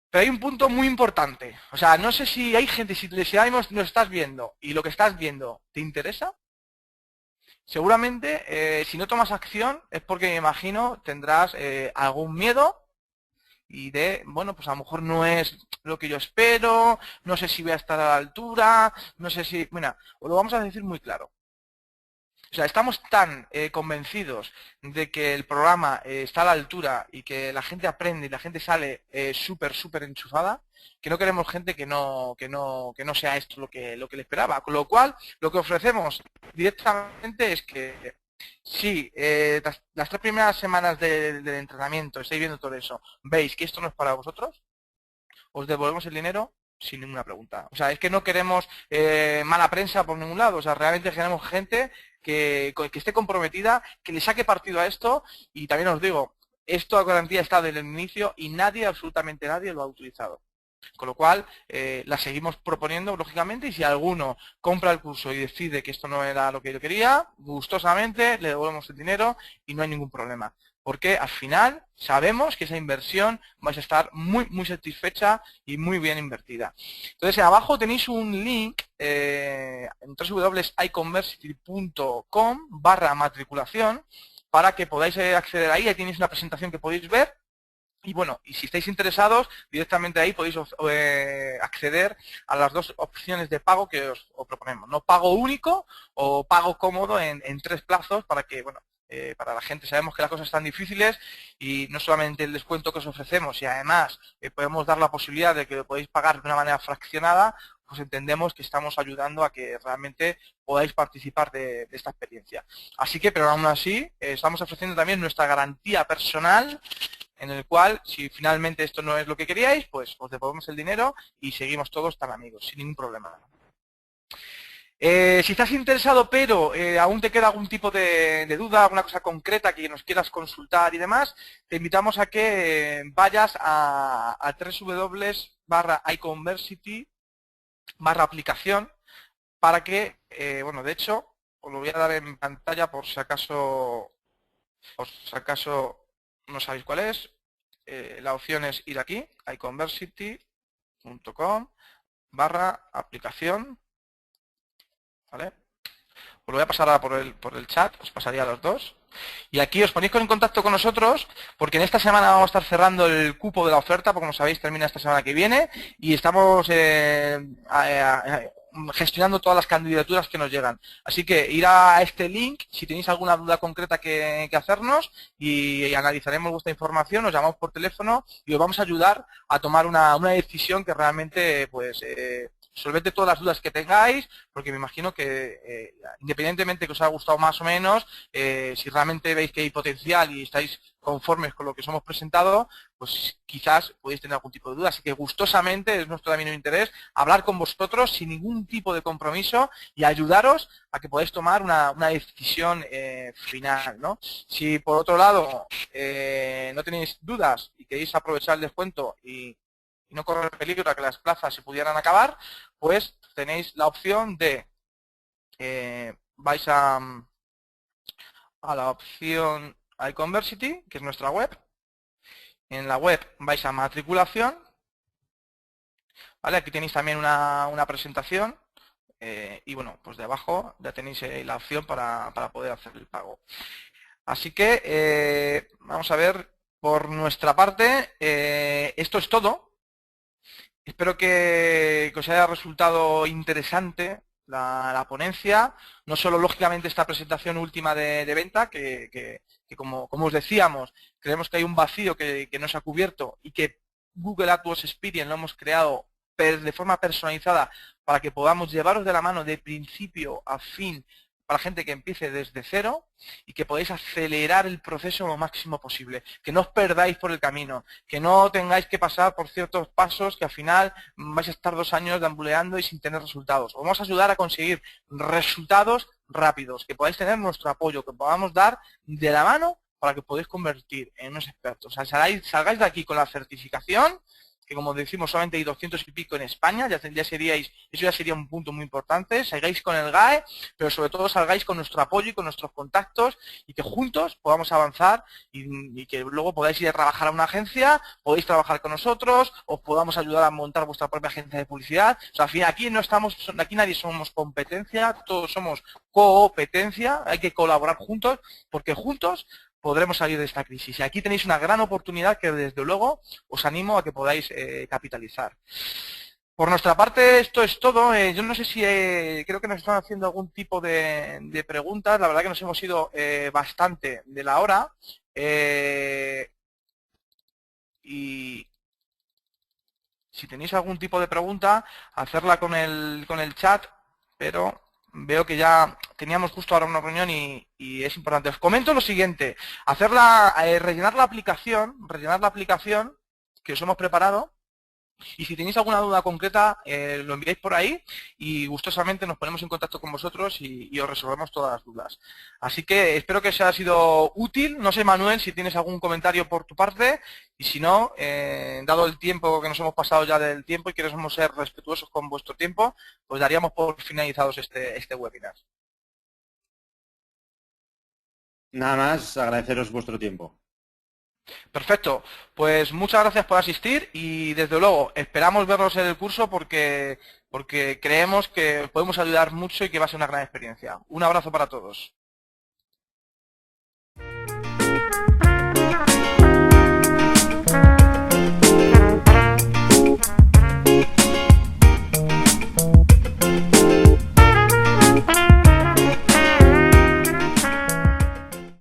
Pero hay un punto muy importante, o sea, no sé si hay gente, si nos estás viendo y lo que estás viendo te interesa. Seguramente, si no tomas acción, es porque me imagino tendrás algún miedo y bueno, pues a lo mejor no es lo que yo espero, no sé si voy a estar a la altura, no sé si... Bueno, os lo vamos a decir muy claro. O sea, estamos tan convencidos de que el programa está a la altura y que la gente aprende y la gente sale súper enchufada, que no queremos gente que no sea esto lo que le esperaba. Con lo cual, lo que ofrecemos directamente es que si las 3 primeras semanas del entrenamiento estáis viendo todo eso, veis que esto no es para vosotros, os devolvemos el dinero sin ninguna pregunta. O sea, es que no queremos mala prensa por ningún lado. O sea, realmente queremos gente que esté comprometida, que le saque partido a esto. Y también os digo, esto a garantía está desde el inicio y nadie, absolutamente nadie, lo ha utilizado. Con lo cual, la seguimos proponiendo, lógicamente, y si alguno compra el curso y decide que esto no era lo que yo quería, gustosamente le devolvemos el dinero y no hay ningún problema. Porque al final sabemos que esa inversión vais a estar muy satisfecha y muy bien invertida. Entonces, abajo tenéis un link en www.iconversity.com/matriculación para que podáis acceder ahí. Ahí tenéis una presentación que podéis ver. Y bueno, y si estáis interesados, directamente ahí podéis acceder a las 2 opciones de pago que os proponemos, ¿no? Pago único o pago cómodo en 3 plazos para que, bueno, para la gente sabemos que las cosas están difíciles y no solamente el descuento que os ofrecemos y además podemos dar la posibilidad de que lo podéis pagar de una manera fraccionada, pues entendemos que estamos ayudando a que realmente podáis participar de esta experiencia. Así que, pero aún así, estamos ofreciendo también nuestra garantía personal en el cual, si finalmente esto no es lo que queríais, pues os devolvemos el dinero y seguimos todos tan amigos, sin ningún problema. Si estás interesado, pero aún te queda algún tipo de duda, alguna cosa concreta que nos quieras consultar y demás, te invitamos a que vayas a www.iconversity/aplicación para que, bueno, de hecho, os lo voy a dar en pantalla por si acaso no sabéis cuál es. La opción es ir aquí, iconversity.com/aplicación. ¿Vale? Os lo voy a pasar ahora por el chat, os pasaría a los dos. Y aquí os ponéis en contacto con nosotros, porque en esta semana vamos a estar cerrando el cupo de la oferta, porque como sabéis termina esta semana que viene, y estamos gestionando todas las candidaturas que nos llegan. Así que ir a este link, si tenéis alguna duda concreta que hacernos, y analizaremos vuestra información, os llamamos por teléfono y os vamos a ayudar a tomar una decisión que realmente, pues, solvente todas las dudas que tengáis, porque me imagino que independientemente que os haya gustado más o menos, si realmente veis que hay potencial y estáis conformes con lo que os hemos presentado, pues quizás podéis tener algún tipo de duda. Así que gustosamente es nuestro también interés hablar con vosotros sin ningún tipo de compromiso y ayudaros a que podáis tomar una decisión final, ¿no? Si por otro lado no tenéis dudas y queréis aprovechar el descuento y no correr peligro a que las plazas se pudieran acabar, pues tenéis la opción de vais a la opción iConversity, que es nuestra web. En la web vais a matriculación, ¿vale? Aquí tenéis también una presentación y bueno, pues de abajo ya tenéis la opción para poder hacer el pago. Así que vamos a ver, por nuestra parte, esto es todo. Espero que os haya resultado interesante la ponencia, no solo lógicamente esta presentación última de venta, que como os decíamos, creemos que hay un vacío que no se ha cubierto y que Google AdWords Experience lo hemos creado de forma personalizada para que podamos llevaros de la mano de principio a fin para gente que empiece desde cero y que podáis acelerar el proceso lo máximo posible, que no os perdáis por el camino, que no tengáis que pasar por ciertos pasos que al final vais a estar 2 años deambuleando y sin tener resultados. Os vamos a ayudar a conseguir resultados rápidos, que podáis tener nuestro apoyo, que podamos dar de la mano para que podáis convertir en unos expertos. O sea, salgáis de aquí con la certificación, que como decimos solamente hay 200 y pico en España, ya seríais, eso ya sería un punto muy importante, salgáis con el GAE, pero sobre todo salgáis con nuestro apoyo y con nuestros contactos y que juntos podamos avanzar y que luego podáis ir a trabajar a una agencia, podéis trabajar con nosotros, os podamos ayudar a montar vuestra propia agencia de publicidad. O sea, al fin, aquí no estamos, aquí nadie somos competencia, todos somos competencia, hay que colaborar juntos, porque juntos podremos salir de esta crisis. Y aquí tenéis una gran oportunidad que desde luego os animo a que podáis capitalizar. Por nuestra parte esto es todo. Yo no sé si creo que nos están haciendo algún tipo de preguntas. La verdad que nos hemos ido bastante de la hora. Y si tenéis algún tipo de pregunta, hacerla con el chat, pero veo que ya teníamos justo ahora una reunión y es importante. Os comento lo siguiente, rellenar la aplicación que os hemos preparado, y si tenéis alguna duda concreta lo enviáis por ahí y gustosamente nos ponemos en contacto con vosotros y os resolvemos todas las dudas. Así que espero que os haya sido útil. No sé, Manuel, si tienes algún comentario por tu parte, y si no, dado el tiempo que nos hemos pasado ya del tiempo y queremos ser respetuosos con vuestro tiempo, pues daríamos por finalizados este webinar. Nada más, agradeceros vuestro tiempo. Perfecto, pues muchas gracias por asistir y desde luego esperamos verlos en el curso porque creemos que podemos ayudar mucho y que va a ser una gran experiencia. Un abrazo para todos.